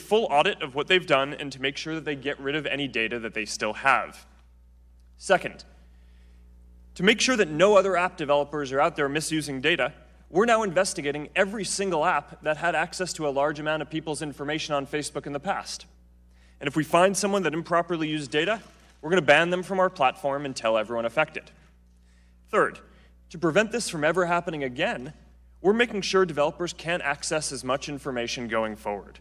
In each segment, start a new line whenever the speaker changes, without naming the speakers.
full audit of what they've done and to make sure that they get rid of any data that they still have. Second, to make sure that no other app developers are out there misusing data, we're now investigating every single app that had access to a large amount of people's information on Facebook in the past. And if we find someone that improperly used data, we're going to ban them from our platform and tell everyone affected. Third, to prevent this from ever happening again, we're making sure developers can't access as much information going forward.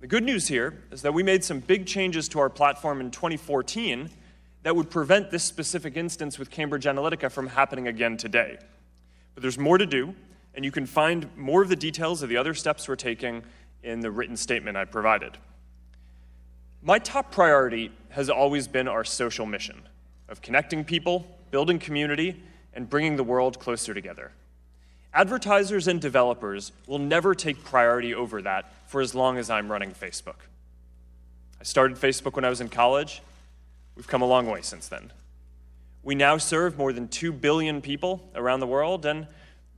The good news here is that we made some big changes to our platform in 2014 that would prevent this specific instance with Cambridge Analytica from happening again today. But there's more to do, and you can find more of the details of the other steps we're taking in the written statement I provided. My top priority has always been our social mission of connecting people, building community, and bringing the world closer together. Advertisers and developers will never take priority over that for as long as I'm running Facebook. I started Facebook when I was in college. We've come a long way since then. We now serve more than 2 billion people around the world, and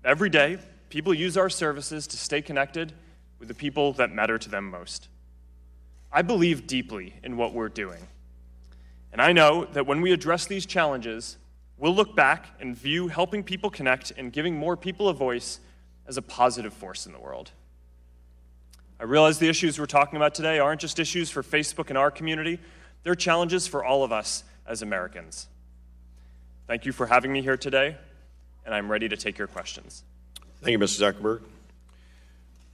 every day, people use our services to stay connected with the people that matter to them most. I believe deeply in what we're doing. And I know that when we address these challenges, we'll look back and view helping people connect and giving more people a voice as a positive force in the world. I realize the issues we're talking about today aren't just issues for Facebook and our community. They're challenges for all of us as Americans. Thank you for having me here today, and I'm ready to take your questions.
Thank you, Mr. Zuckerberg.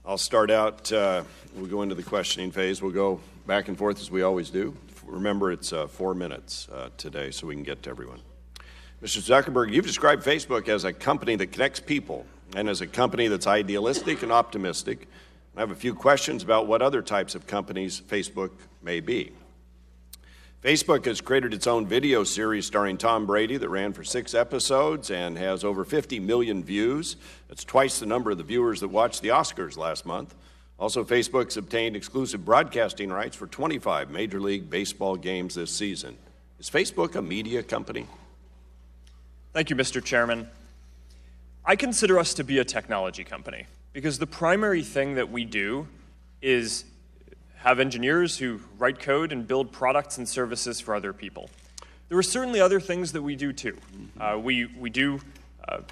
I'll start out, we'll go into the questioning phase. We'll go back and forth as we always do. Remember, it's 4 minutes today, so we can get to everyone. Mr. Zuckerberg, you've described Facebook as a company that connects people and as a company that's idealistic and optimistic. I have a few questions about what other types of companies Facebook may be. Facebook has created its own video series starring Tom Brady that ran for 6 episodes and has over 50 million views. That's twice the number of the viewers that watched the Oscars last month. Also, Facebook's obtained exclusive broadcasting rights for 25 Major League Baseball games this season. Is Facebook a media company?
Thank you, Mr. Chairman. I consider us to be a technology company because the primary thing that we do is have engineers who write code and build products and services for other people. There are certainly other things that we do too. We do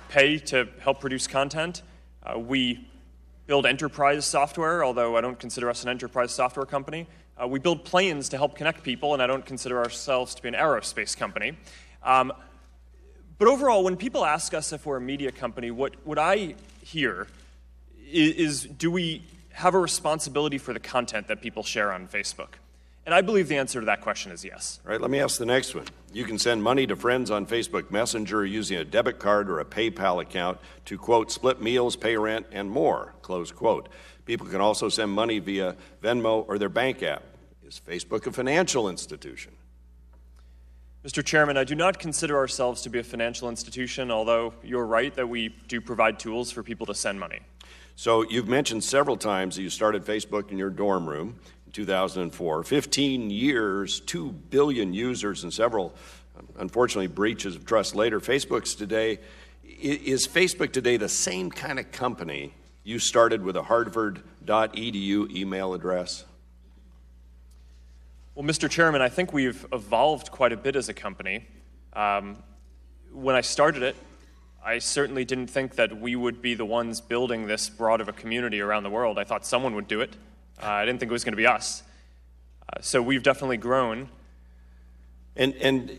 pay to help produce content. We build enterprise software, although I don't consider us an enterprise software company. We build planes to help connect people, and I don't consider ourselves to be an aerospace company. But overall, when people ask us if we're a media company, what I hear is do we have a responsibility for the content that people share on Facebook? And I believe the answer to that question is yes.
All right, let me ask the next one. You can send money to friends on Facebook Messenger using a debit card or a PayPal account to, quote, split meals, pay rent, and more, close quote. People can also send money via Venmo or their bank app. Is Facebook a financial institution?
Mr. Chairman, I do not consider ourselves to be a financial institution, although you're right that we do provide tools for people to send money.
So you've mentioned several times that you started Facebook in your dorm room in 2004. 15 years, 2 billion users, and several, unfortunately, breaches of trust later. Is Facebook today the same kind of company you started with a harvard.edu email address?
Well, Mr. Chairman, I think we've evolved quite a bit as a company. When I started it, I certainly didn't think that we would be the ones building this broad of a community around the world. I thought someone would do it. I didn't think it was going to be us. So we've definitely grown.
And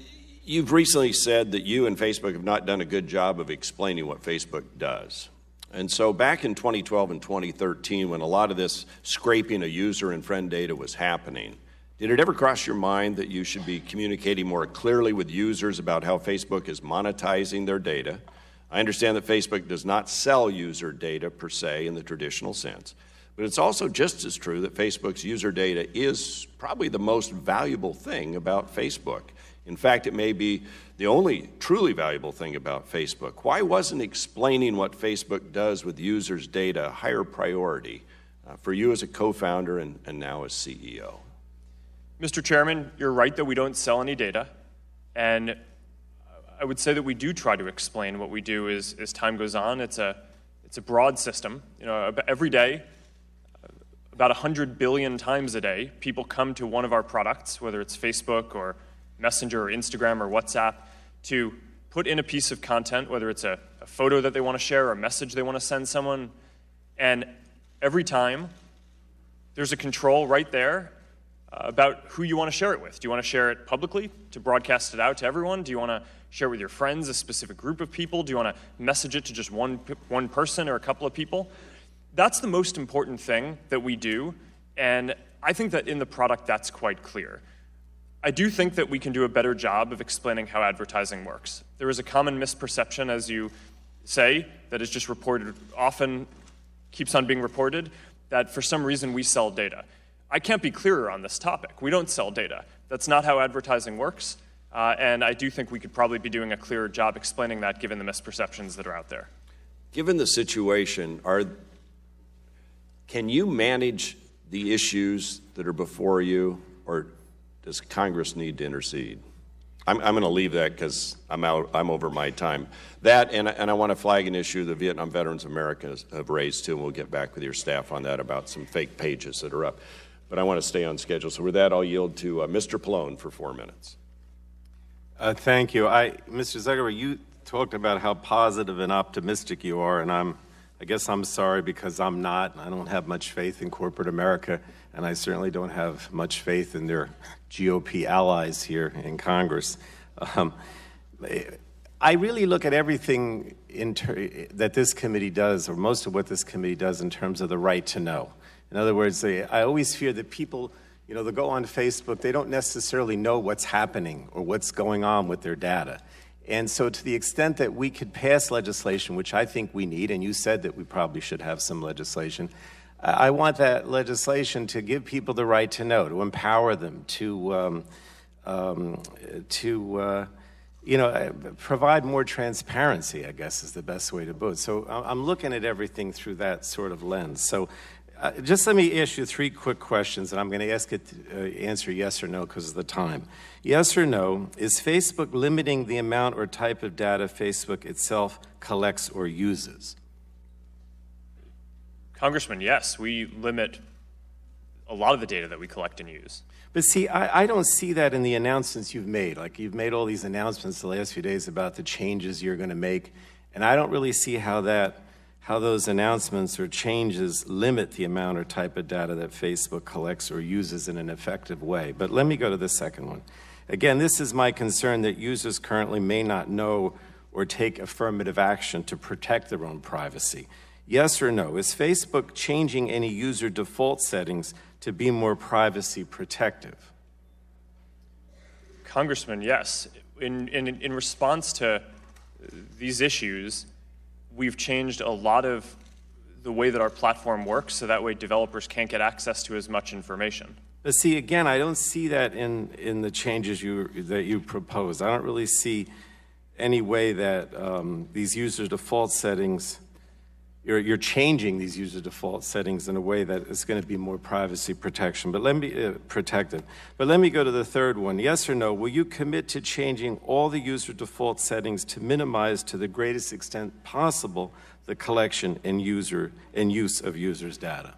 you've recently said that you and Facebook have not done a good job of explaining what Facebook does. And so back in 2012 and 2013, when a lot of this scraping of user and friend data was happening, did it ever cross your mind that you should be communicating more clearly with users about how Facebook is monetizing their data? I understand that Facebook does not sell user data per se in the traditional sense, but it's also just as true that Facebook's user data is probably the most valuable thing about Facebook. In fact, it may be the only truly valuable thing about Facebook. Why wasn't explaining what Facebook does with users' data a higher priority for you as a co-founder and now as CEO?
Mr. Chairman, you're right that we don't sell any data, and I would say that we do try to explain what we do as time goes on. It's a broad system. You know, every day, about 100 billion times a day, people come to one of our products, whether it's Facebook or Messenger or Instagram or WhatsApp, to put in a piece of content, whether it's a photo that they want to share or a message they want to send someone. And every time, there's a control right there about who you want to share it with. Do you want to share it publicly to broadcast it out to everyone? Do you want to share it with your friends, a specific group of people? Do you want to message it to just one person or a couple of people? That's the most important thing that we do, and I think that in the product that's quite clear. I do think that we can do a better job of explaining how advertising works. There is a common misperception, as you say, that is just reported, often keeps on being reported, that for some reason we sell data. I can't be clearer on this topic. We don't sell data. That's not how advertising works, and I do think we could probably be doing a clearer job explaining that given the misperceptions that are out there.
Given the situation, can you manage the issues that are before you, or does Congress need to intercede? I'm going to leave that because I'm over my time. That, and I want to flag an issue the Vietnam Veterans of America have raised too, and we'll get back with your staff on that about some fake pages that are up. But I want to stay on schedule. So with that, I'll yield to Mr. Pallone for 4 minutes.
Thank you. Mr. Zuckerberg, you talked about how positive and optimistic you are, and I guess I'm sorry because I'm not. I don't have much faith in corporate America, and I certainly don't have much faith in their GOP allies here in Congress. I really look at everything that this committee does, or most of what this committee does, in terms of the right to know. In other words, I always fear that people, they go on Facebook, they don't necessarily know what's happening or what's going on with their data. And so to the extent that we could pass legislation, which I think we need, and you said that we probably should have some legislation, I want that legislation to give people the right to know, to empower them, to provide more transparency, I guess is the best way to put it. So I'm looking at everything through that sort of lens. So just let me ask you 3 quick questions, and I'm going to ask it to answer yes or no because of the time. Yes or no, is Facebook limiting the amount or type of data Facebook itself collects or uses?
Congressman, yes, we limit a lot of the data that we collect and use.
But see, I don't see that in the announcements you've made. Like, you've made all these announcements the last few days about the changes you're going to make, and I don't really see how those announcements or changes limit the amount or type of data that Facebook collects or uses in an effective way. But let me go to the second one. Again, this is my concern that users currently may not know or take affirmative action to protect their own privacy. Yes or no, is Facebook changing any user default settings to be more privacy protective?
Congressman, yes. In response to these issues, we've changed a lot of the way that our platform works so that way developers can't get access to as much information.
But see, again, I don't see that in the changes that you propose. I don't really see any way that these user default settings, you're changing these user default settings in a way that is going to be more privacy protection. But let me protected. But let me go to the third one. Yes or no? Will you commit to changing all the user default settings to minimize, to the greatest extent possible, the collection and use of users' data?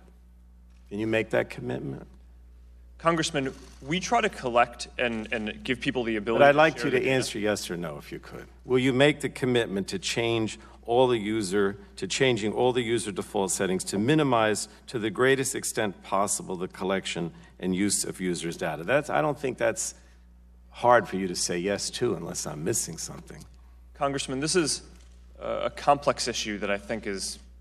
Can you make that commitment?
Congressman, we try to collect and give people the ability.
But I'd like you to answer yes or no, if you could. Will you make the commitment to changing all the user default settings to minimize, to the greatest extent possible, the collection and use of users' data? I don't think that's hard for you to say yes to, unless I'm missing something.
Congressman, this is a complex issue that I think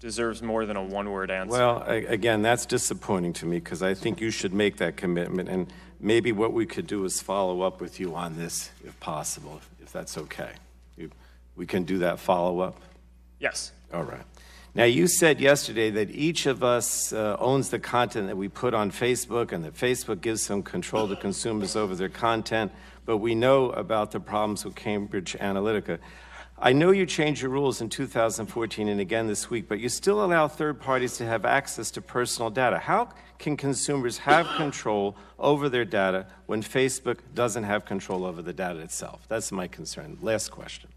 deserves more than a one-word answer.
Well, again, that's disappointing to me because I think you should make that commitment, and maybe what we could do is follow up with you on this, if possible, if that's okay. We can do that follow-up?
Yes.
All right. Now, you said yesterday that each of us owns the content that we put on Facebook, and that Facebook gives some control to consumers over their content, but we know about the problems with Cambridge Analytica. I know you changed your rules in 2014 and again this week, but you still allow third parties to have access to personal data. How can consumers have control over their data when Facebook doesn't have control over the data itself? That's my concern. Last question.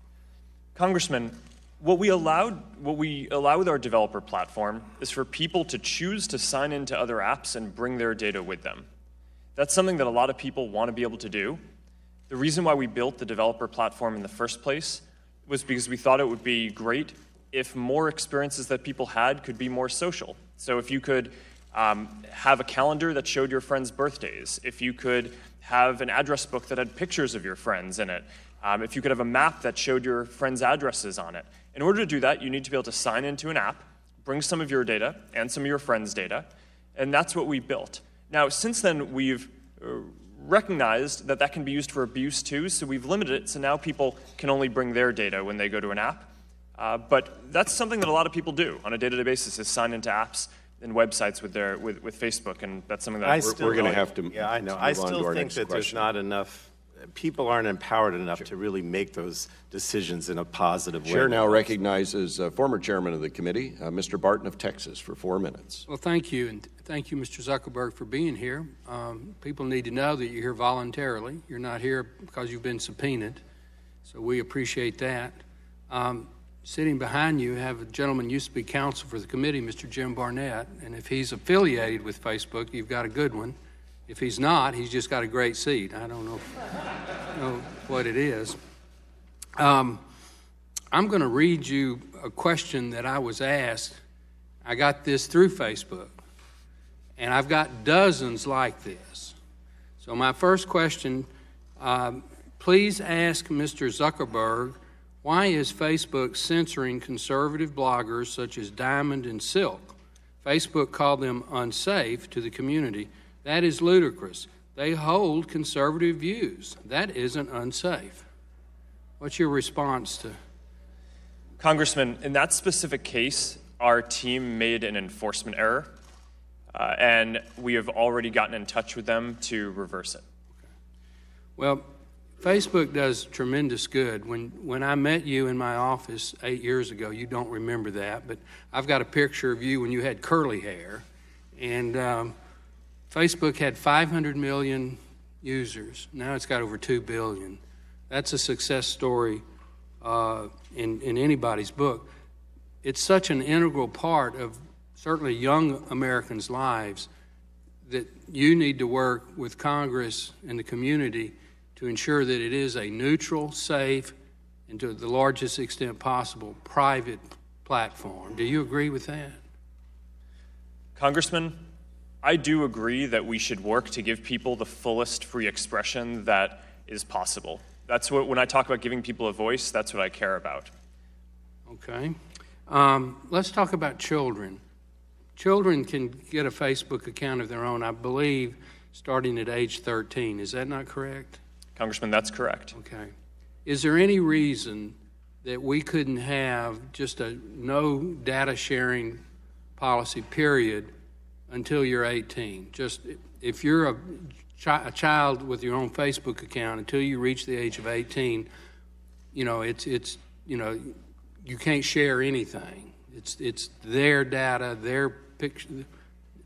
Congressman, What we allow with our developer platform is for people to choose to sign into other apps and bring their data with them. That's something that a lot of people want to be able to do. The reason why we built the developer platform in the first place was because we thought it would be great if more experiences that people had could be more social. So if you could have a calendar that showed your friends' birthdays, if you could have an address book that had pictures of your friends in it, if you could have a map that showed your friends' addresses on it. In order to do that, you need to be able to sign into an app, bring some of your data and some of your friends' data, and that's what we built. Now, since then, we've recognized that that can be used for abuse too, so we've limited it so now people can only bring their data when they go to an app. But that's something that a lot of people do on a day-to-day basis, is sign into apps and websites with Facebook, and that's something that
we're going to have to.
Yeah, I know. I still think that there's not enough. People aren't empowered enough to really make those decisions in a positive way.
Chair now recognizes former chairman of the committee, Mr. Barton of Texas, for 4 minutes.
Well, thank you, and thank you, Mr. Zuckerberg, for being here. People need to know that you're here voluntarily. You're not here because you've been subpoenaed, so we appreciate that. Sitting behind you have a gentleman who used to be counsel for the committee, Mr. Jim Barnett, and if he's affiliated with Facebook, you've got a good one. If he's not, he's just got a great seat. I don't know what it is. I'm going to read you a question that I was asked. I got this through Facebook, and I've got dozens like this. So my first question, please ask Mr. Zuckerberg, why is Facebook censoring conservative bloggers such as Diamond and Silk? Facebook called them unsafe to the community. That is ludicrous. They hold conservative views. That isn't unsafe. What's your response to?
Congressman, in that specific case, our team made an enforcement error, and we have already gotten in touch with them to reverse it.
Okay. Well, Facebook does tremendous good. When I met you in my office 8 years ago, you don't remember that, but I've got a picture of you when you had curly hair, and Facebook had 500 million users. Now it's got over 2 billion. That's a success story in anybody's book. It's such an integral part of certainly young Americans' lives that you need to work with Congress and the community to ensure that it is a neutral, safe, and to the largest extent possible, private platform. Do you agree with that?
Congressman, I do agree that we should work to give people the fullest free expression that is possible. That's what, when I talk about giving people a voice, that's what I care about.
Okay. Let's talk about children. Children can get a Facebook account of their own, I believe, starting at age 13. Is that not correct?
Congressman, that's correct.
Okay. Is there any reason that we couldn't have just a no data sharing policy, period, until you're 18? Just if you're a child with your own Facebook account, until you reach the age of 18, you know, you can't share anything. It's their data, their picture.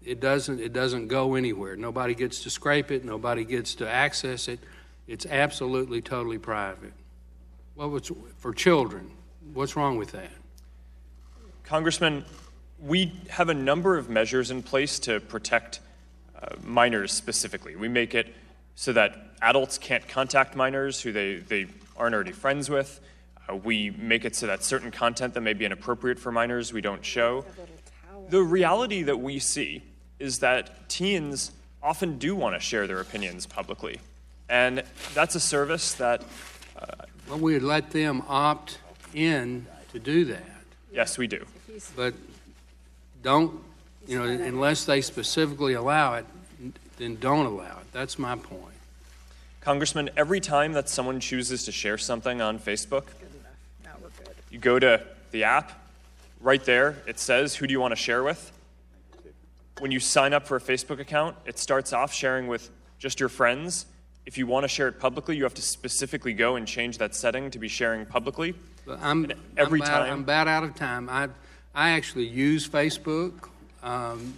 It doesn't go anywhere. Nobody gets to scrape it. Nobody gets to access it. It's absolutely, totally private. For children, what's wrong with that?
Congressman, we have a number of measures in place to protect minors specifically. We make it so that adults can't contact minors who they aren't already friends with. We make it so that certain content that may be inappropriate for minors we don't show. The reality that we see is that teens often do want to share their opinions publicly. And that's a service that...
well, we would let them opt in to do that.
Yes, we do.
But don't, unless they specifically allow it, then don't allow it. That's my point.
Congressman, every time that someone chooses to share something on Facebook, you go to the app, right there, it says, who do you want to share with? When you sign up for a Facebook account, it starts off sharing with just your friends. If you want to share it publicly, you have to specifically go and change that setting to be sharing publicly.
I'm about out of time. I actually use Facebook, and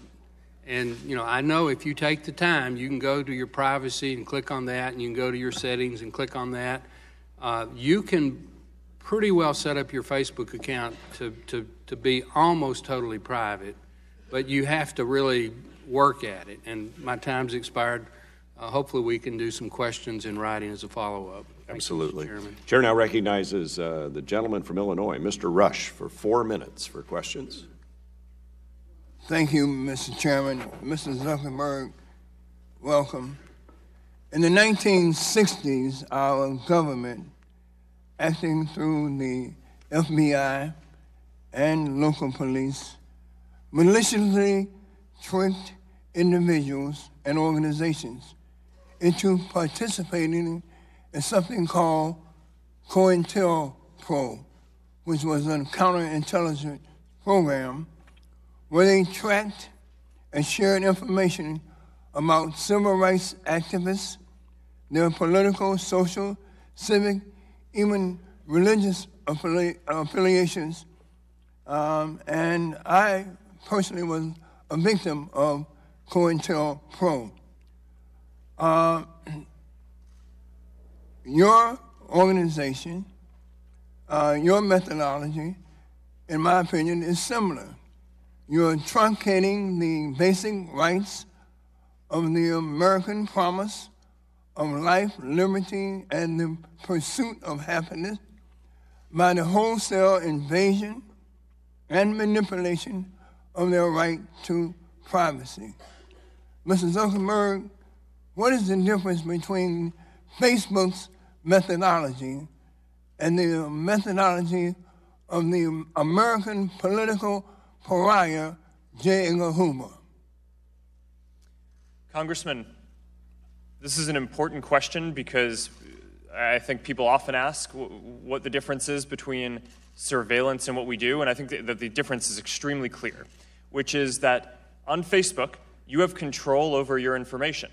I know if you take the time, you can go to your privacy and click on that, and you can go to your settings and click on that. You can pretty well set up your Facebook account to be almost totally private, but you have to really work at it. And my time's expired. Hopefully we can do some questions in writing as a follow-up.
Absolutely.
Thank you, Mr. Chairman.
Chair now recognizes the gentleman from Illinois, Mr. Rush, for 4 minutes for questions.
Thank you, Mr. Chairman. Mr. Zuckerberg, welcome. In the 1960s, our government, acting through the FBI and local police, maliciously tricked individuals and organizations into participating in something called COINTELPRO, which was a counterintelligence program where they tracked and shared information about civil rights activists, their political, social, civic, even religious affiliations. And I personally was a victim of COINTELPRO. Your organization, your methodology, in my opinion, is similar. You're truncating the basic rights of the American promise of life, liberty, and the pursuit of happiness by the wholesale invasion and manipulation of their right to privacy. Mr. Zuckerberg, what is the difference between Facebook's methodology and the methodology of the American political pariah, J. Edgar Hoover?
Congressman, this is an important question because I think people often ask what the difference is between surveillance and what we do, and I think that the difference is extremely clear, which is that on Facebook, you have control over your information.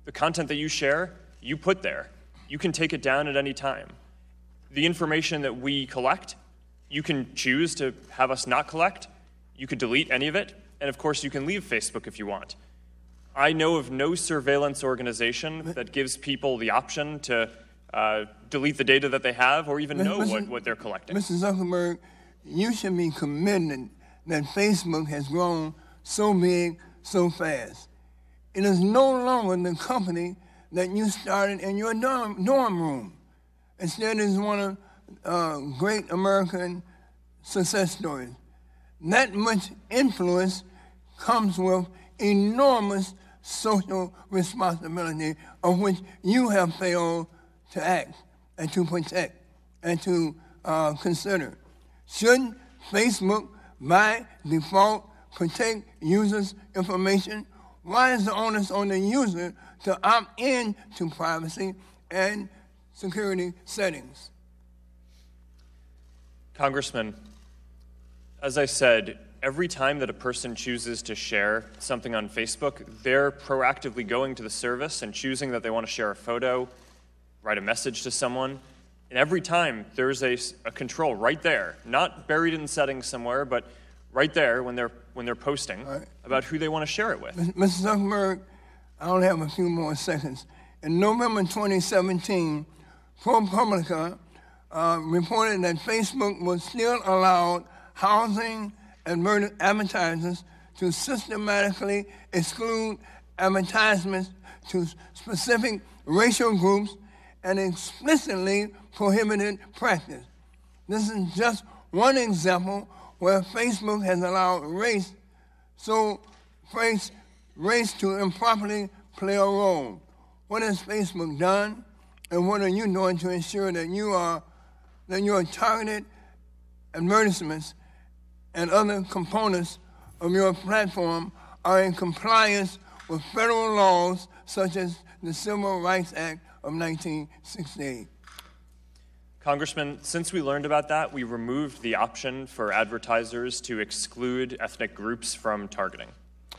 The content that you share, you put there. You can take it down at any time. The information that we collect, you can choose to have us not collect. You could delete any of it, and of course you can leave Facebook if you want. I know of no surveillance organization that gives people the option to delete the data that they have or even know what they're collecting.
Mr. Zuckerberg, you should be commended that Facebook has grown so big so fast. It is no longer the company that you started in your dorm room. Instead, it's one of great American success stories. That much influence comes with enormous social responsibility of which you have failed to act and to protect and to consider. Should Facebook, by default, protect users' information? Why is the onus on the user to opt in to privacy and security settings?
Congressman, as I said, every time that a person chooses to share something on Facebook, they're proactively going to the service and choosing that they want to share a photo, write a message to someone. And every time there's a control right there, not buried in settings somewhere, but right there when they're posting about who they want to share it with.
Mr. Zuckerberg, I only have a few more seconds. In November 2017, ProPublica reported that Facebook was still allowed housing and advertisers to systematically exclude advertisements to specific racial groups and explicitly prohibited practice. This is just one example where Facebook has allowed race to improperly play a role. What has Facebook done, and what are you doing to ensure that your targeted advertisements and other components of your platform are in compliance with federal laws such as the Civil Rights Act of 1968?
Congressman, since we learned about that, we removed the option for advertisers to exclude ethnic groups from targeting.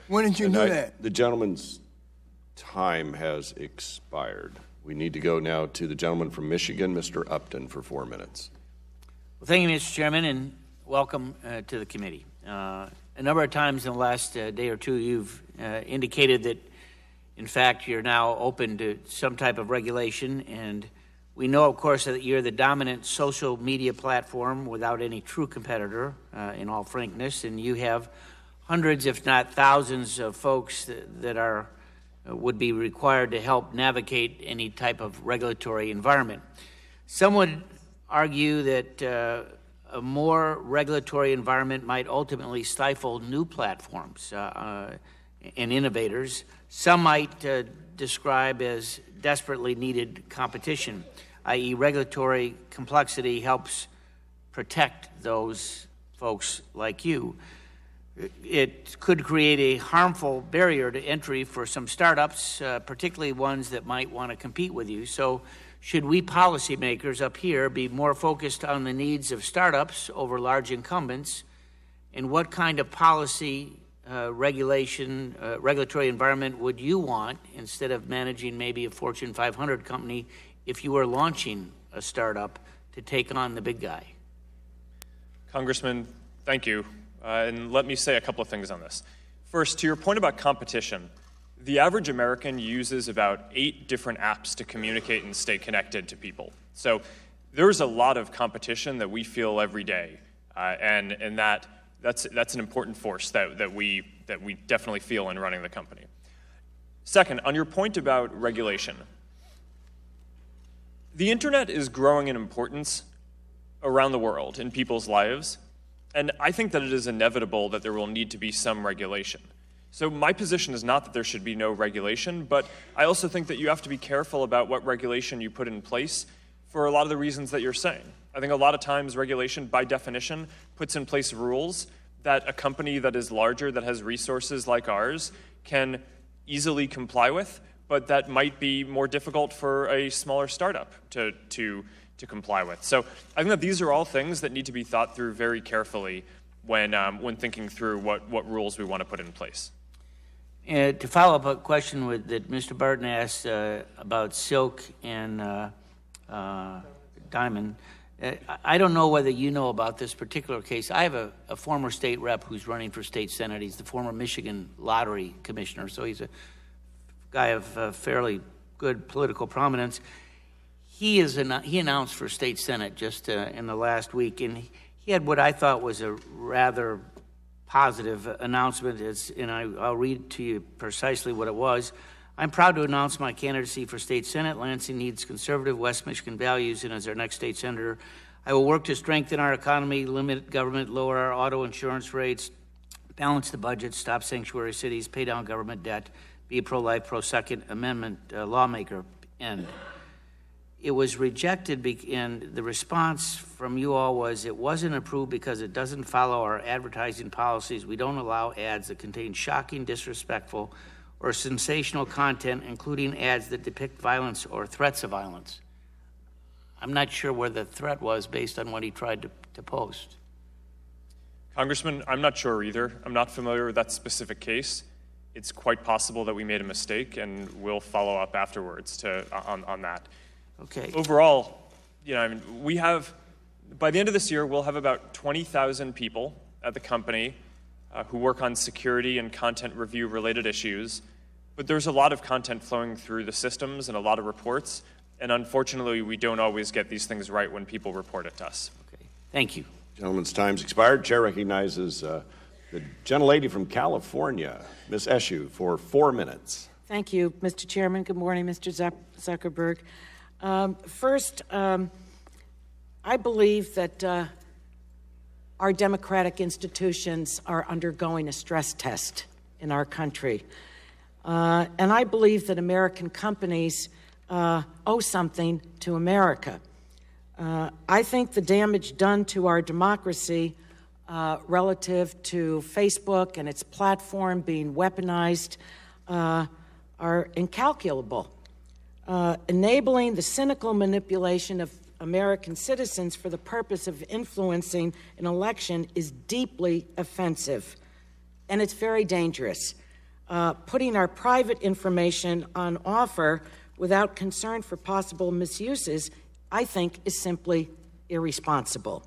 When did you do that?
The gentleman's time has expired. We need to go now to the gentleman from Michigan, Mr. Upton, for 4 minutes.
Well, thank you, Mr. Chairman, and welcome to the committee. A number of times in the last day or two, you've indicated that, in fact, you're now open to some type of regulation, and We know, of course, that you're the dominant social media platform without any true competitor, in all frankness, and you have hundreds, if not thousands, of folks that would be required to help navigate any type of regulatory environment. Some would argue that a more regulatory environment might ultimately stifle new platforms and innovators. Some might describe as desperately needed competition, i.e. regulatory complexity helps protect those folks like you. It could create a harmful barrier to entry for some startups, particularly ones that might want to compete with you. So should we policymakers up here be more focused on the needs of startups over large incumbents? And what kind of policy regulatory environment would you want instead of managing maybe a Fortune 500 company if you were launching a startup to take on the big guy?
Congressman, thank you. And let me say a couple of things on this. First, to your point about competition, the average American uses about 8 different apps to communicate and stay connected to people. So there's a lot of competition that we feel every day, and that's an important force that we definitely feel in running the company. Second, on your point about regulation, the internet is growing in importance around the world in people's lives, and I think that it is inevitable that there will need to be some regulation. So my position is not that there should be no regulation, but I also think that you have to be careful about what regulation you put in place for a lot of the reasons that you're saying. I think a lot of times regulation, by definition, puts in place rules that a company that is larger, that has resources like ours, can easily comply with, but that might be more difficult for a smaller startup to comply with. So I think that these are all things that need to be thought through very carefully when thinking through what rules we want to put in place.
To follow up a question that Mr. Barton asked about Silk and Diamond, I don't know whether you know about this particular case. I have a former state rep who's running for state senate. He's the former Michigan lottery commissioner, so he's a guy of fairly good political prominence. He announced for state senate just in the last week, and he had what I thought was a rather positive announcement, and I'll read to you precisely what it was. I'm proud to announce my candidacy for state senate. Lansing needs conservative West Michigan values, and as our next state senator, I will work to strengthen our economy, limit government, lower our auto insurance rates, balance the budget, stop sanctuary cities, pay down government debt, be a pro-life, pro-Second Amendment lawmaker, end. It was rejected, and the response from you all was it wasn't approved because it doesn't follow our advertising policies. We don't allow ads that contain shocking, disrespectful, or sensational content, including ads that depict violence or threats of violence. I'm not sure where the threat was based on what he tried to post.
Congressman, I'm not sure either. I'm not familiar with that specific case. It's quite possible that we made a mistake, and we'll follow up afterwards on that.
Okay.
Overall, we have, by the end of this year, we'll have about 20,000 people at the company who work on security and content review related issues, but there's a lot of content flowing through the systems and a lot of reports, and unfortunately, we don't always get these things right when people report it to us.
Okay. Thank you.
Gentleman's time's expired. Chair recognizes the gentlelady from California, Ms. Eshoo, for 4 minutes.
Thank you, Mr. Chairman. Good morning, Mr. Zuckerberg. First, I believe that our democratic institutions are undergoing a stress test in our country. And I believe that American companies owe something to America. I think the damage done to our democracy relative to Facebook and its platform being weaponized are incalculable. Enabling the cynical manipulation of American citizens for the purpose of influencing an election is deeply offensive, and it's very dangerous. Putting our private information on offer without concern for possible misuses, I think, is simply irresponsible.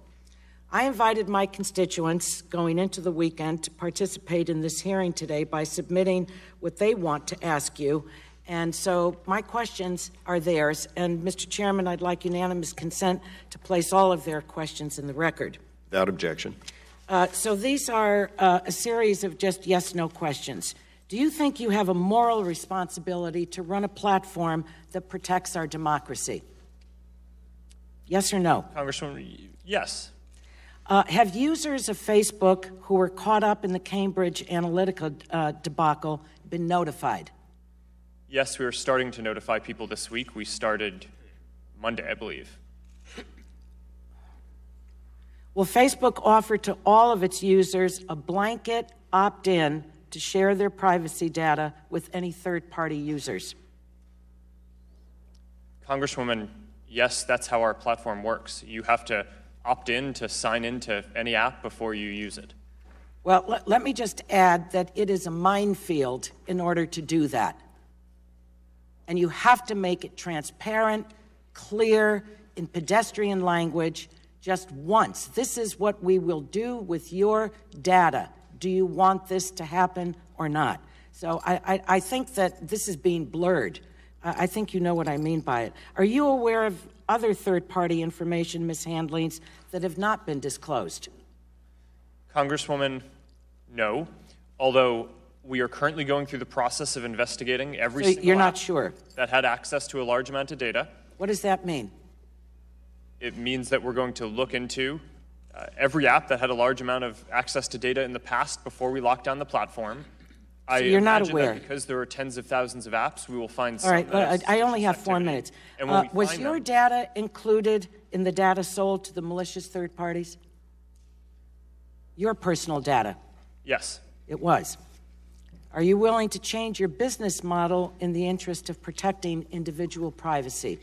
I invited my constituents going into the weekend to participate in this hearing today by submitting what they want to ask you, And so my questions are theirs. And, Mr. Chairman, I'd like unanimous consent to place all of their questions in the record.
Without objection.
So these are a series of just yes-no questions. Do you think you have a moral responsibility to run a platform that protects our democracy? Yes or no?
Congresswoman, yes.
Have users of Facebook who were caught up in the Cambridge Analytica debacle been notified?
Yes, we are starting to notify people this week. We started Monday, I believe.
Will Facebook offer to all of its users a blanket opt-in to share their privacy data with any third-party users?
Congresswoman, yes, that's how our platform works. You have to opt in to sign into any app before you use it.
Well, let me just add that it is a minefield in order to do that. And you have to make it transparent, clear, in pedestrian language, just once. This is what we will do with your data. Do you want this to happen or not? So I think that this is being blurred. I think you know what I mean by it. Are you aware of other third-party information mishandlings that have not been disclosed?
Congresswoman, no. Although we are currently going through the process of investigating every single
you're not
app
sure?
that had access to a large amount of data.
What does that mean?
It means that we're going to look into every app that had a large amount of access to data in the past before we locked down the platform.
So you're not aware?
That because there are tens of thousands of apps, we will find some.
All right, I only have 4 minutes.
And
was your data included in the data sold to the malicious third parties? Your personal data?
Yes.
It was. Are you willing to change your business model in the interest of protecting individual privacy?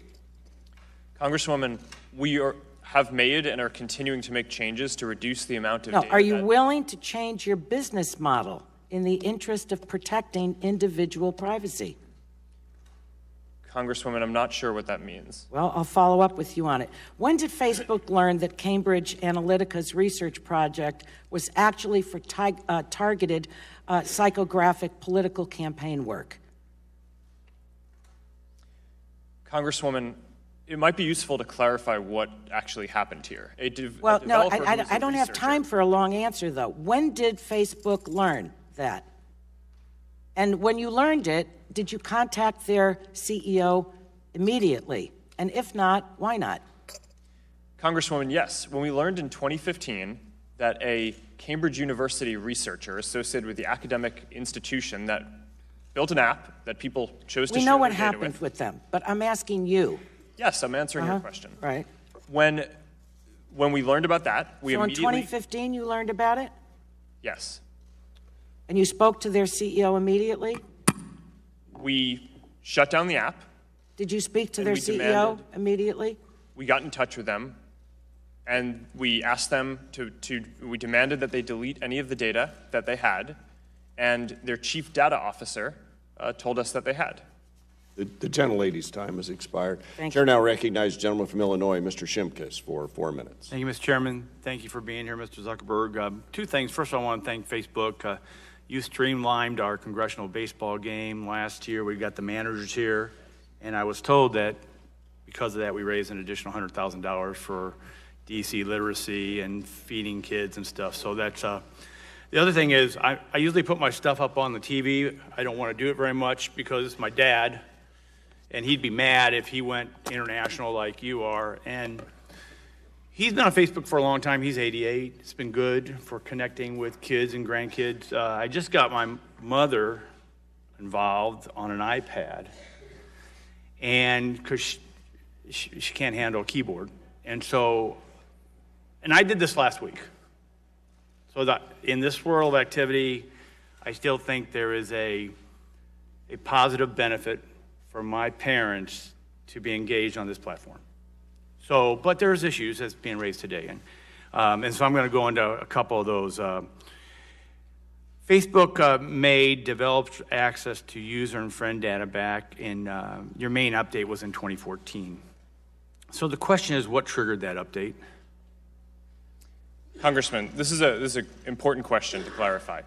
Congresswoman, we have made and are continuing to make changes to reduce the amount of
no,
data.
Are you willing to change your business model in the interest of protecting individual privacy?
Congresswoman, I'm not sure what that means.
Well, I'll follow up with you on it. When did Facebook learn that Cambridge Analytica's research project was actually for targeted psychographic political campaign work?
Congresswoman, it might be useful to clarify what actually happened here.
Well, no, I don't have time for a long answer, though. When did Facebook learn that? And when you learned it, did you contact their CEO immediately? And if not, why not?
Congresswoman, yes. When we learned in 2015 that a Cambridge University researcher associated with the academic institution that built an app that people chose to share their data with.
We know what happened with them, but I'm asking you.
Yes, I'm answering your question.
Right.
When we learned about that, we immediately...
So in 2015 you learned about it?
Yes.
And you spoke to their CEO immediately?
We shut down the app.
Did you speak to their CEO immediately?
We got in touch with them, and we asked them we demanded that they delete any of the data that they had, and their chief data officer told us that they had.
The gentlelady's time has expired.
Thank
Chair
you.
now recognizes the gentleman from Illinois, Mr. Shimkus, for 4 minutes.
Thank you, Mr. Chairman. Thank you for being here, Mr. Zuckerberg. Two things. First, I want to thank Facebook. You streamlined our congressional baseball game last year. We got the managers here, and I was told that because of that, we raised an additional $100,000 for DC literacy and feeding kids and stuff. So that's the other thing is I usually put my stuff up on the TV. I don't want to do it very much because my dad, and he'd be mad if he went international like you are. And he's been on Facebook for a long time. He's 88. It's been good for connecting with kids and grandkids. I just got my mother involved on an iPad, and because she can't handle a keyboard. And I did this last week. So that in this world of activity, I still think there is a positive benefit for my parents to be engaged on this platform. So, but there's issues that's being raised today. And so I'm going to go into a couple of those. Facebook developed access to user and friend data back in, your main update was in 2014. So the question is, what triggered that update?
Congressman, this is an important question to clarify.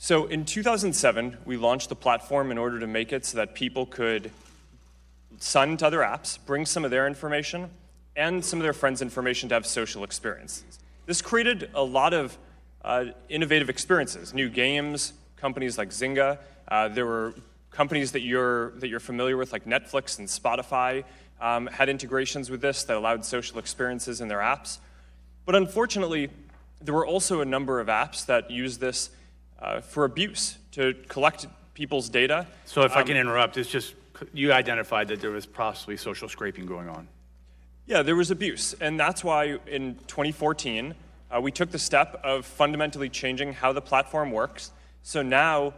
So in 2007, we launched the platform in order to make it so that people could sign into other apps, bring some of their information and some of their friends' information to have social experiences. This created a lot of innovative experiences, new games, companies like Zynga. There were companies that you're familiar with, like Netflix and Spotify, had integrations with this that allowed social experiences in their apps. But unfortunately, there were also a number of apps that used this for abuse, to collect people's data.
So if I can interrupt, it's just you identified that there was possibly social scraping going on.
Yeah, there was abuse. And that's why in 2014, we took the step of fundamentally changing how the platform works. So now,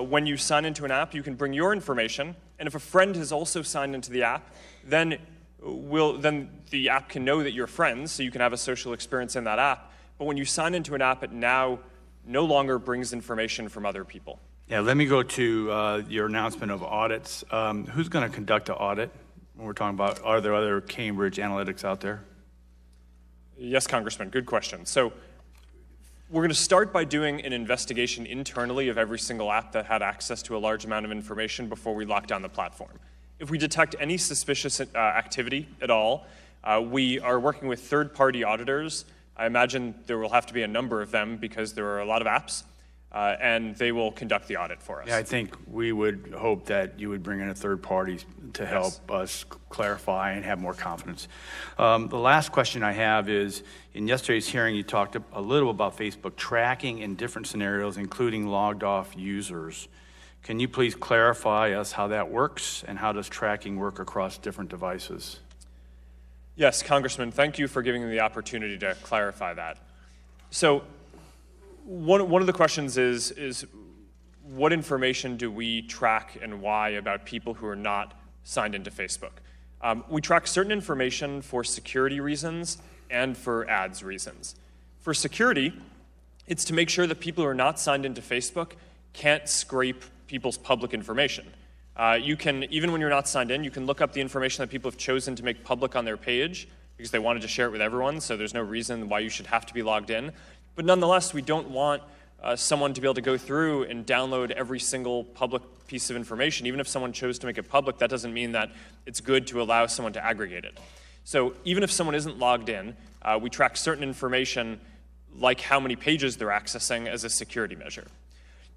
when you sign into an app, you can bring your information. And if a friend has also signed into the app, then the app can know that you're friends, so you can have a social experience in that app. But when you sign into an app, it now no longer brings information from other people.
Yeah, let me go to your announcement of audits. Who's going to conduct the audit? When we're talking about, are there other Cambridge Analytics out there?
Yes, Congressman, good question. So we're going to start by doing an investigation internally of every single app that had access to a large amount of information before we lock down the platform. If we detect any suspicious activity at all, we are working with third-party auditors. I imagine there will have to be a number of them because there are a lot of apps, and they will conduct the audit for us.
Yeah, I think we would hope that you would bring in a third party to help us clarify and have more confidence. The last question I have is, in yesterday's hearing, you talked a little about Facebook tracking in different scenarios, including logged off users. Can you please clarify us how that works, and how does tracking work across different devices?
Yes, Congressman, thank you for giving me the opportunity to clarify that. So one of the questions is what information do we track and why about people who are not signed into Facebook? We track certain information for security reasons and for ads reasons. For security, it's to make sure that people who are not signed into Facebook can't scrape people's public information. You can, even when you're not signed in, you can look up the information that people have chosen to make public on their page because they wanted to share it with everyone, so there's no reason why you should have to be logged in. But nonetheless, we don't want someone to be able to go through and download every single public piece of information. Even if someone chose to make it public, that doesn't mean that it's good to allow someone to aggregate it. So even if someone isn't logged in, we track certain information like how many pages they're accessing as a security measure.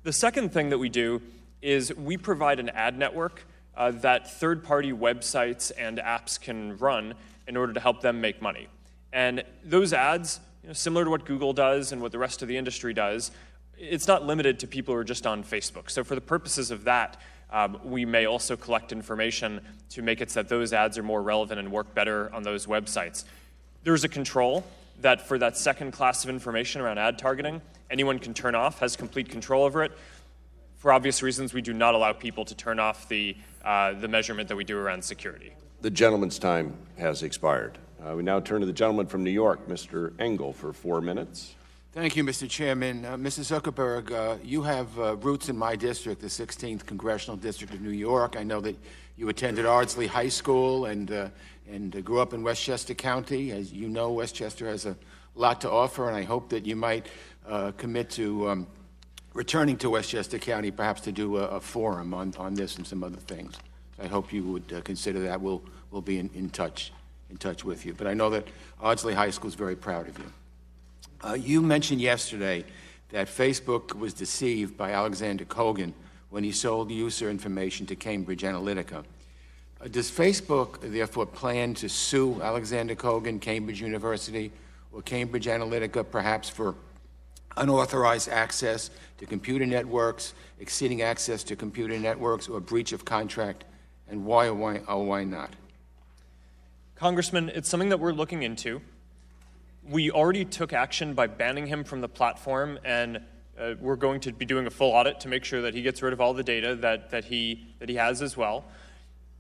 The second thing that we do is we provide an ad network that third-party websites and apps can run in order to help them make money. And those ads, similar to what Google does and what the rest of the industry does, it's not limited to people who are just on Facebook. So for the purposes of that, we may also collect information to make it so that those ads are more relevant and work better on those websites. There's a control that for that second class of information around ad targeting, anyone can turn off, has complete control over it. For obvious reasons, we do not allow people to turn off the measurement that we do around security.
The gentleman's time has expired. We now turn to the gentleman from New York, Mr. Engel, for 4 minutes.
Thank you, Mr. Chairman. Mr. Zuckerberg, you have roots in my district, the 16th Congressional District of New York. I know that you attended Ardsley High School and grew up in Westchester County. As you know, Westchester has a lot to offer, and I hope that you might commit to returning to Westchester County, perhaps to do a forum on this and some other things. I hope you would consider that. We'll be in touch with you. But I know that Ardsley High School is very proud of you. You mentioned yesterday that Facebook was deceived by Alexander Kogan when he sold user information to Cambridge Analytica. Does Facebook, therefore, plan to sue Alexander Kogan, Cambridge University, or Cambridge Analytica, perhaps for unauthorized access to computer networks, exceeding access to computer networks, or breach of contract, and why or why not?
Congressman, it's something that we're looking into. We already took action by banning him from the platform, and we're going to be doing a full audit to make sure that he gets rid of all the data that he has as well.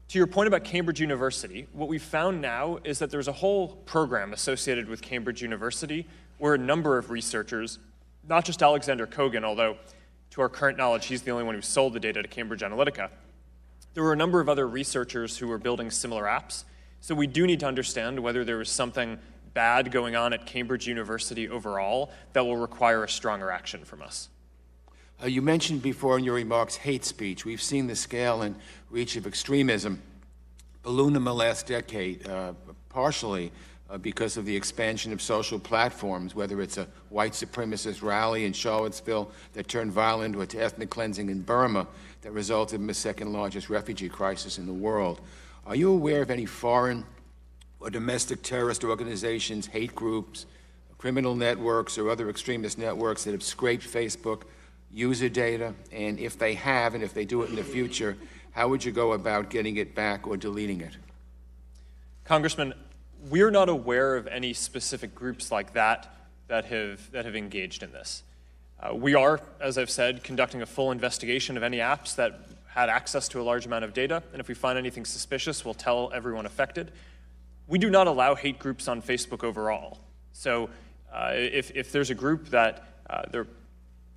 To your point about Cambridge University, what we found now is that there's a whole program associated with Cambridge University where a number of researchers, not just Alexander Kogan, although to our current knowledge he's the only one who sold the data to Cambridge Analytica, there were a number of other researchers who were building similar apps. So we do need to understand whether there was something bad going on at Cambridge University overall that will require a stronger action from us.
You mentioned before in your remarks hate speech. We've seen the scale and reach of extremism balloon in the last decade, partially because of the expansion of social platforms, whether it's a white supremacist rally in Charlottesville that turned violent or to ethnic cleansing in Burma that resulted in the second largest refugee crisis in the world. Are you aware of any foreign or domestic terrorist organizations, hate groups, criminal networks, or other extremist networks that have scraped Facebook user data? And if they have, and if they do it in the future, how would you go about getting it back or deleting it?
Congressman, we're not aware of any specific groups like that have engaged in this. We are, as I've said, conducting a full investigation of any apps that had access to a large amount of data, and if we find anything suspicious, we'll tell everyone affected. We do not allow hate groups on Facebook overall. So if there's a group that their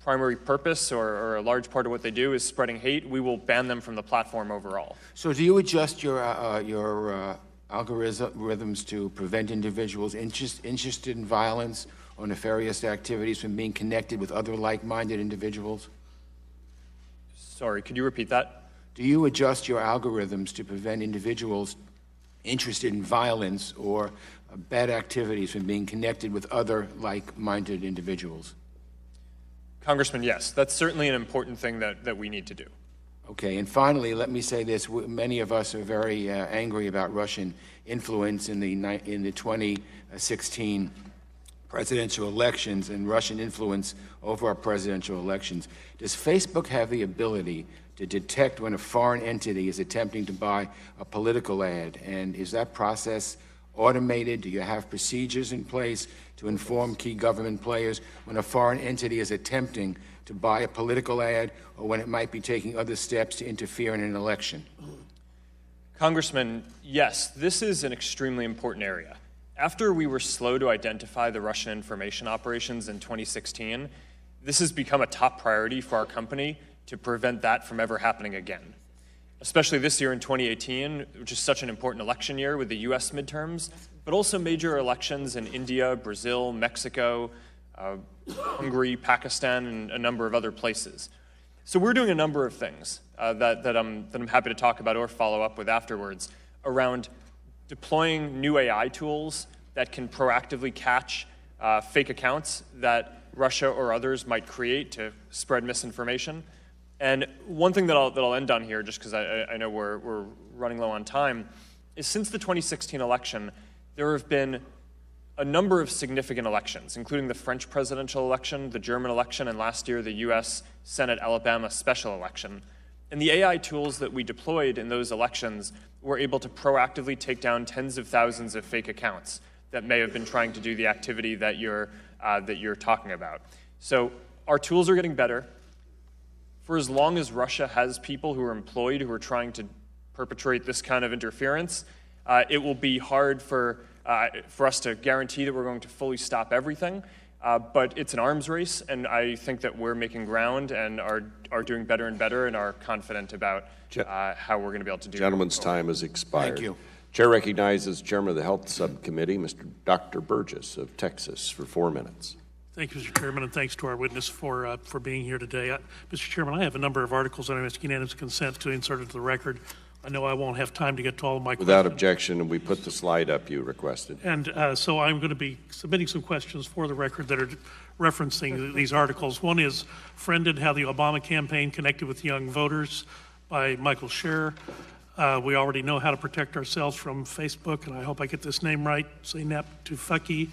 primary purpose or a large part of what they do is spreading hate, we will ban them from the platform overall.
So do you adjust your algorithms to prevent individuals interested in violence or nefarious activities from being connected with other like-minded individuals?
Sorry, could you repeat that?
Do you adjust your algorithms to prevent individuals interested in violence or bad activities from being connected with other like-minded individuals?
Congressman, yes, that's certainly an important thing that we need to do.
Okay, and finally, let me say this. Many of us are very angry about Russian influence in the 2016 presidential elections and Russian influence over our presidential elections. Does Facebook have the ability to detect when a foreign entity is attempting to buy a political ad? And is that process automated? Do you have procedures in place to inform key government players when a foreign entity is attempting to buy a political ad or when it might be taking other steps to interfere in an election?
Congressman, yes, this is an extremely important area. After we were slow to identify the Russian information operations in 2016, this has become a top priority for our company to prevent that from ever happening again. Especially this year in 2018, which is such an important election year with the US midterms, but also major elections in India, Brazil, Mexico, Hungary, Pakistan, and a number of other places. So we're doing a number of things that I'm happy to talk about or follow up with afterwards around deploying new AI tools that can proactively catch fake accounts that Russia or others might create to spread misinformation. And one thing that I'll end on here, just because I know we're running low on time, is since the 2016 election, there have been a number of significant elections, including the French presidential election, the German election, and last year the US Senate Alabama special election. And the AI tools that we deployed in those elections were able to proactively take down tens of thousands of fake accounts that may have been trying to do the activity that you're talking about. So our tools are getting better. For as long as Russia has people who are employed who are trying to perpetrate this kind of interference, it will be hard for us to guarantee that we're going to fully stop everything. But it's an arms race, and I think that we're making ground and are doing better and better and are confident about how we're going to be able to do it.
Gentleman's time has expired.
Thank you.
Chair recognizes Chairman of the Health Subcommittee, Dr. Burgess of Texas, for 4 minutes.
Thank you, Mr. Chairman, and thanks to our witness for being here today. Mr. Chairman, I have a number of articles that I'm asking unanimous consent to insert into the record. I know I won't have time to get to all of my questions.
Without objection, and we put the slide up you requested.
And so I'm going to be submitting some questions for the record that are referencing these articles. One is Friended, How the Obama Campaign Connected with Young Voters by Michael Scherer. We already know how to protect ourselves from Facebook, and I hope I get this name right, Zeynep Tufekci.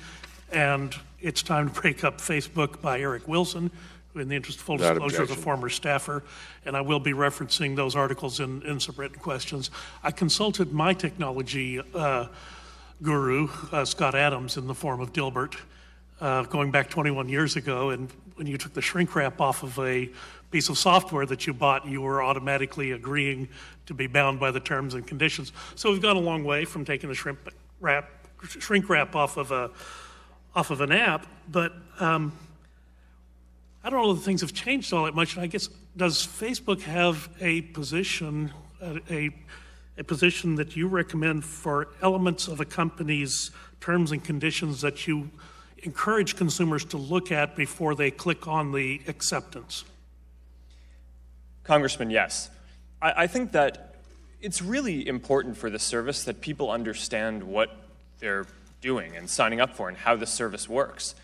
And It's Time to Break Up Facebook by Eric Wilson, who in the interest of full disclosure is a former staffer. And I will be referencing those articles in some written questions. I consulted my technology guru, Scott Adams, in the form of Dilbert, going back 21 years ago. And when you took the shrink wrap off of a piece of software that you bought, you were automatically agreeing to be bound by the terms and conditions. So we've gone a long way from taking the shrink wrap off of an app, but I don't know that things have changed all that much. And I guess, does Facebook have a position, a position that you recommend for elements of a company's terms and conditions that you encourage consumers to look at before they click on the acceptance?
Congressman, yes. I think that it's really important for the service that people understand what they're doing and signing up for and how the service works.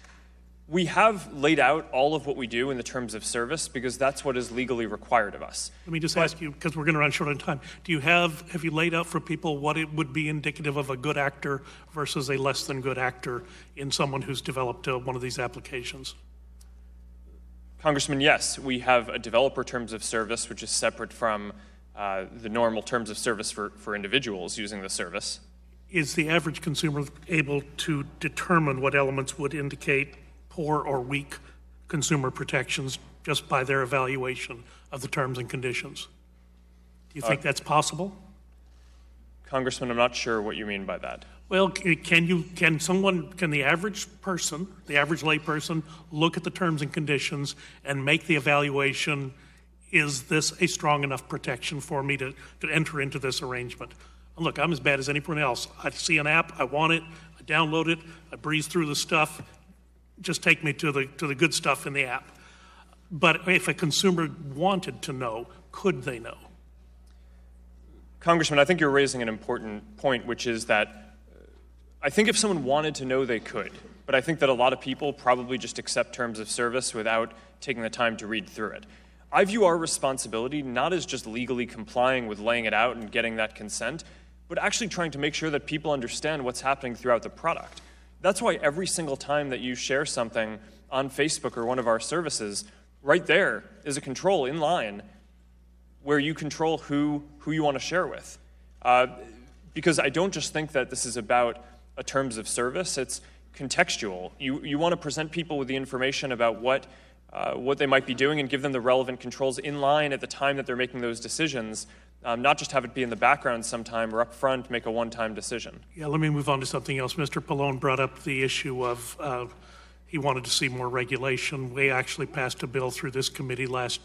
We have laid out all of what we do in the terms of service because that's what is legally required of us.
Let me just ask you, because we're going to run short on time, have you laid out for people what it would be indicative of a good actor versus a less than good actor in someone who's developed one of these applications?
Congressman, yes, we have a developer terms of service, which is separate from the normal terms of service for individuals using the service.
Is the average consumer able to determine what elements would indicate poor or weak consumer protections just by their evaluation of the terms and conditions? Do you think that's possible?
Congressman, I'm not sure what you mean by that.
Well, can the average person, the average lay person, look at the terms and conditions and make the evaluation, is this a strong enough protection for me to enter into this arrangement? Look, I'm as bad as anyone else. I see an app, I want it, I download it, I breeze through the stuff, just take me to the good stuff in the app. But if a consumer wanted to know, could they know?
Congressman, I think you're raising an important point, which is that I think if someone wanted to know, they could. But I think that a lot of people probably just accept terms of service without taking the time to read through it. I view our responsibility not as just legally complying with laying it out and getting that consent, but actually trying to make sure that people understand what's happening throughout the product. That's why every single time that you share something on Facebook or one of our services, right there is a control in line where you control who you want to share with. Because I don't just think that this is about a terms of service, it's contextual. You want to present people with the information about what they might be doing and give them the relevant controls in line at the time that they're making those decisions, not just have it be in the background sometime or up front, make a one-time decision.
Yeah, let me move on to something else. Mr. Pallone brought up the issue of he wanted to see more regulation. We actually passed a bill through this committee last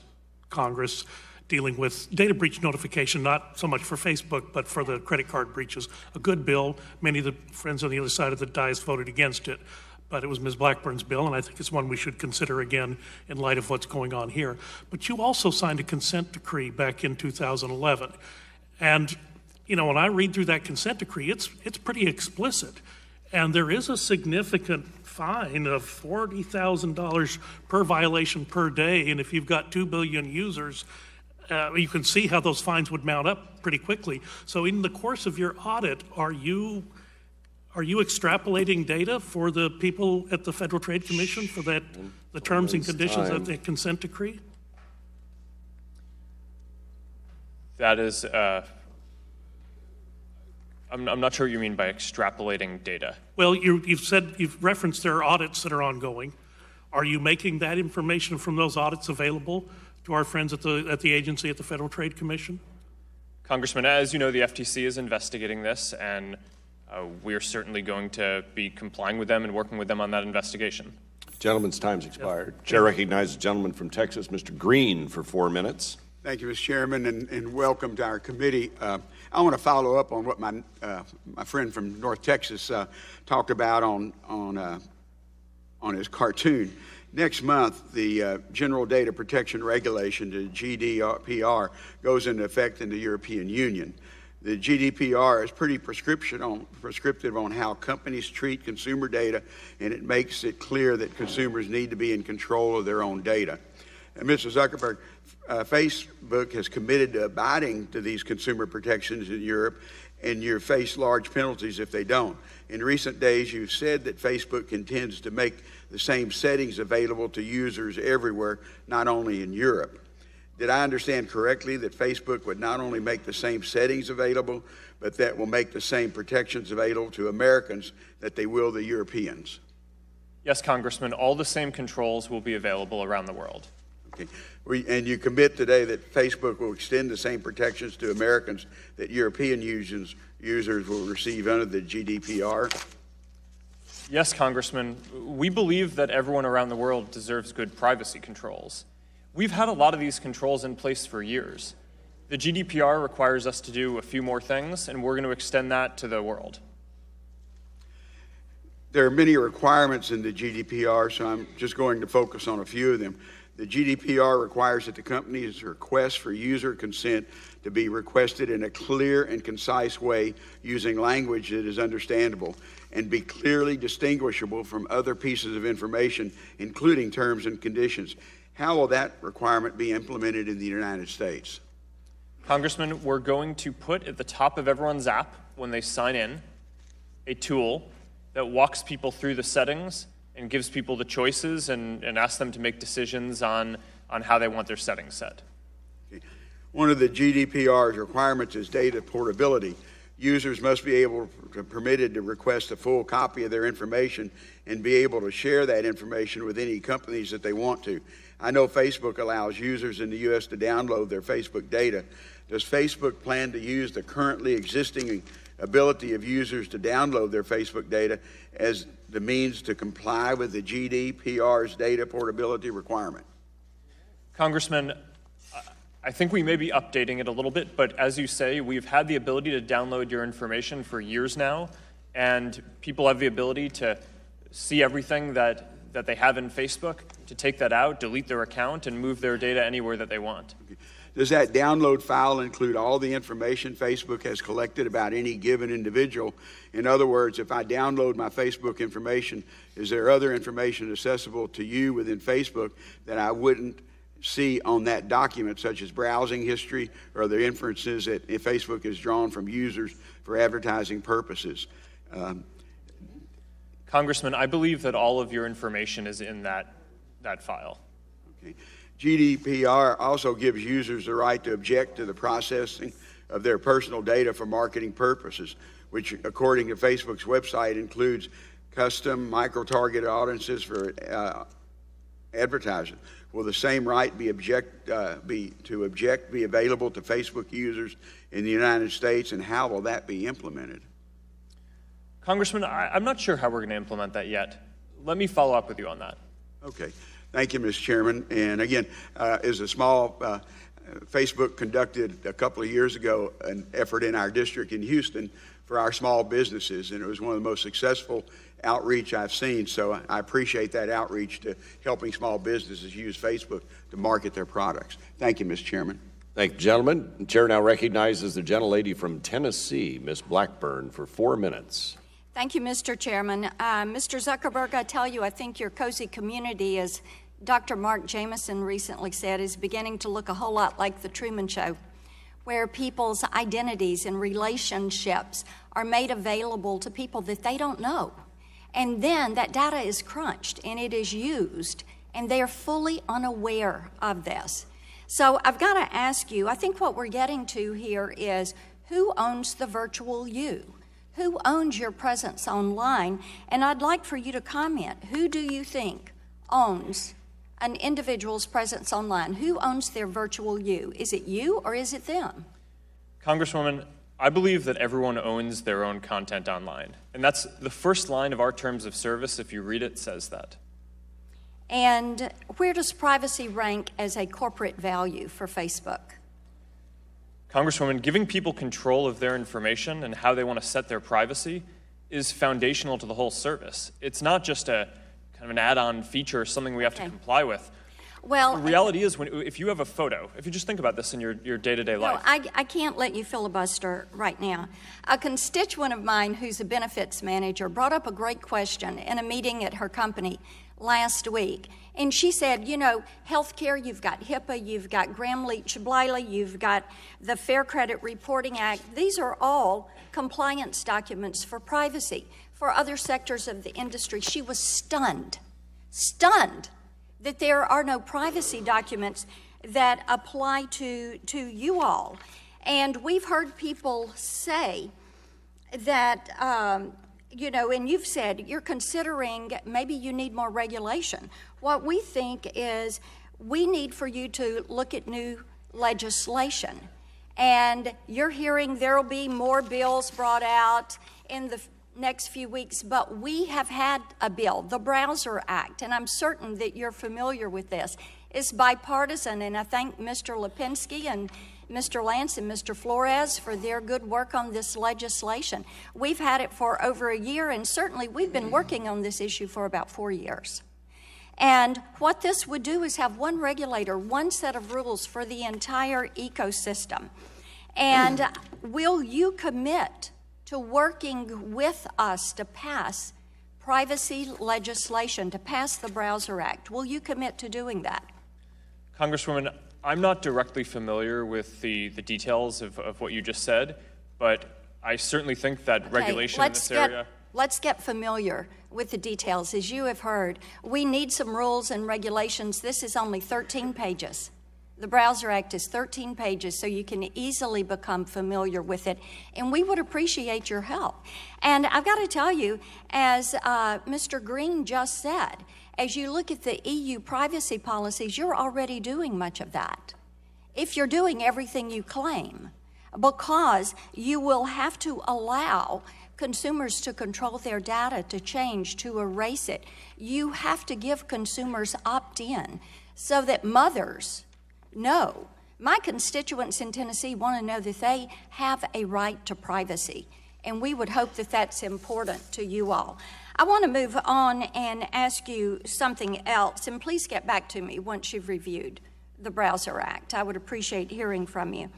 Congress dealing with data breach notification, not so much for Facebook, but for the credit card breaches. A good bill. Many of the friends on the other side of the dais voted against it, but it was Ms. Blackburn's bill, and I think it's one we should consider again in light of what's going on here. But you also signed a consent decree back in 2011. And, when I read through that consent decree, it's pretty explicit. And there is a significant fine of $40,000 per violation per day, and if you've got 2 billion users, you can see how those fines would mount up pretty quickly. So in the course of your audit, are you extrapolating data for the people at the Federal Trade Commission for the terms and conditions of the consent decree?
That is, I'm not sure what you mean by extrapolating data.
Well, you've referenced there are audits that are ongoing. Are you making that information from those audits available to our friends at the agency at the Federal Trade Commission?
Congressman, as you know, the FTC is investigating this, and we are certainly going to be complying with them and working with them on that investigation.
Gentleman's time's expired. Chair recognizes the gentleman from Texas, Mr. Green, for 4 minutes.
Thank you, Mr. Chairman, and welcome to our committee. I want to follow up on what my friend from North Texas talked about on his cartoon. Next month, the General Data Protection Regulation, the GDPR, goes into effect in the European Union. The GDPR is pretty prescriptive on how companies treat consumer data, and it makes it clear that consumers need to be in control of their own data. And Mr. Zuckerberg, Facebook has committed to abiding to these consumer protections in Europe, and you face large penalties if they don't. In recent days, you've said that Facebook intends to make the same settings available to users everywhere, not only in Europe. Did I understand correctly that Facebook would not only make the same settings available, but that will make the same protections available to Americans that they will the Europeans?
Yes, Congressman, all the same controls will be available around the world.
Okay. And you commit today that Facebook will extend the same protections to Americans that European users will receive under the GDPR?
Yes, Congressman. We believe that everyone around the world deserves good privacy controls. We've had a lot of these controls in place for years. The GDPR requires us to do a few more things, and we're going to extend that to the world.
There are many requirements in the GDPR, so I'm just going to focus on a few of them. The GDPR requires that the company's request for user consent to be requested in a clear and concise way using language that is understandable and be clearly distinguishable from other pieces of information, including terms and conditions. How will that requirement be implemented in the United States?
Congressman, we're going to put at the top of everyone's app when they sign in a tool that walks people through the settings and gives people the choices and asks them to make decisions on how they want their settings set.
Okay. One of the GDPR's requirements is data portability. Users must be permitted to request a full copy of their information and be able to share that information with any companies that they want to. I know Facebook allows users in the U.S. to download their Facebook data. Does Facebook plan to use the currently existing ability of users to download their Facebook data as the means to comply with the GDPR's data portability requirement?
Congressman, I think we may be updating it a little bit, but as you say, we've had the ability to download your information for years now, and people have the ability to see everything that they have in Facebook, to take that out, delete their account, and move their data anywhere that they want.
Okay. Does that download file include all the information Facebook has collected about any given individual? In other words, if I download my Facebook information, is there other information accessible to you within Facebook that I wouldn't see on that document, such as browsing history or the inferences that Facebook has drawn from users for advertising purposes?
Congressman, I believe that all of your information is in that file.
Okay. GDPR also gives users the right to object to the processing of their personal data for marketing purposes, which, according to Facebook's website, includes custom micro-targeted audiences for advertising. Will the same right be available to Facebook users in the United States, and how will that be implemented?
Congressman, I'm not sure how we're going to implement that yet. Let me follow up with you on that.
Okay. Thank you, Mr. Chairman. And again, as a small, Facebook conducted a couple of years ago an effort in our district in Houston for our small businesses, and it was one of the most successful outreach I've seen. So I appreciate that outreach to helping small businesses use Facebook to market their products. Thank you, Mr. Chairman.
Thank you, gentlemen. The chair now recognizes the gentlelady from Tennessee, Ms. Blackburn, for 4 minutes.
Thank you, Mr. Chairman. Mr. Zuckerberg, I tell you, I think your cozy community, as Dr. Mark Jameson recently said, is beginning to look a whole lot like the Truman Show, where people's identities and relationships are made available to people that they don't know. And then that data is crunched and it is used, and they are fully unaware of this. So I've got to ask you, I think what we're getting to here is, who owns the virtual you? Who owns your presence online? And I'd like for you to comment. Who do you think owns an individual's presence online? Who owns their virtual you? Is it you or is it them?
Congresswoman, I believe that everyone owns their own content online. And that's the first line of our terms of service. If you read it, says that.
And where does privacy rank as a corporate value for Facebook?
Congresswoman, giving people control of their information and how they want to set their privacy is foundational to the whole service. It's not just a kind of an add-on feature or something we have to comply with.
Well,
the reality is, if you have a photo, if you just think about this in your day-to-day life.
I can't let you filibuster right now. A constituent of mine who's a benefits manager brought up a great question in a meeting at her company last week. And she said, you know, healthcare, you've got HIPAA, you've got Gramm-Leach-Bliley, you've got the Fair Credit Reporting Act. These are all compliance documents for privacy. For other sectors of the industry, she was stunned that there are no privacy documents that apply to you all. And we've heard people say that, you know, and you've said you're considering maybe you need more regulation. What we think is we need for you to look at new legislation. And you're hearing there will be more bills brought out in the next few weeks, but we have had a bill, the Browser Act, and I'm certain that you're familiar with this. It's bipartisan, and I thank Mr. Lipinski and Mr. Lance and Mr. Flores for their good work on this legislation. We've had it for over a year, and certainly we've been working on this issue for about 4 years. And what this would do is have one regulator, one set of rules for the entire ecosystem. And will you commit to working with us to pass privacy legislation, to pass the Browser Act? Will you commit to doing that?
Congresswoman, I'm not directly familiar with the details of what you just said, but I certainly think that regulation in this area...
Let's get familiar with the details. As you have heard, we need some rules and regulations. This is only 13 pages. The Browser Act is 13 pages, so you can easily become familiar with it, and we would appreciate your help. And I've got to tell you, as Mr. Green just said, as you look at the EU privacy policies, you're already doing much of that. If you're doing everything you claim, because you will have to allow consumers to control their data, to change, to erase it. You have to give consumers opt-in so that mothers know. My constituents in Tennessee want to know that they have a right to privacy, and we would hope that that's important to you all. I want to move on and ask you something else, and please get back to me once you've reviewed the Browser Act. I would appreciate hearing from you.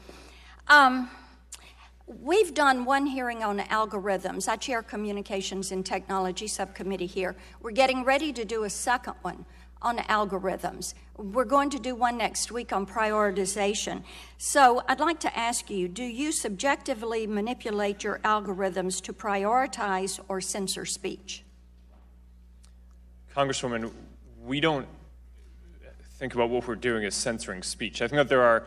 We've done one hearing on algorithms. I chair Communications and Technology Subcommittee here. We're getting ready to do a second one on algorithms. We're going to do one next week on prioritization. So I'd like to ask you, do you subjectively manipulate your algorithms to prioritize or censor speech?
Congresswoman, we don't think about what we're doing as censoring speech. I think that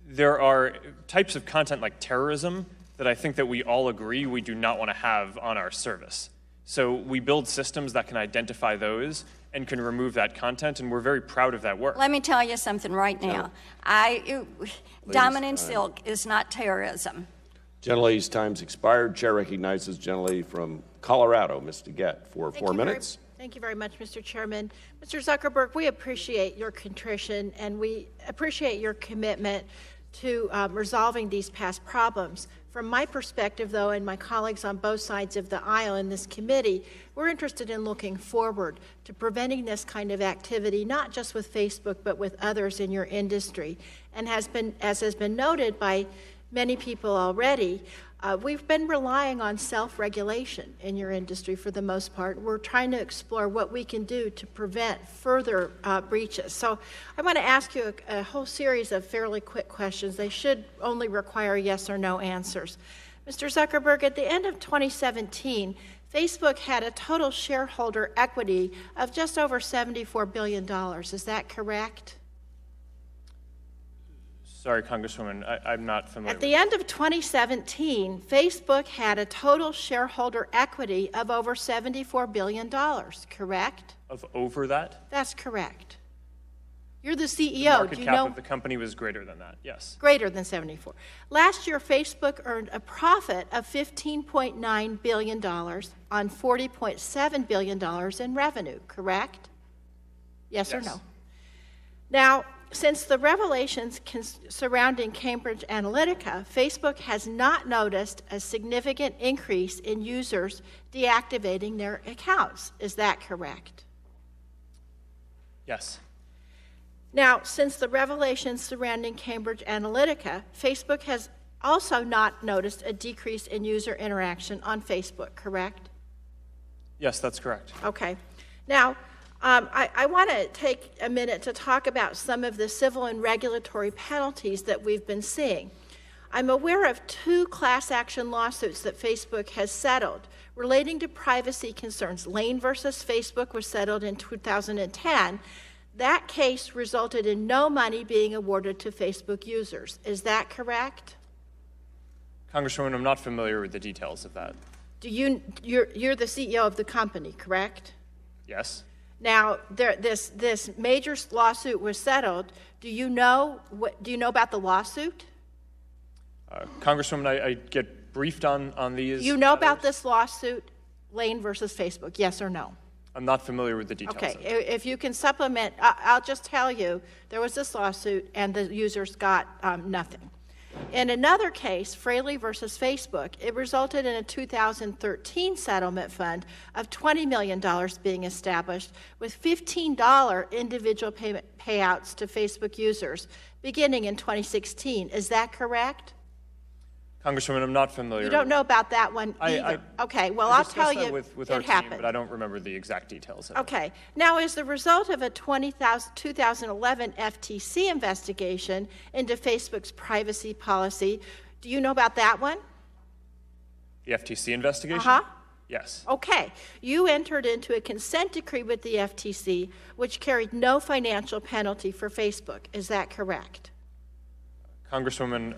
there are types of content like terrorism that I think that we all agree we do not want to have on our service. So we build systems that can identify those and can remove that content, and we're very proud of that work.
Let me tell you something right now. Diamond and silk is not terrorism.
Gentlelady's time's expired. Chair recognizes gentlelady from Colorado, Ms. DeGette, for 4 minutes.
Thank you very much, Mr. Chairman. Mr. Zuckerberg, we appreciate your contrition and we appreciate your commitment to resolving these past problems. From my perspective, though, and my colleagues on both sides of the aisle in this committee, we're interested in looking forward to preventing this kind of activity, not just with Facebook, but with others in your industry. And as has been noted by many people already, we've been relying on self-regulation in your industry for the most part. We're trying to explore what we can do to prevent further breaches. So I want to ask you a whole series of fairly quick questions. They should only require yes or no answers. Mr. Zuckerberg, at the end of 2017, Facebook had a total shareholder equity of just over $74 billion. Is that correct?
Sorry, Congresswoman, I'm not familiar.
At the end of 2017, Facebook had a total shareholder equity of over $74 billion, correct?
Of over that?
That's correct. You're the CEO.
The market cap of the company was greater than that, yes.
Greater than 74. Last year, Facebook earned a profit of $15.9 billion on $40.7 billion in revenue, correct? Yes or no? Now, since the revelations surrounding Cambridge Analytica, Facebook has not noticed a significant increase in users deactivating their accounts. Is that correct?
Yes.
Now, since the revelations surrounding Cambridge Analytica, Facebook has also not noticed a decrease in user interaction on Facebook, correct?
Yes, that's correct.
Okay. Now, I want to take a minute to talk about some of the civil and regulatory penalties that we've been seeing. I'm aware of 2 class action lawsuits that Facebook has settled relating to privacy concerns. Lane versus Facebook was settled in 2010. That case resulted in no money being awarded to Facebook users. Is that correct?
Congresswoman, I'm not familiar with the details of that.
You're the CEO of the company, correct?
Yes.
Now, this major lawsuit was settled. Do you know about the lawsuit?
Congresswoman, I get briefed on these.
You know about this lawsuit, Lane versus Facebook, yes or no?
I'm not familiar with the details.
Okay, if you can supplement, I'll just tell you, there was this lawsuit and the users got nothing. In another case, Fraley versus Facebook, it resulted in a 2013 settlement fund of $20 million being established with $15 individual payouts to Facebook users beginning in 2016. Is that correct?
Congresswoman, I'm not familiar.
You don't know about that one either. Okay, well, I'll tell you
with our
it happened.
team, but I don't remember the exact details of it.
Okay. Now, as the result of a 2011 FTC investigation into Facebook's privacy policy, do you know about that one?
The FTC investigation?
Uh-huh.
Yes.
Okay. You entered into a consent decree with the FTC, which carried no financial penalty for Facebook. Is that correct?
Congresswoman,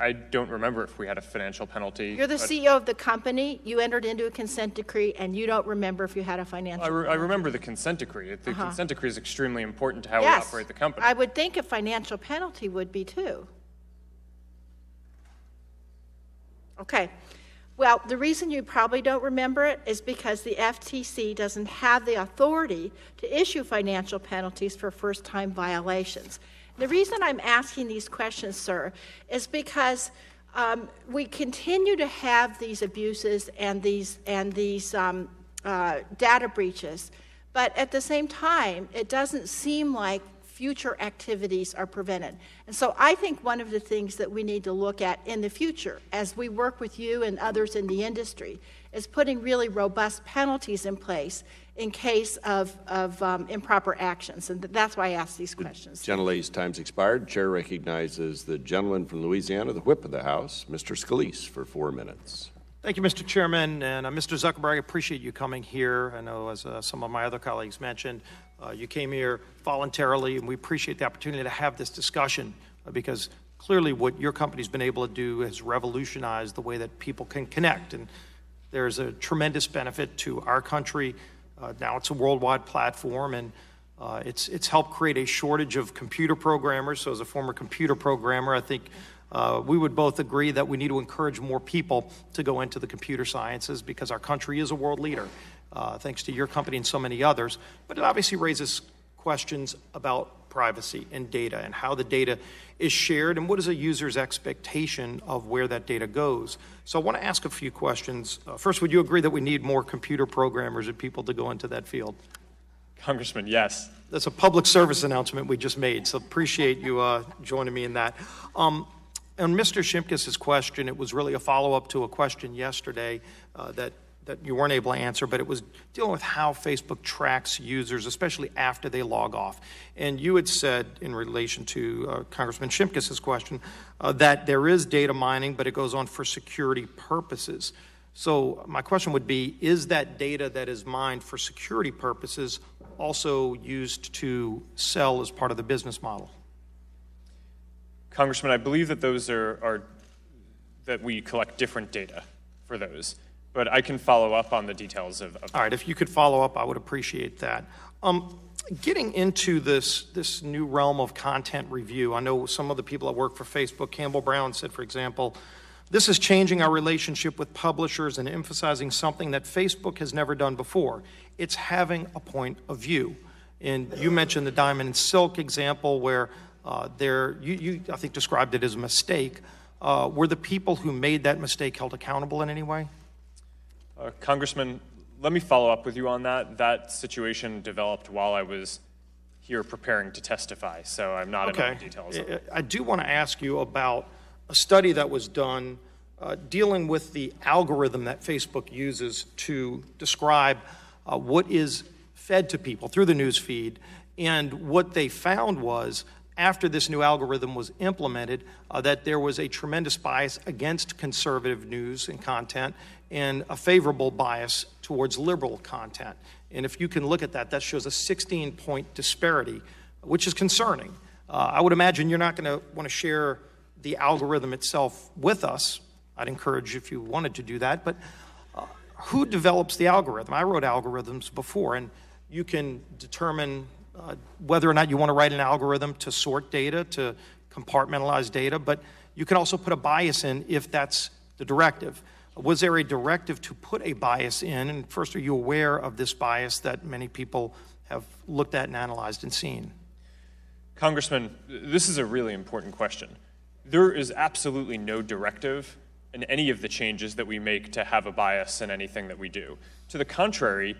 I don't remember if we had a financial penalty.
You're the CEO of the company. You entered into a consent decree, and you don't remember if you had a financial penalty.
I remember the consent decree. The consent decree is extremely important to how we
Yes.
operate the company.
I would think a financial penalty would be too. Okay. Well, the reason you probably don't remember it is because the FTC doesn't have the authority to issue financial penalties for first-time violations. The reason I'm asking these questions, sir, is because we continue to have these abuses and these data breaches, but at the same time, it doesn't seem like future activities are prevented. And so I think one of the things that we need to look at in the future, as we work with you and others in the industry, is putting really robust penalties in place in case of improper actions. And that's why I asked these questions.
Gentlelady's time's expired. Chair recognizes the gentleman from Louisiana, the whip of the House, Mr. Scalise, for 4 minutes.
Thank you, Mr. Chairman. And Mr. Zuckerberg, I appreciate you coming here. I know, as some of my other colleagues mentioned, you came here voluntarily, and we appreciate the opportunity to have this discussion because clearly what your company's been able to do has revolutionized the way that people can connect. And there's a tremendous benefit to our country. Now it's a worldwide platform, and it's helped create a shortage of computer programmers. So as a former computer programmer, I think we would both agree that we need to encourage more people to go into the computer sciences because our country is a world leader, thanks to your company and so many others. But it obviously raises questions about privacy and data and how the data is shared and what is a user's expectation of where that data goes. So I want to ask a few questions. First, would you agree that we need more computer programmers and people to go into that field?
Congressman, yes.
That's a public service announcement we just made, so appreciate you joining me in that. On Mr. Shimkus's question, it was really a follow-up to a question yesterday that you weren't able to answer, but it was dealing with how Facebook tracks users, especially after they log off. And you had said, in relation to Congressman Shimkus's question, that there is data mining, but it goes on for security purposes. So my question would be, is that data that is mined for security purposes also used to sell as part of the business model?
Congressman, I believe that those are that we collect different data for those. But I can follow up on the details of
All right, if you could follow up, I would appreciate that. Getting into this new realm of content review, I know some of the people that work for Facebook, Campbell Brown said, for example, this is changing our relationship with publishers and emphasizing something that Facebook has never done before. It's having a point of view. And you mentioned the Diamond and Silk example where you I think, described it as a mistake. Were the people who made that mistake held accountable in any way?
Congressman, let me follow up with you on that. That situation developed while I was here preparing to testify, so I'm not in all the details of it.
I do want to ask you about a study that was done dealing with the algorithm that Facebook uses to describe what is fed to people through the news feed. And what they found was, after this new algorithm was implemented, that there was a tremendous bias against conservative news and content and a favorable bias towards liberal content. And if you can look at that, that shows a 16-point disparity, which is concerning. I would imagine you're not going to want to share the algorithm itself with us. I'd encourage if you wanted to do that. But who develops the algorithm? I wrote algorithms before, and you can determine whether or not you want to write an algorithm to sort data, to compartmentalize data, but you can also put a bias in if that's the directive. Was there a directive to put a bias in? And first, are you aware of this bias that many people have looked at and analyzed and seen?
Congressman, this is a really important question. There is absolutely no directive in any of the changes that we make to have a bias in anything that we do. To the contrary,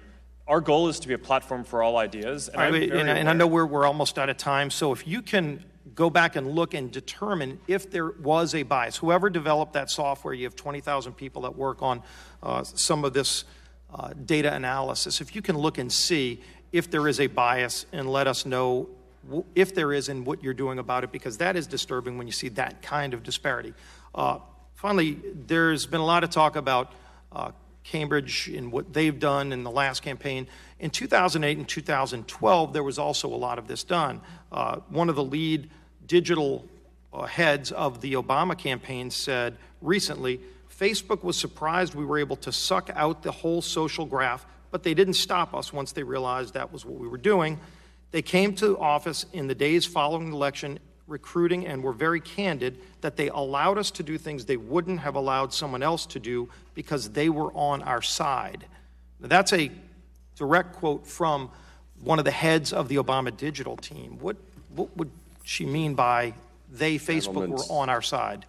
our goal is to be a platform for all ideas. And,
I know we're almost out of time, so if you can go back and look and determine if there was a bias. Whoever developed that software, you have 20,000 people that work on some of this data analysis. If you can look and see if there is a bias and let us know if there is and what you're doing about it, because that is disturbing when you see that kind of disparity. Finally, there's been a lot of talk about Cambridge and what they've done in the last campaign. In 2008 and 2012, there was also a lot of this done. One of the lead digital heads of the Obama campaign said recently, Facebook was surprised we were able to suck out the whole social graph, but they didn't stop us once they realized that was what we were doing. They came to office in the days following the election, recruiting, and were very candid that they allowed us to do things they wouldn't have allowed someone else to do because they were on our side. Now, that's a direct quote from one of the heads of the Obama digital team. What would she mean by they, Facebook, were on our side?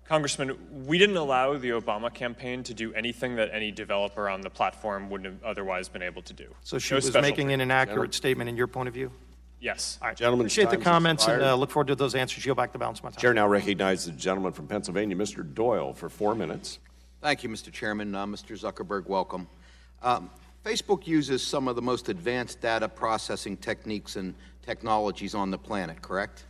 Congressman, we didn't allow the Obama campaign to do anything that any developer on the platform wouldn't have otherwise been able to do.
So she was making an inaccurate statement in your point of view?
Yes.
All right. Gentlemen, appreciate the comments and look forward to those answers. Yield back the balance of my time.
Chair now recognizes the gentleman from Pennsylvania, Mr. Doyle, for 4 minutes.
Thank you, Mr. Chairman. Mr. Zuckerberg, welcome. Facebook uses some of the most advanced data processing techniques and technologies on the planet, correct?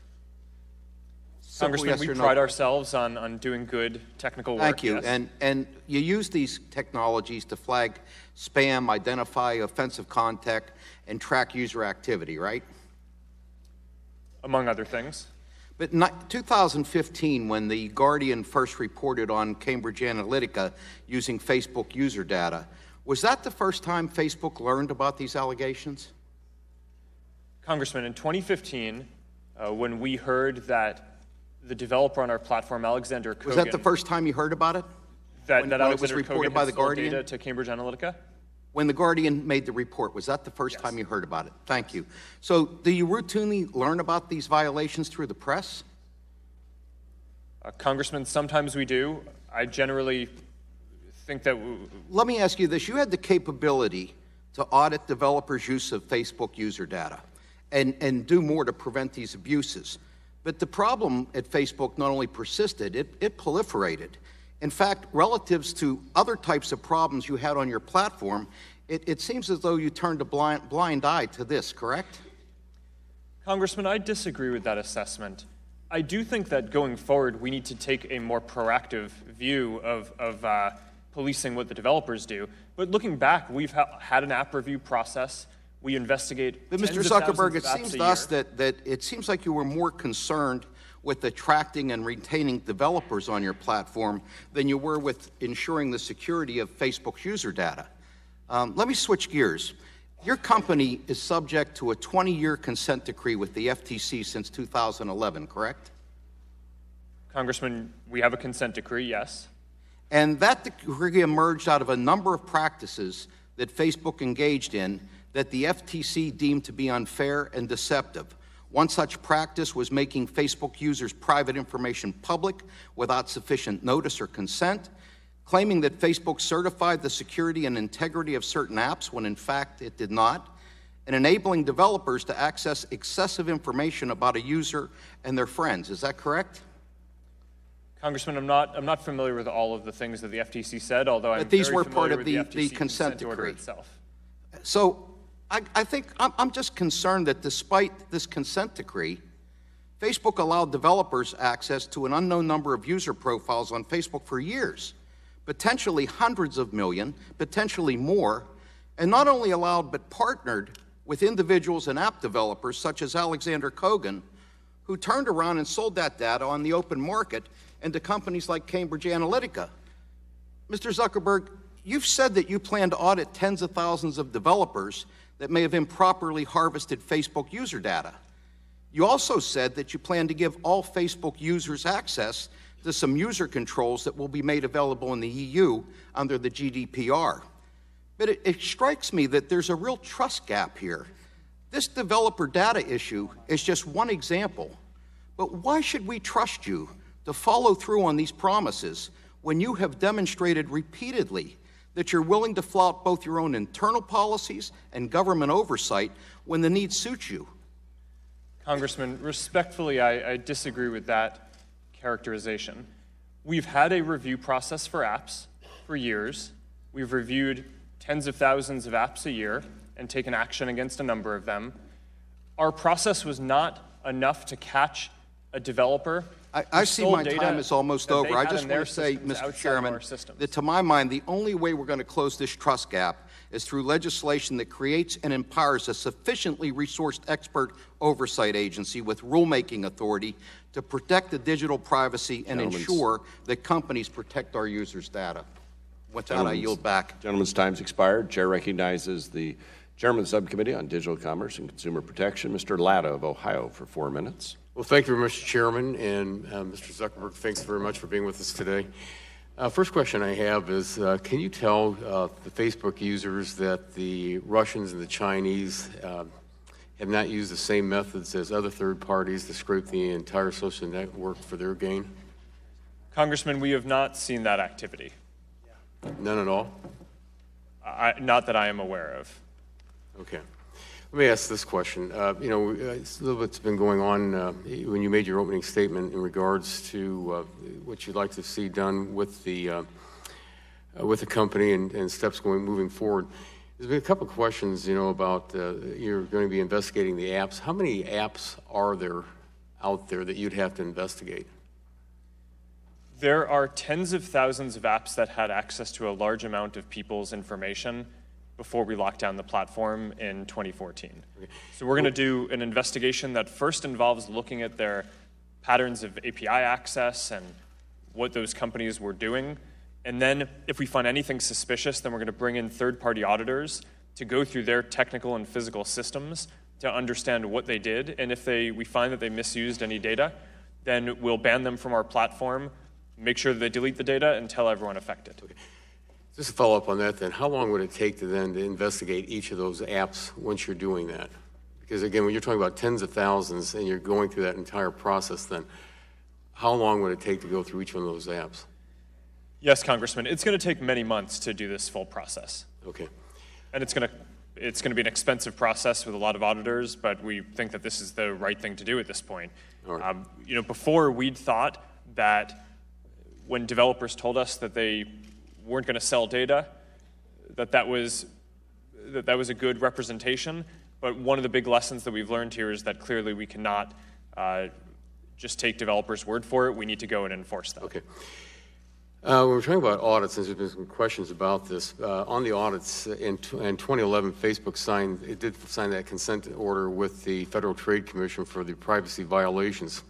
Congressman, we pride ourselves on doing good technical work.
Thank you.
Yes.
And you use these technologies to flag spam, identify offensive content, and track user activity, right?
Among other things.
But in 2015, when The Guardian first reported on Cambridge Analytica using Facebook user data, was that the first time Facebook learned about these allegations?
Congressman, in 2015, when we heard that the developer on our platform, Alexander Kogan...
Was that the first time you heard about it?
That
Alexander
it was reported
Kogan
by
The Guardian?
data to Cambridge Analytica?
When The Guardian made the report, was that the first time you heard about it? Thank you. So do you routinely learn about these violations through the press?
Congressman, sometimes we do. I generally think that...
Let me ask you this. You had the capability to audit developers' use of Facebook user data and do more to prevent these abuses. But the problem at Facebook not only persisted, it proliferated. In fact, relatives to other types of problems you had on your platform, it seems as though you turned a blind eye to this, correct?
Congressman, I disagree with that assessment. I do think that going forward, we need to take a more proactive view of policing what the developers do. But looking back, we've had an app review process. We investigate.
But Mr. Zuckerberg, it seems to us that it seems like you were more concerned with attracting and retaining developers on your platform than you were with ensuring the security of Facebook's user data. Let me switch gears. Your company is subject to a 20-year consent decree with the FTC since 2011, correct?
Congressman, we have a consent decree, yes.
And that decree emerged out of a number of practices that Facebook engaged in that the FTC deemed to be unfair and deceptive. One such practice was making Facebook users' private information public without sufficient notice or consent, claiming that Facebook certified the security and integrity of certain apps when in fact it did not, and enabling developers to access excessive information about a user and their friends. Is that correct?
Congressman, I'm not familiar with all of the things that the FTC said, although I'm
these
very
were
familiar
part of
with
the
FTC
consent
order
decree
itself.
So I think I'm just concerned that despite this consent decree, Facebook allowed developers access to an unknown number of user profiles on Facebook for years, potentially hundreds of million, potentially more, and not only allowed but partnered with individuals and app developers such as Alexander Kogan, who turned around and sold that data on the open market and to companies like Cambridge Analytica. Mr. Zuckerberg, you've said that you plan to audit tens of thousands of developers that may have improperly harvested Facebook user data. You also said that you plan to give all Facebook users access to some user controls that will be made available in the EU under the GDPR. But it strikes me that there's a real trust gap here. This developer data issue is just one example, But why should we trust you to follow through on these promises when you have demonstrated repeatedly that you're willing to flout both your own internal policies and government oversight when the need suits you?
Congressman, respectfully, I disagree with that characterization. We've had a review process for apps for years. We've reviewed tens of thousands of apps a year and taken action against a number of them. Our process was not enough to catch a developer.
I see my time is almost over. I just want to say, Mr. Chairman, that to my mind, the only way we're going to close this trust gap is through legislation that creates and empowers a sufficiently resourced expert oversight agency with rulemaking authority to protect the digital privacy and ensure that companies protect our users' data. With that, I yield back.
Gentleman's time's expired. Chair recognizes the Chairman of the Subcommittee on Digital Commerce and Consumer Protection, Mr. Latta of Ohio, for 4 minutes.
Well, thank you very much, Chairman, and Mr. Zuckerberg, thanks very much for being with us today. First question I have is, can you tell the Facebook users that the Russians and the Chinese have not used the same methods as other third parties to scrape the entire social network for their gain?
Congressman, we have not seen that activity.
None at all?
Not that I am aware of.
Okay. Let me ask this question. You know, a little bit's been going on when you made your opening statement in regards to what you'd like to see done with the company and steps moving forward. There's been a couple of questions, you know, about you're going to be investigating the apps. How many apps are there out there that you'd have to investigate?
There are tens of thousands of apps that had access to a large amount of people's information before we locked down the platform in 2014. Okay. So we're going to do an investigation that first involves looking at their patterns of API access and what those companies were doing. And then if we find anything suspicious, then we're going to bring in third-party auditors to go through their technical and physical systems to understand what they did. And if we find that they misused any data, then we'll ban them from our platform, make sure that they delete the data, and tell everyone affected.
Okay. Just to follow up on that then, how long would it take to investigate each of those apps once you're doing that? Because again, when you're talking about tens of thousands and you're going through that entire process, then how long would it take to go through each one of those apps?
Yes, Congressman, it's going to take many months to do this full process.
Okay.
And it's going to be an expensive process with a lot of auditors, but we think that this is the right thing to do at this point.
All right.
You know, before we'd thought that when developers told us that they weren't going to sell data, that was a good representation. But one of the big lessons that we've learned here is that clearly we cannot just take developers' word for it. We need to go and enforce that.
Okay. When we're talking about audits, and there's been some questions about this, on the audits in 2011, Facebook did sign that consent order with the Federal Trade Commission for the privacy violations.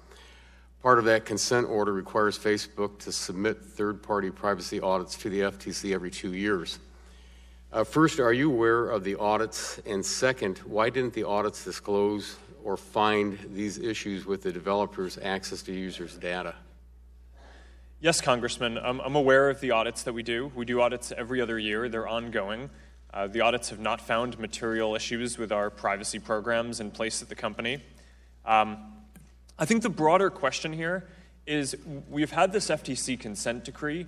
Part of that consent order requires Facebook to submit third-party privacy audits to the FTC every 2 years. First, are you aware of the audits? And second, why didn't the audits disclose or find these issues with the developers' access to users' data?
Yes, Congressman, I'm aware of the audits that we do. We do audits every other year. They're ongoing. The audits have not found material issues with our privacy programs in place at the company. I think the broader question here is we've had this FTC consent decree,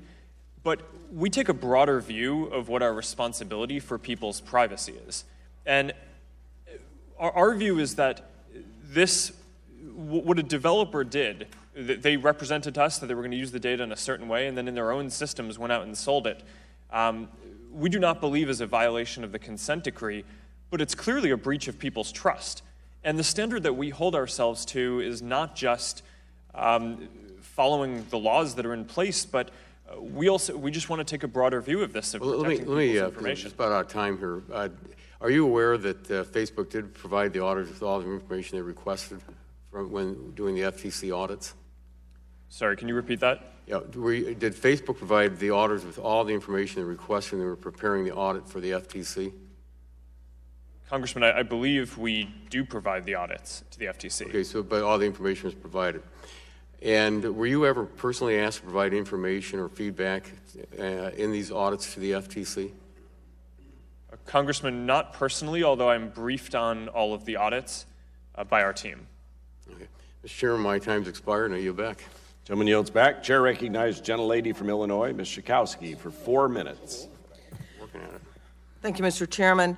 but we take a broader view of what our responsibility for people's privacy is. And our view is that what a developer did, they represented to us that they were going to use the data in a certain way, and then in their own systems went out and sold it. We do not believe is a violation of the consent decree, but it's clearly a breach of people's trust. And the standard that we hold ourselves to is not just following the laws that are in place, but we just want to take a broader view of this, of protecting people's information.
Just about out of time here. Are you aware that Facebook did provide the auditors with all the information they requested when doing the FTC audits?
Sorry, can you repeat that?
Yeah. Did Facebook provide the auditors with all the information they requested when they were preparing the audit for the FTC?
Congressman, I believe we do provide the audits to the FTC.
Okay, but all the information was provided. And were you ever personally asked to provide information or feedback in these audits to the FTC?
Congressman, not personally, although I'm briefed on all of the audits by our team.
Okay. Mr. Chairman, my time's expired, and I yield back.
Gentleman yields back. Chair recognizes gentlelady from Illinois, Ms. Schakowsky, for 4 minutes.
Working at it.
Thank you, Mr. Chairman.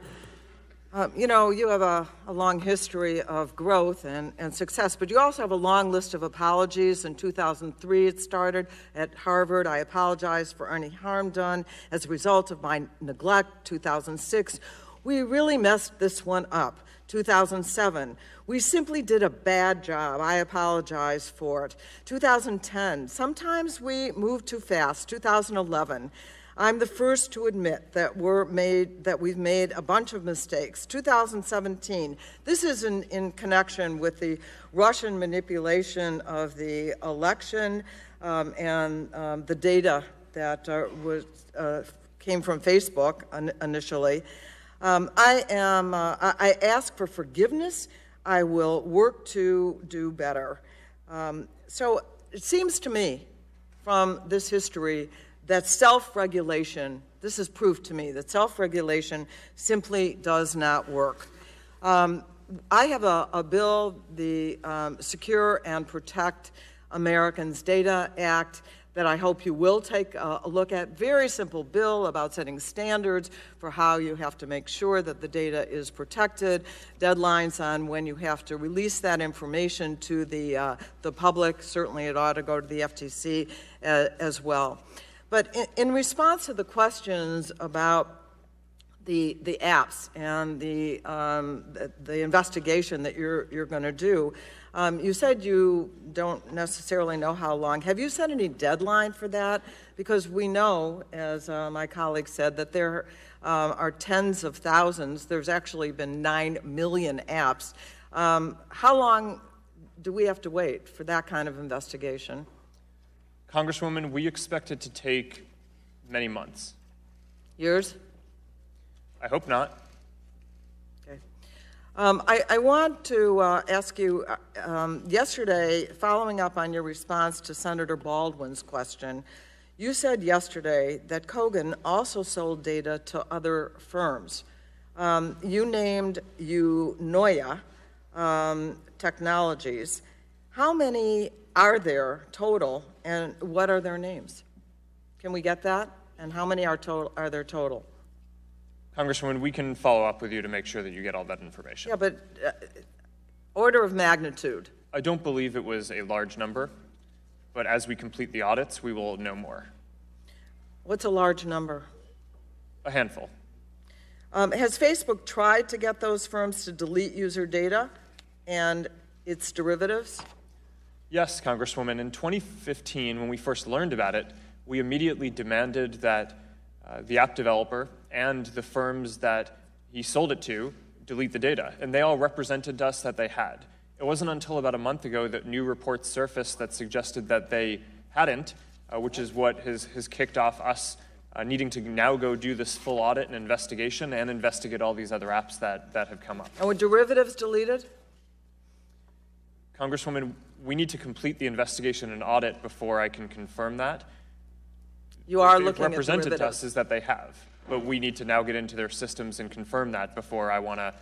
You know, you have a long history of growth and success, but you also have a long list of apologies. In 2003, it started at Harvard. I apologize for any harm done as a result of my neglect. 2006, we really messed this one up. 2007, we simply did a bad job. I apologize for it. 2010, sometimes we move too fast. 2011, I'm the first to admit that we've made a bunch of mistakes. 2017, this is in connection with the Russian manipulation of the election and the data that came from Facebook initially. I ask for forgiveness. I will work to do better. So it seems to me from this history that self-regulation, this is proof to me, that self-regulation simply does not work. I have a bill, the Secure and Protect Americans Data Act, that I hope you will take a look at. Very simple bill about setting standards for how you have to make sure that the data is protected, deadlines on when you have to release that information to the public. Certainly it ought to go to the FTC as well. But in response to the questions about the apps and the investigation that you're going to do, you said you don't necessarily know how long. Have you set any deadline for that? Because we know, as my colleague said, that there are tens of thousands. There's actually been 9 million apps. How long do we have to wait for that kind of investigation?
Congresswoman, we expect it to take many months.
Years?
I hope not.
Okay. I want to ask you, yesterday, following up on your response to Senator Baldwin's question, you said yesterday that Kogan also sold data to other firms. You named Eunoia Technologies. How many are there total, and what are their names? Can we get that? And how many are there total?
Congresswoman, we can follow up with you to make sure that you get all that information.
Yeah, but order of magnitude.
I don't believe it was a large number, but as we complete the audits, we will know more.
What's a large number?
A handful.
Has Facebook tried to get those firms to delete user data and its derivatives?
Yes, Congresswoman. In 2015, when we first learned about it, we immediately demanded that the app developer and the firms that he sold it to delete the data, and they all represented us that they had. It wasn't until about a month ago that new reports surfaced that suggested that they hadn't, which is what has kicked off us needing to now go do this full audit and investigation and investigate all these other apps that have come up.
And were derivatives deleted?
Congresswoman, we need to complete the investigation and audit before I can confirm that.
You are
what
looking at derivatives.
represented to us is that they have, but we need to now get into their systems and confirm that before I want to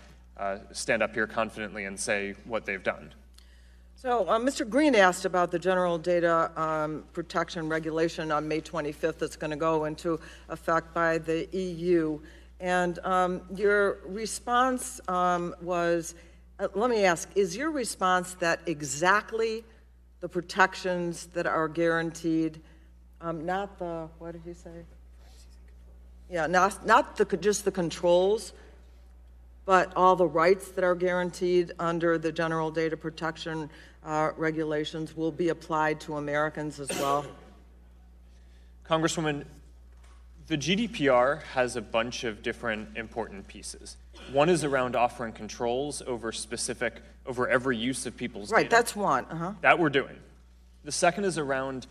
stand up here confidently and say what they've done.
So Mr. Green asked about the General Data Protection Regulation on May 25th that's going to go into effect by the EU. And your response was, let me ask, is your response that exactly the protections that are guaranteed, not the, what did he say? Yeah, not just the controls, but all the rights that are guaranteed under the General Data Protection regulations will be applied to Americans as well?
Congresswoman, the GDPR has a bunch of different important pieces. One is around offering controls over every use of people's data.
Right, that's one.
That we're doing. The second is around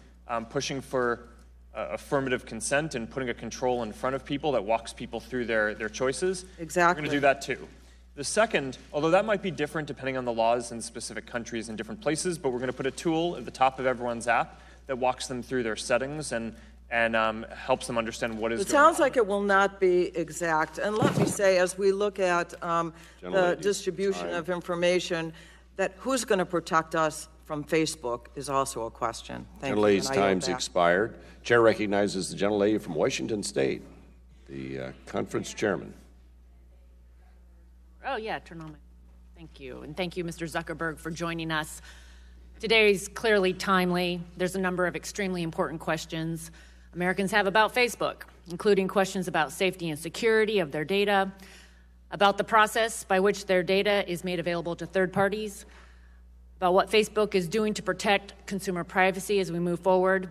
pushing for affirmative consent and putting a control in front of people that walks people through their choices.
Exactly.
We're going to do that too. The second, although that might be different depending on the laws in specific countries and different places, but we're going to put a tool at the top of everyone's app that walks them through their settings and helps them understand what is going on.
It sounds like it will not be exact. And let me say, as we look at the distribution of information, that who's going to protect us from Facebook is also a question. Thank you.
Gentlelady's
and I yield
time's
back.
expired. Chair recognizes the gentlelady from Washington State, the conference chairman.
Oh, yeah, turn on my. Thank you. And thank you, Mr. Zuckerberg, for joining us. Today's clearly timely. There's a number of extremely important questions Americans have about Facebook, including questions about safety and security of their data, about the process by which their data is made available to third parties, about what Facebook is doing to protect consumer privacy as we move forward.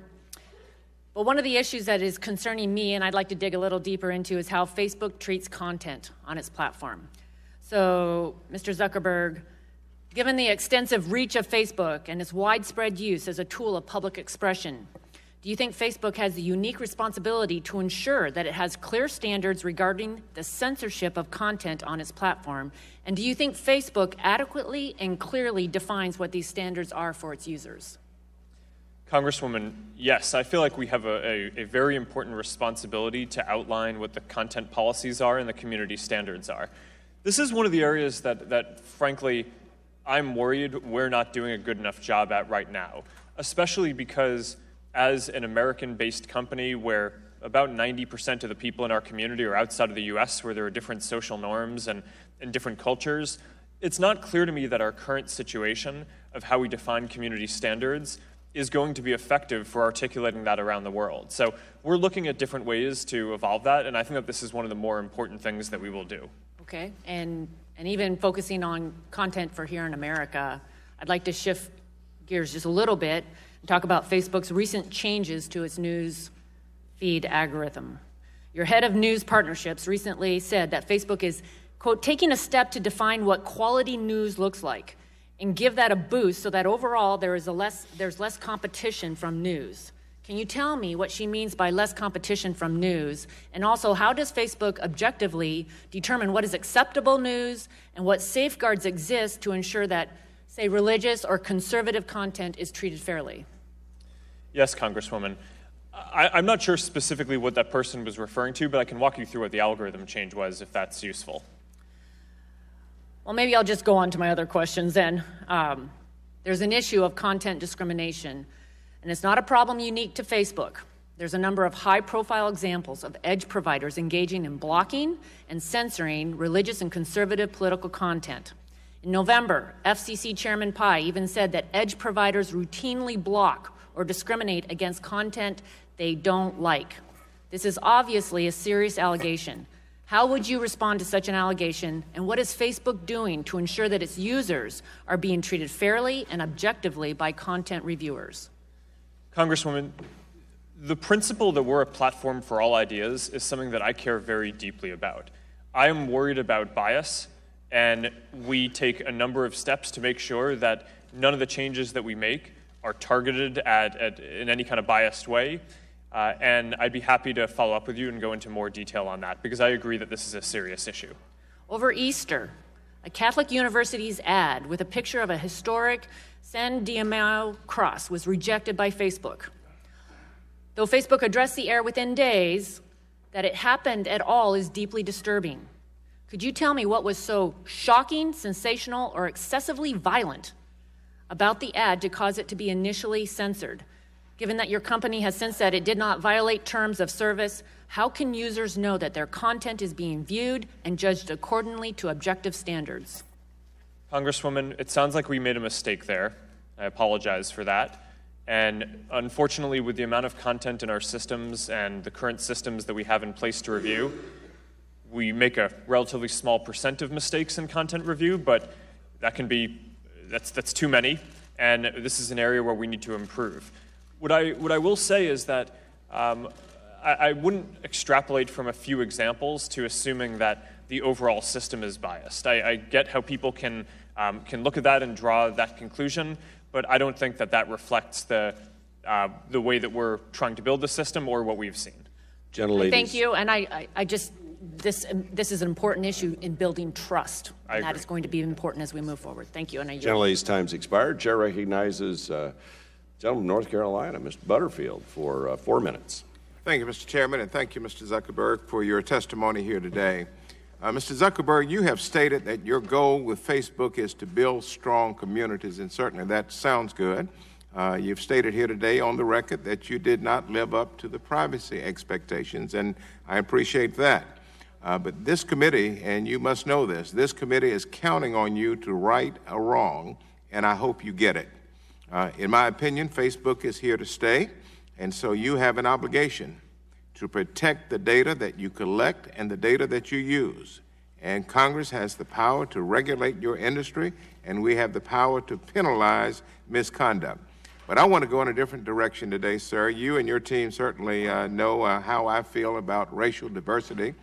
But one of the issues that is concerning me, and I'd like to dig a little deeper into, is how Facebook treats content on its platform. So, Mr. Zuckerberg, given the extensive reach of Facebook and its widespread use as a tool of public expression, do you think Facebook has the unique responsibility to ensure that it has clear standards regarding the censorship of content on its platform? And do you think Facebook adequately and clearly defines what these standards are for its users?
Congresswoman, yes, I feel like we have a very important responsibility to outline what the content policies are and the community standards are. This is one of the areas that frankly, I'm worried we're not doing a good enough job at right now, especially because as an American-based company where about 90% of the people in our community are outside of the US, where there are different social norms and different cultures, it's not clear to me that our current situation of how we define community standards is going to be effective for articulating that around the world. So we're looking at different ways to evolve that, and I think that this is one of the more important things that we will do.
Okay, and even focusing on content for here in America, I'd like to shift gears just a little bit and talk about Facebook's recent changes to its news feed algorithm. Your head of news partnerships recently said that Facebook is, quote, taking a step to define what quality news looks like and give that a boost so that overall there's less competition from news. Can you tell me what she means by less competition from news? And also, how does Facebook objectively determine what is acceptable news and what safeguards exist to ensure that, say, religious or conservative content is treated fairly?
Yes, Congresswoman. I'm not sure specifically what that person was referring to, but I can walk you through what the algorithm change was if that's useful.
Well, maybe I'll just go on to my other questions then. There's an issue of content discrimination, and it's not a problem unique to Facebook. There's a number of high-profile examples of edge providers engaging in blocking and censoring religious and conservative political content. In November, FCC Chairman Pai even said that edge providers routinely block or discriminate against content they don't like. This is obviously a serious allegation. How would you respond to such an allegation, and what is Facebook doing to ensure that its users are being treated fairly and objectively by content reviewers?
Congresswoman, the principle that we're a platform for all ideas is something that I care very deeply about. I am worried about bias, and we take a number of steps to make sure that none of the changes that we make are targeted in any kind of biased way. And I'd be happy to follow up with you and go into more detail on that, because I agree that this is a serious issue.
Over Easter, a Catholic university's ad with a picture of a historic San Diego cross was rejected by Facebook. Though Facebook addressed the error within days, that it happened at all is deeply disturbing. Could you tell me what was so shocking, sensational, or excessively violent about the ad to cause it to be initially censored? Given that your company has since said it did not violate terms of service, how can users know that their content is being viewed and judged accordingly to objective standards?
Congresswoman, it sounds like we made a mistake there. I apologize for that. And unfortunately, with the amount of content in our systems and the current systems that we have in place to review, we make a relatively small percent of mistakes in content review, but that can be, that's too many, and this is an area where we need to improve. What I will say is that I wouldn't extrapolate from a few examples to assuming that the overall system is biased. I get how people can look at that and draw that conclusion, but I don't think that reflects the way that we're trying to build the system or what we've seen.
Gentleladies.
Thank you, and I just, this is an important issue in building trust, and that is going to be important as we move forward. Thank you, and I yield.
Gentlelady's time's expired. Chair recognizes gentleman from North Carolina, Mr. Butterfield, for 4 minutes.
Thank you, Mr. Chairman, and thank you, Mr. Zuckerberg, for your testimony here today. Mr. Zuckerberg, you have stated that your goal with Facebook is to build strong communities, and certainly that sounds good. You've stated here today on the record that you did not live up to the privacy expectations, and I appreciate that. But this committee, and you must know this committee is counting on you to right a wrong, and I hope you get it. In my opinion, Facebook is here to stay, and so you have an obligation to protect the data that you collect and the data that you use. And Congress has the power to regulate your industry, and we have the power to penalize misconduct. But I want to go in a different direction today, sir. You and your team certainly know how I feel about racial diversity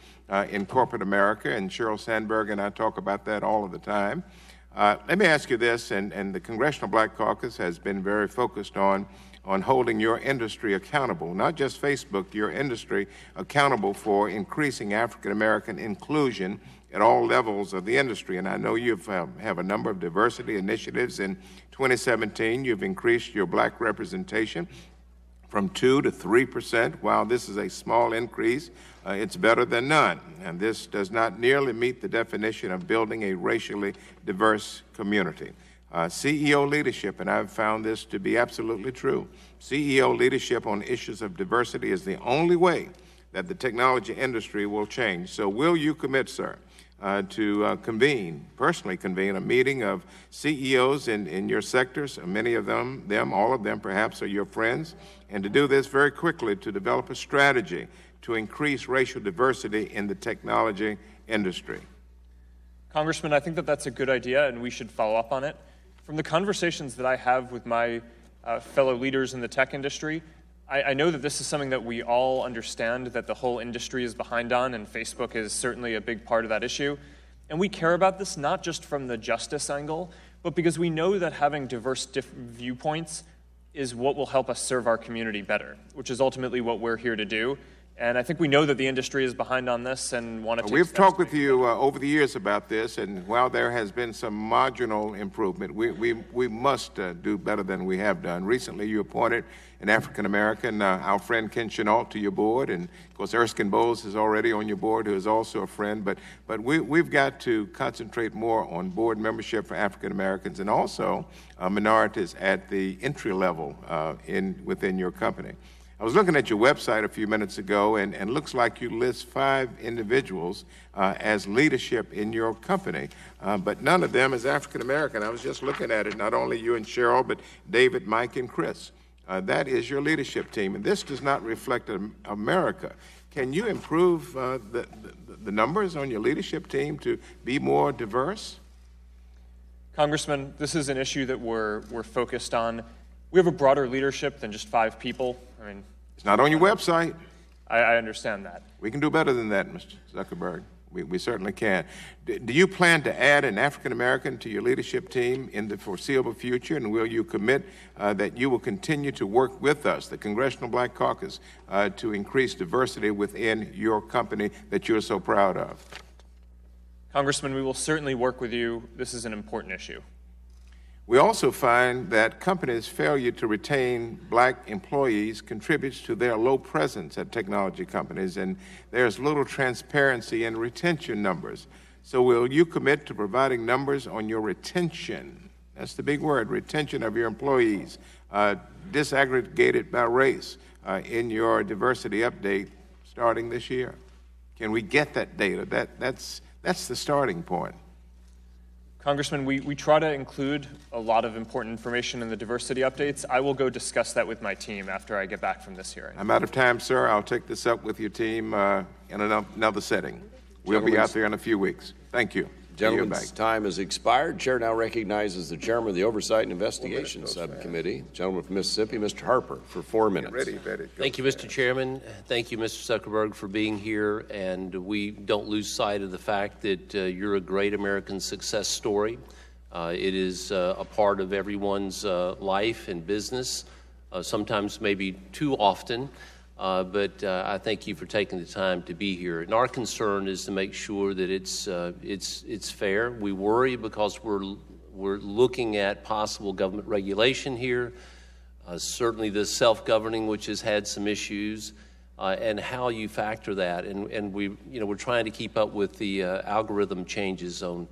in corporate America, and Sheryl Sandberg and I talk about that all of the time. Let me ask you this, and the Congressional Black Caucus has been very focused on holding your industry accountable, not just Facebook, your industry accountable for increasing African-American inclusion at all levels of the industry. And I know you have a number of diversity initiatives. In 2017, you've increased your black representation from 2 to 3%. While this is a small increase, it's better than none. And this does not nearly meet the definition of building a racially diverse community. CEO leadership, and I've found this to be absolutely true, CEO leadership on issues of diversity is the only way that the technology industry will change. So will you commit, sir, to personally convene a meeting of CEOs in your sectors, many of them, all of them perhaps are your friends, and to do this very quickly to develop a strategy to increase racial diversity in the technology industry?
Congressman, I think that that's a good idea, and we should follow up on it. From the conversations that I have with my fellow leaders in the tech industry, I know that this is something that we all understand that the whole industry is behind on, and Facebook is certainly a big part of that issue. And we care about this not just from the justice angle, but because we know that having diverse viewpoints is what will help us serve our community better, which is ultimately what we're here to do. And I think we know that the industry is behind on this and want to take
We've talked with you over the years about this, and while there has been some marginal improvement, we must do better than we have done. Recently, you appointed an African-American, our friend Ken Chenault, to your board, and of course Erskine Bowles is already on your board, who is also a friend, but we've got to concentrate more on board membership for African-Americans and also minorities at the entry level within your company. I was looking at your website a few minutes ago, and it looks like you list 5 individuals as leadership in your company, but none of them is African-American. I was just looking at it, not only you and Cheryl, but David, Mike, and Chris. That is your leadership team, and this does not reflect America. Can you improve the numbers on your leadership team to be more diverse?
Congressman, this is an issue that we're focused on. We have a broader leadership than just 5 people. I mean,
it's not on your website.
I understand that.
We can do better than that, Mr. Zuckerberg. We certainly can. Do you plan to add an African-American to your leadership team in the foreseeable future, and will you commit that you will continue to work with us, the Congressional Black Caucus, to increase diversity within your company that you're so proud of?
Congressman, we will certainly work with you. This is an important issue.
We also find that companies' failure to retain black employees contributes to their low presence at technology companies, and there's little transparency in retention numbers. So will you commit to providing numbers on your retention? That's the big word, retention of your employees, disaggregated by race in your diversity update starting this year? Can we get that data? That's the starting point.
Congressman, we try to include a lot of important information in the diversity updates. I will go discuss that with my team after I get back from this hearing.
I'm out of time, sir. I'll take this up with your team in another setting. We'll be out there in a few weeks. Thank you.
Gentleman's time has expired. Chair now recognizes the chairman of the Oversight and Investigation Subcommittee, gentleman from Mississippi, Mr. Harper, for 4 minutes.
Thank you, Mr. Chairman. Thank you, Mr. Zuckerberg, for being here. And we don't lose sight of the fact that you're a great American success story. It is a part of everyone's life and business, sometimes maybe too often. But I thank you for taking the time to be here. And our concern is to make sure that it's fair. We worry because we're looking at possible government regulation here. Certainly the self-governing, which has had some issues. and how you factor that. And we're trying to keep up with the algorithm changes on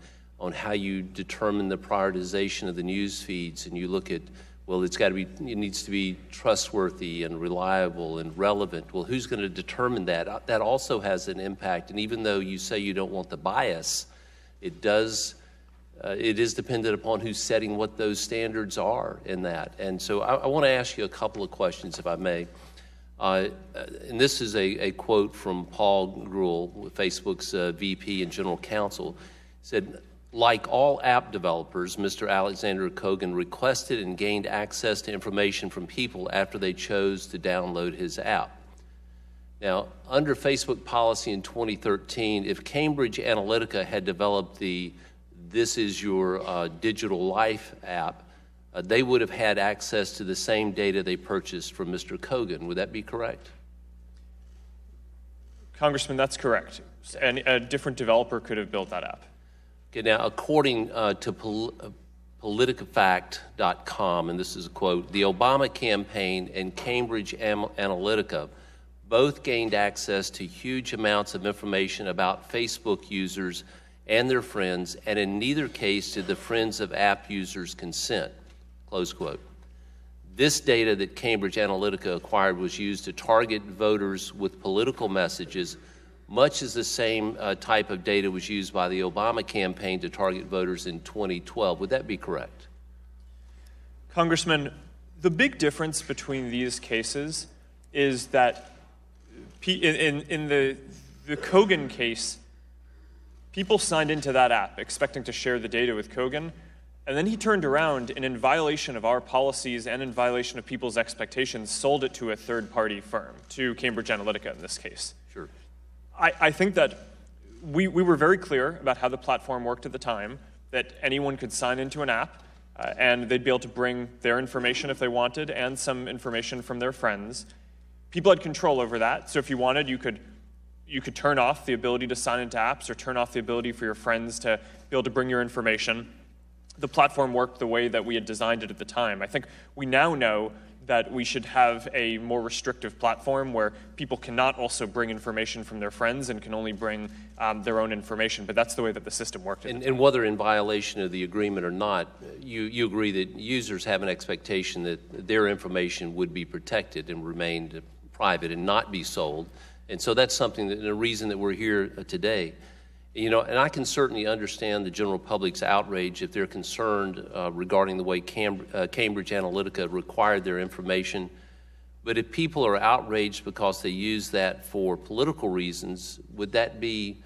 how you determine the prioritization of the news feeds, and you look at, well, it needs to be trustworthy and reliable and relevant. Well, who's going to determine that? That also has an impact, and even though you say you don't want the bias, it is dependent upon who's setting what those standards are in that. And so I want to ask you a couple of questions, if I may. And this is a quote from Paul Grewal, Facebook's VP and General Counsel. He said, like all app developers, Mr. Alexander Kogan requested and gained access to information from people after they chose to download his app. Now, under Facebook policy in 2013, if Cambridge Analytica had developed the This Is Your Digital Life app, they would have had access to the same data they purchased from Mr. Kogan. Would that be correct?
Congressman, that's correct. And a different developer could have built that app.
Okay, now, according to politifact.com, and this is a quote, the Obama campaign and Cambridge Analytica both gained access to huge amounts of information about Facebook users and their friends, and in neither case did the friends of app users consent, close quote. This data that Cambridge Analytica acquired was used to target voters with political messages, much as the same type of data was used by the Obama campaign to target voters in 2012. Would that be correct?
Congressman, the big difference between these cases is that in the Kogan case, people signed into that app expecting to share the data with Kogan, and then he turned around and, in violation of our policies and in violation of people's expectations, sold it to a third-party firm, to Cambridge Analytica in this case.
Sure.
I think that we were very clear about how the platform worked at the time, that anyone could sign into an app, and they'd be able to bring their information if they wanted and some information from their friends. People had control over that, so if you wanted, you could turn off the ability to sign into apps or turn off the ability for your friends to be able to bring your information. The platform worked the way that we had designed it at the time. I think we now know that we should have a more restrictive platform where people cannot also bring information from their friends and can only bring their own information, but that's the way that the system worked.
And whether in violation of the agreement or not, you agree that users have an expectation that their information would be protected and remained private and not be sold. And so that's something that, and a reason that we're here today. You know, and I can certainly understand the general public's outrage if they're concerned regarding the way Cambridge Analytica required their information. But if people are outraged because they use that for political reasons, would that be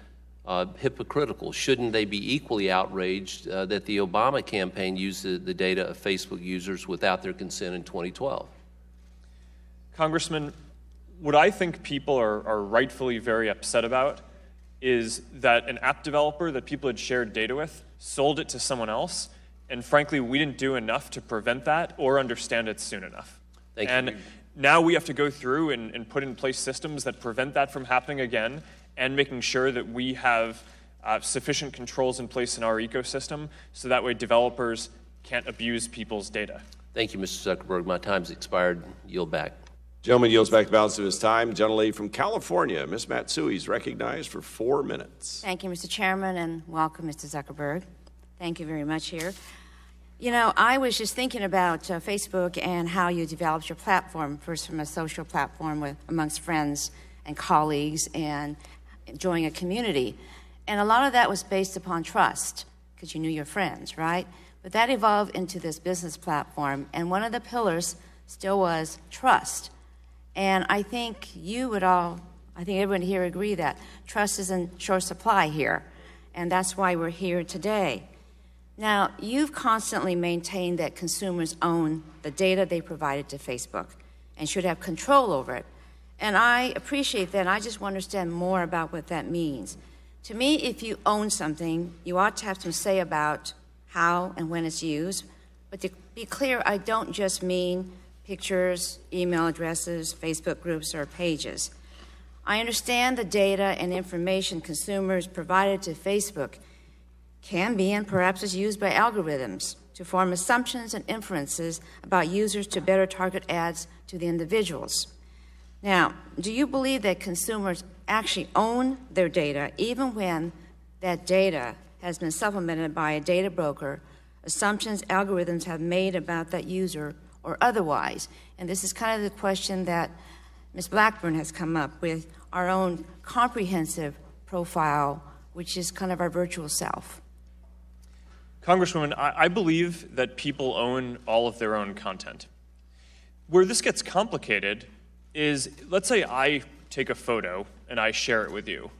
hypocritical? Shouldn't they be equally outraged that the Obama campaign used the data of Facebook users without their consent in 2012?
Congressman, what I think people are rightfully very upset about is that an app developer that people had shared data with sold it to someone else, and frankly, we didn't do enough to prevent that or understand it soon enough.
Thank you.
Now we have to go through and put in place systems that prevent that from happening again, and making sure that we have sufficient controls in place in our ecosystem so that way developers can't abuse people's data.
Thank you, Mr. Zuckerberg. My time's expired. Yield back.
Gentleman yields back the balance of his time. Gentlelady from California, Ms. Matsui, is recognized for 4 minutes.
Thank you, Mr. Chairman, and welcome, Mr. Zuckerberg. Thank you very much here. You know, I was just thinking about Facebook and how you developed your platform, first from a social platform amongst friends and colleagues and enjoying a community. And a lot of that was based upon trust, because you knew your friends, right? But that evolved into this business platform, and one of the pillars still was trust. And I think everyone here agree that trust is in short supply here, and that's why we're here today. Now, you've constantly maintained that consumers own the data they provided to Facebook and should have control over it. And I appreciate that, and I just want to understand more about what that means. To me, if you own something, you ought to have some say about how and when it's used. But to be clear, I don't just mean pictures, email addresses, Facebook groups, or pages. I understand the data and information consumers provided to Facebook can be and perhaps is used by algorithms to form assumptions and inferences about users to better target ads to the individuals. Now, do you believe that consumers actually own their data even when that data has been supplemented by a data broker, assumptions algorithms have made about that user or otherwise? And this is kind of the question that Ms. Blackburn has come up with, our own comprehensive profile, which is kind of our virtual self.
Congresswoman, I believe that people own all of their own content. Where this gets complicated is, let's say I take a photo and I share it with you.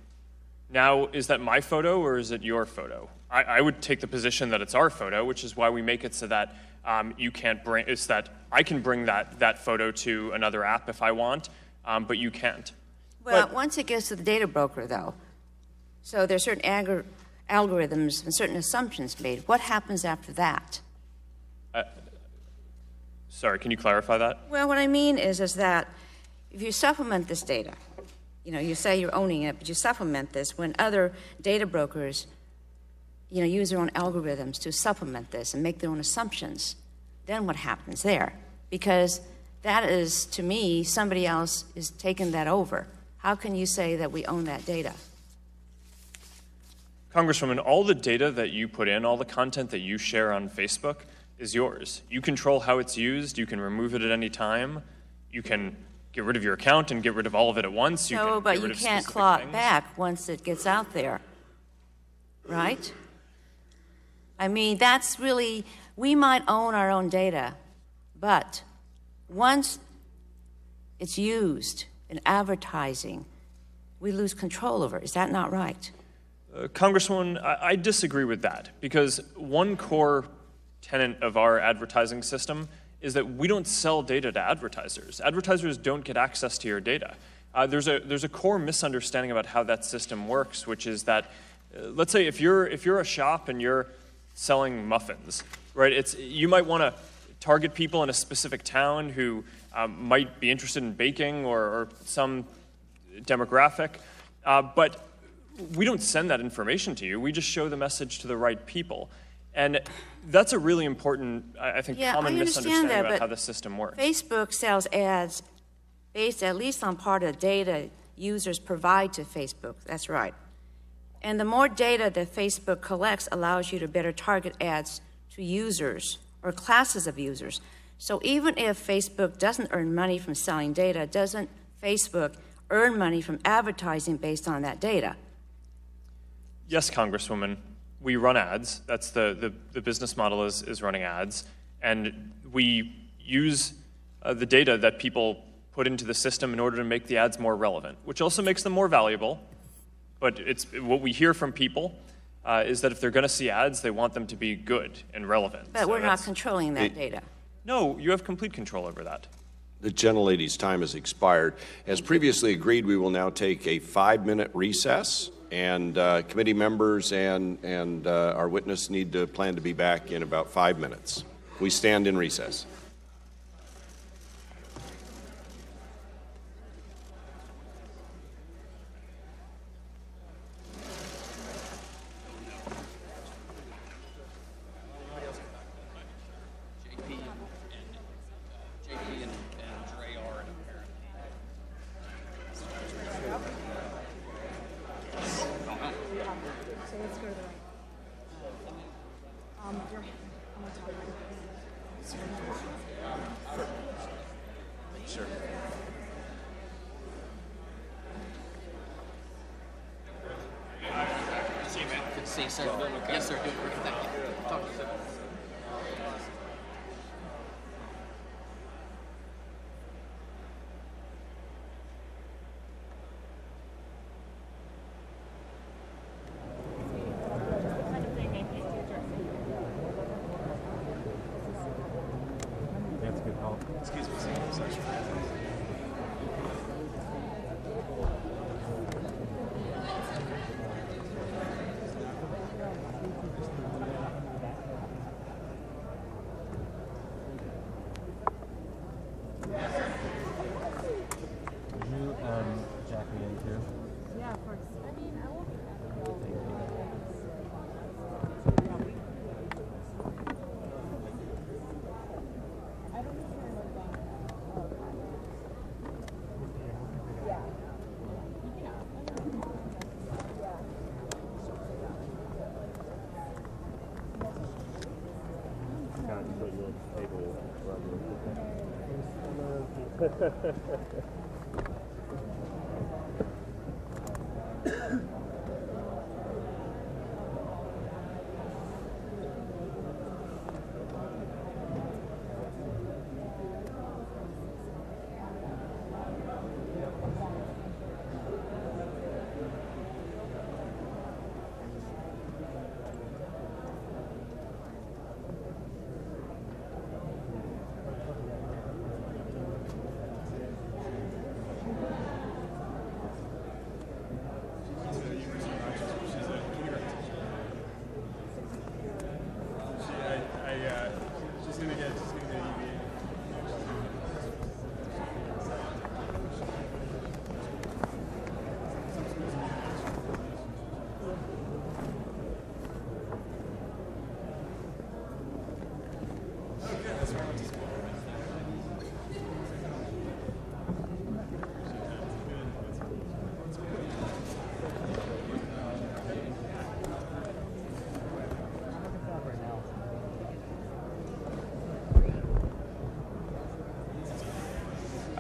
Now, is that my photo or is it your photo? I would take the position that it's our photo, which is why we make it so that you can't bring, is that I can bring that photo to another app if I want, but you can't.
Well, once it gets to the data broker, though, so there's certain algorithms and certain assumptions made. What happens after that?
Sorry, can you clarify that?
Well, what I mean is that if you supplement this data, you say you're owning it, but you supplement this when other data brokers, use their own algorithms to supplement this and make their own assumptions, then what happens there? Because that is, to me, somebody else is taking that over. How can you say that we own that data?
Congresswoman, all the data that you put in, all the content that you share on Facebook is yours. You control how it's used. You can remove it at any time. You can get rid of your account and get rid of all of it at once.
But you can't claw it back once it gets out there, right? I mean, that's really, we might own our own data, but once it's used in advertising, we lose control over it. Is that not right?
Congresswoman, I disagree with that, because one core tenet of our advertising system is that we don't sell data to advertisers. Advertisers don't get access to your data. There's a core misunderstanding about how that system works, which is that, let's say if you're a shop and you're selling muffins, right? You might want to target people in a specific town who might be interested in baking or some demographic, but we don't send that information to you. We just show the message to the right people. And that's a really important, I think, common misunderstanding about how the system works.
Facebook sells ads based at least on part of the data users provide to Facebook. That's right. And the more data that Facebook collects allows you to better target ads to users or classes of users. So even if Facebook doesn't earn money from selling data, doesn't Facebook earn money from advertising based on that data?
Yes, Congresswoman. We run ads. That's the business model is running ads. And we use the data that people put into the system in order to make the ads more relevant, which also makes them more valuable. But it's what we hear from people is that if they're going to see ads, they want them to be good and relevant.
But we're not controlling that data.
No, you have complete control over that.
The gentlelady's time has expired. As previously agreed, we will now take a 5-minute recess. And committee members and our witness need to plan to be back in about 5 minutes. We stand in recess.
Sure.
See you, man. Good to see you, sir. Yes, sir. Doing great. Thank you. Talk to you soon.
That's good help.
Excuse me, sir.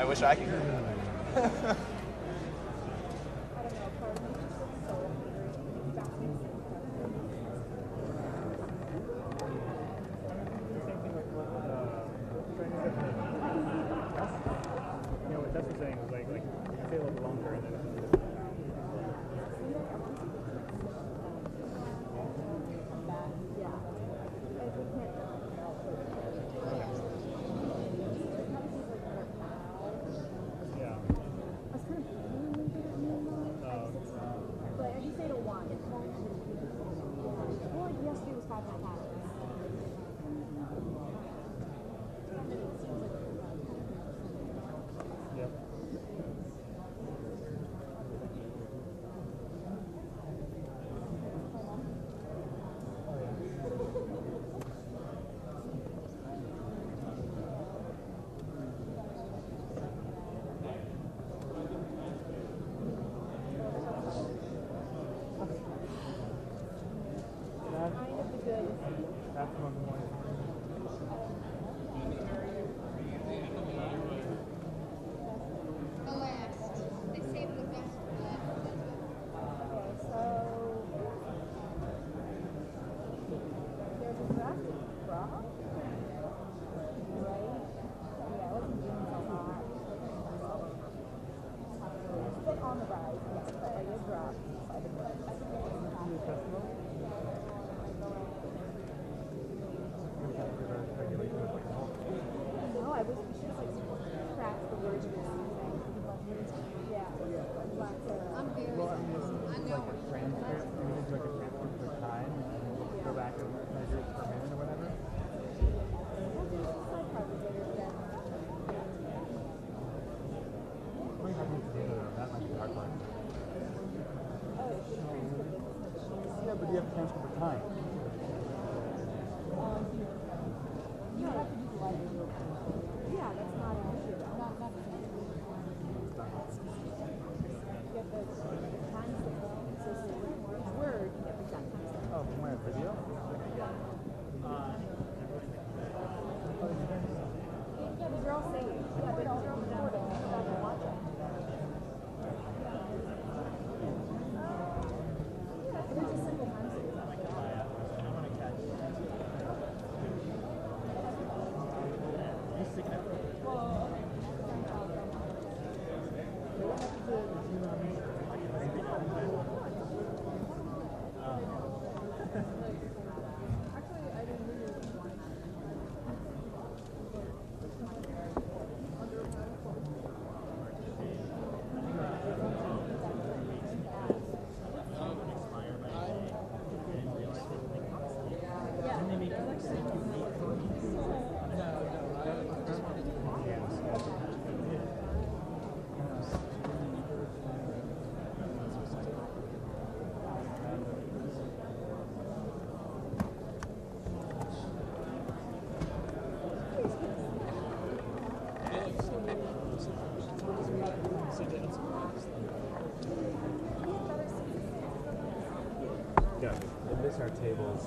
I wish I could.
Yeah, they miss our tables.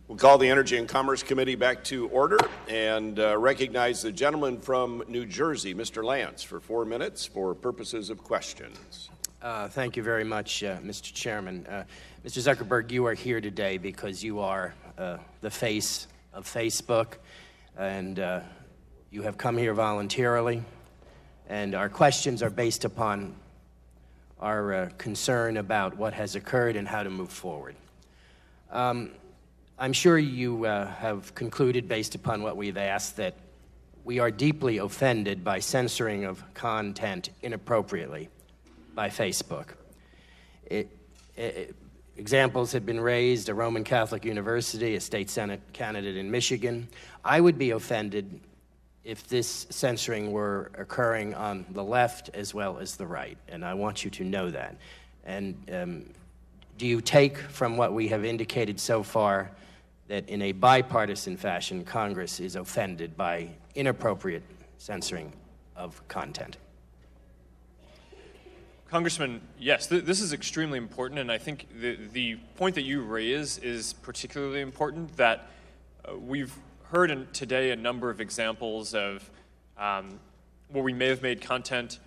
We'll call the Energy and Commerce Committee back to order and recognize the gentleman from New Jersey, Mr. Lance, for 4 minutes for purposes of questions.
Thank you very much, Mr. Chairman. Mr. Zuckerberg, you are here today because you are the face of Facebook, and you have come here voluntarily, and our questions are based upon our concern about what has occurred and how to move forward. I'm sure you have concluded, based upon what we've asked, that we are deeply offended by censoring of content inappropriately by Facebook. Examples have been raised, a Roman Catholic university, a state Senate candidate in Michigan. I would be offended if this censoring were occurring on the left as well as the right, and I want you to know that. And do you take from what we have indicated so far that in a bipartisan fashion, Congress is offended by inappropriate censoring of content?
Congressman, yes, this is extremely important, and I think the point that you raise is particularly important, that we've heard today a number of examples of where we may have made content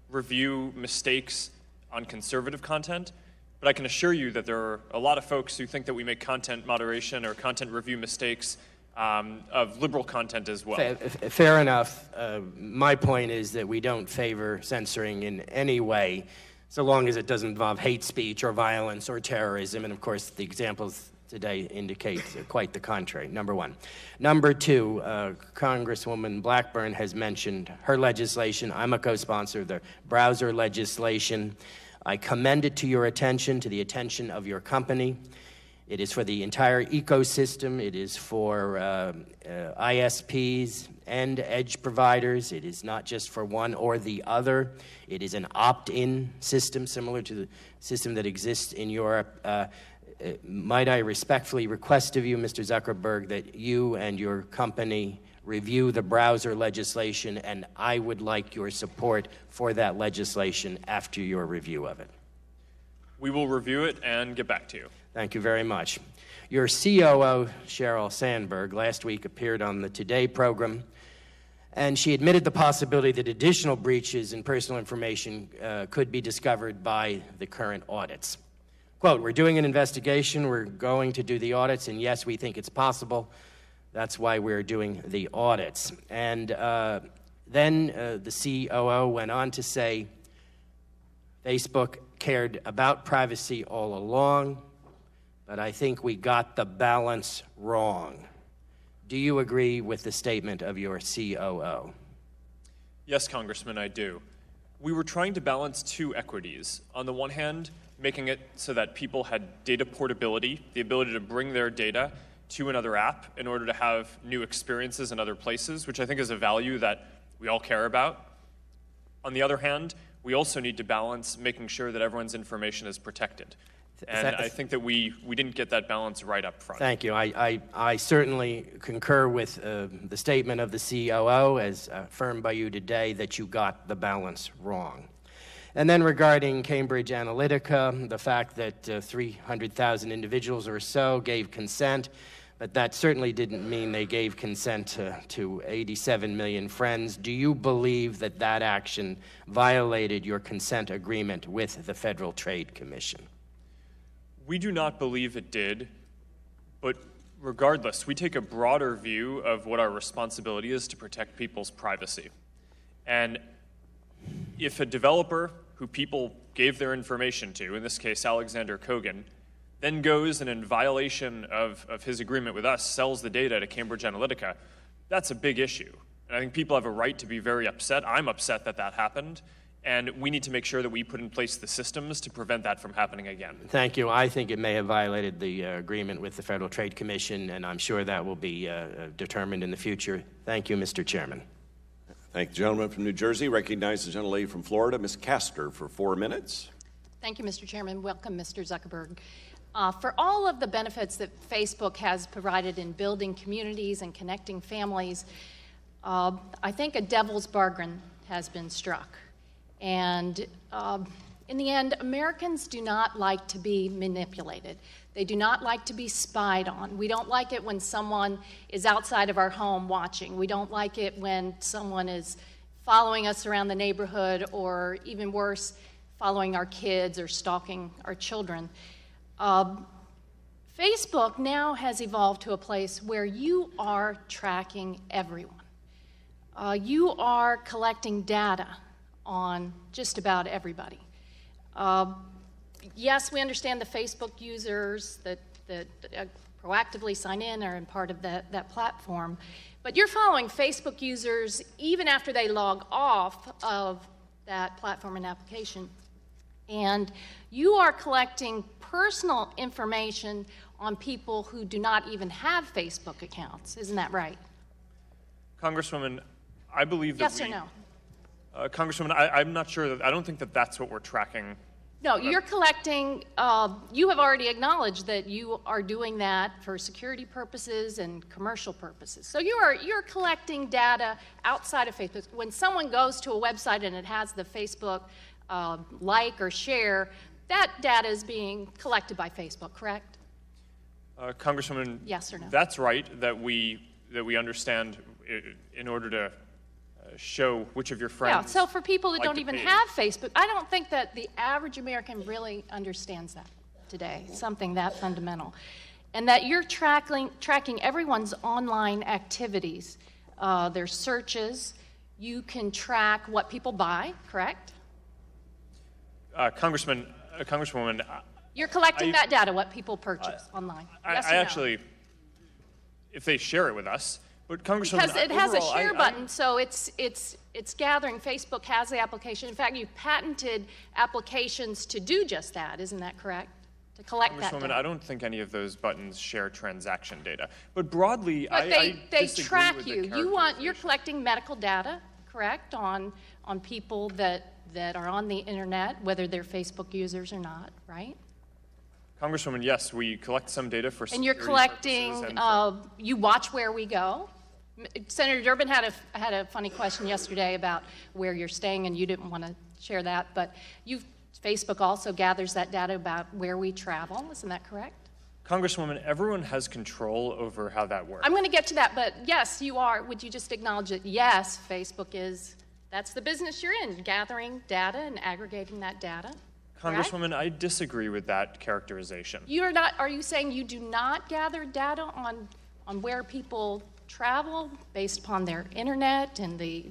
review mistakes on conservative content, but I can assure you that there are a lot of folks who think that we make content moderation or content review mistakes of liberal content as well.
Fair enough. My point is that we don't favor censoring in any way, so long as it doesn't involve hate speech or violence or terrorism, and of course the examples today indicate quite the contrary, number one. Number two, Congresswoman Blackburn has mentioned her legislation. I'm a co-sponsor of the browser legislation. I commend it to your attention, to the attention of your company. It is for the entire ecosystem. It is for ISPs and edge providers. It is not just for one or the other. It is an opt-in system similar to the system that exists in Europe. Might I respectfully request of you, Mr. Zuckerberg, that you and your company review the browser legislation, and I would like your support for that legislation after your review of it.
We will review it and get back to you.
Thank you very much. Your COO, Sheryl Sandberg, last week appeared on the Today program, and she admitted the possibility that additional breaches in personal information could be discovered by the current audits. Quote, "We're doing an investigation, we're going to do the audits, and yes, we think it's possible. That's why we're doing the audits." And then the COO went on to say, Facebook cared about privacy all along, but I think we got the balance wrong. Do you agree with the statement of your COO?
Yes, Congressman, I do. We were trying to balance two equities. On the one hand, making it so that people had data portability, the ability to bring their data to another app in order to have new experiences in other places, which I think is a value that we all care about. On the other hand, we also need to balance making sure that everyone's information is protected. And I think that we didn't get that balance right up front.
Thank you. I certainly concur with the statement of the COO, as affirmed by you today, that you got the balance wrong. And then regarding Cambridge Analytica, the fact that 300,000 individuals or so gave consent, but that certainly didn't mean they gave consent to 87 million friends. Do you believe that that action violated your consent agreement with the Federal Trade Commission?
We do not believe it did, but regardless, we take a broader view of what our responsibility is to protect people's privacy. And if a developer who people gave their information to, in this case Alexander Kogan, then goes and in violation of his agreement with us sells the data to Cambridge Analytica, that's a big issue. And I think people have a right to be very upset. I'm upset that that happened. And we need to make sure that we put in place the systems to prevent that from happening again.
Thank you. I think it may have violated the agreement with the Federal Trade Commission, and I'm sure that will be determined in the future. Thank you, Mr. Chairman.
Thank the gentleman from New Jersey. Recognize the gentlelady from Florida, Ms. Castor, for 4 minutes.
Thank you, Mr. Chairman. Welcome, Mr. Zuckerberg. For all of the benefits that Facebook has provided in building communities and connecting families, I think a devil's bargain has been struck. And In the end, Americans do not like to be manipulated. They do not like to be spied on. We don't like it when someone is outside of our home watching. We don't like it when someone is following us around the neighborhood, or even worse, following our kids or stalking our children. Facebook now has evolved to a place where you are tracking everyone. You are collecting data on just about everybody. Yes, we understand the Facebook users that proactively sign in are in part of that platform, but you're following Facebook users even after they log off of that platform and application. And you are collecting personal information on people who do not even have Facebook accounts. Isn't that right?
Congresswoman, I believe that
yes or no?
Congresswoman, I'm not sure that, I don't think that that's what we're tracking.
No, you're collecting, you have already acknowledged that you are doing that for security purposes and commercial purposes. So you're collecting data outside of Facebook. When someone goes to a website and it has the Facebook like or share, that data is being collected by Facebook, correct?
Congresswoman,
yes or no?
That's right, that we understand in order to show which of your friends.
Yeah, so for people that
like
don't
the
even
page.
have Facebook, I don't think that the average American really understands that today, something that fundamental. And that you're tracking everyone's online activities, their searches. You can track what people buy, correct?
Congresswoman,
you're collecting that data, what people purchase online. Yes or no?
I actually, if they share it with us, but Congresswoman,
because it has
overall,
a share button, so it's gathering. Facebook has the application. In fact, you've patented applications to do just that. Isn't that correct? To collect that data.
Congresswoman, I don't think any of those buttons share transaction data. But broadly,
but
I
they
disagree
track
with
you. You're collecting medical data, correct, on people that are on the internet, whether they're Facebook users or not, right?
Congresswoman, yes, we collect some data for
and you're collecting. You watch where we go. Senator Durbin had a funny question yesterday about where you're staying, and you didn't want to share that, but Facebook also gathers that data about where we travel. Isn't that correct?
Congresswoman, everyone has control over how that works.
I'm going to get to that, but yes, you are. Would you just acknowledge that, yes, Facebook that's the business you're in, gathering data and aggregating that data?
Congresswoman, I disagree with that characterization.
You're not. Are you saying you do not gather data on where people travel based upon their internet and the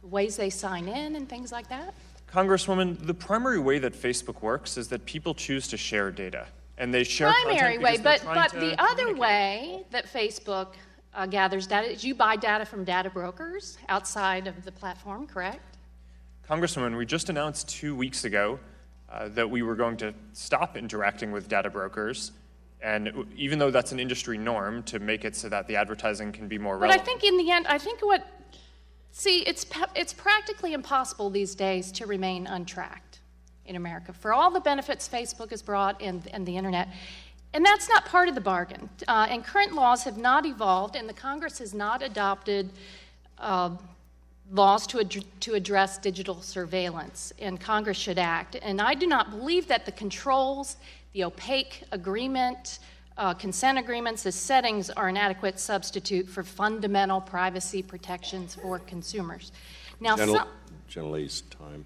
ways they sign in and things like that?
Congresswoman, the primary way that Facebook works is that people choose to share data, and they share
primary way,
but
the other way that Facebook gathers data is you buy data from data brokers outside of the platform, correct?
Congresswoman, we just announced 2 weeks ago that we were going to stop interacting with data brokers, and even though that's an industry norm to make it so that the advertising can be more relevant.
But I think in the end, it's practically impossible these days to remain untracked in America for all the benefits Facebook has brought and the internet. And that's not part of the bargain. And current laws have not evolved, and the Congress has not adopted laws to address digital surveillance, and Congress should act. And I do not believe that the controls, the opaque agreement, consent agreements as settings are an adequate substitute for fundamental privacy protections for consumers. Now,
Gentlelady's time.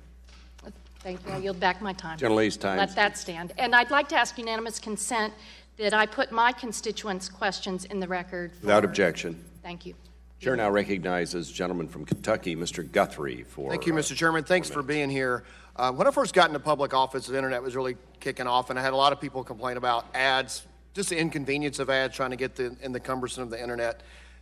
Thank you. I yield back my time.
Gentlelady's time.
Let that stand. And I'd like to ask unanimous consent that I put my constituents' questions in the record.
Without objection.
Thank you.
Chair now recognizes gentleman from Kentucky, Mr. Guthrie, for...
Thank you, Mr. Chairman. Thanks for being here. When I first got into public office, the internet was really kicking off, and I had a lot of people complain about ads, just the inconvenience of ads, trying to get in the cumbersome of the internet.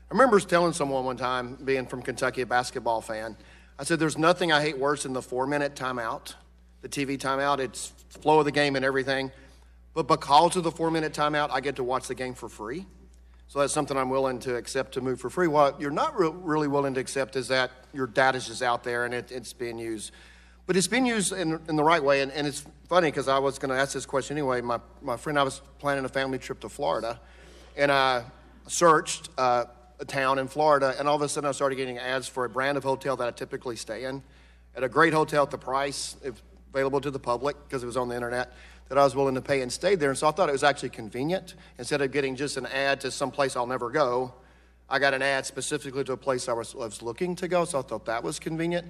I remember telling someone one time, being from Kentucky, a basketball fan, I said, there's nothing I hate worse than the 4-minute timeout, the TV timeout. It's flow of the game and everything. But because of the 4-minute timeout, I get to watch the game for free. So that's something I'm willing to accept to move for free. What you're not really willing to accept is that your data's just out there and it's being used. But it's being used in the right way. And it's funny because I was going to ask this question anyway. My friend, I was planning a family trip to Florida, and I searched a town in Florida, and all of a sudden I started getting ads for a brand of hotel that I typically stay in, at a great hotel at the price. available to the public because it was on the internet, that I was willing to pay and stayed there. And so I thought it was actually convenient. Instead of getting just an ad to some place I'll never go, I got an ad specifically to a place I was looking to go, so I thought that was convenient.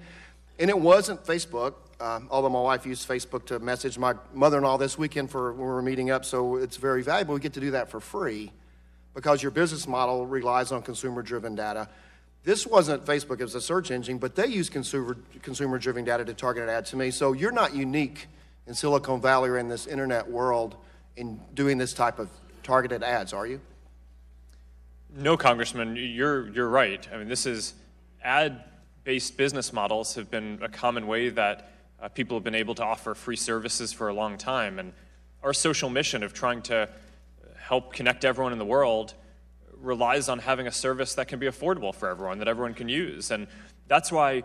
And it wasn't Facebook, although my wife used Facebook to message my mother-in-law this weekend when we were meeting up, so it's very valuable. We get to do that for free because your business model relies on consumer-driven data. This wasn't Facebook, it was a search engine, but they use consumer-driven data to target an ad to me. So you're not unique in Silicon Valley or in this internet world in doing this type of targeted ads, are you?
No, Congressman, you're right. I mean, this is ad-based business models have been a common way that people have been able to offer free services for a long time. And our social mission of trying to help connect everyone in the world relies on having a service that can be affordable for everyone, that everyone can use. And that's why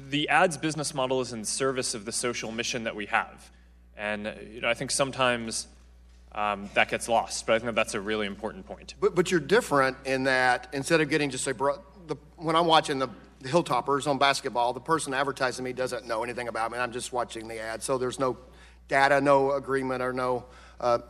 the ads business model is in service of the social mission that we have. And I think sometimes that gets lost, but I think that's a really important point.
But you're different in that instead of getting just when I'm watching the Hilltoppers on basketball, the person advertising me doesn't know anything about me. I'm just watching the ad, so there's no data, no agreement, or no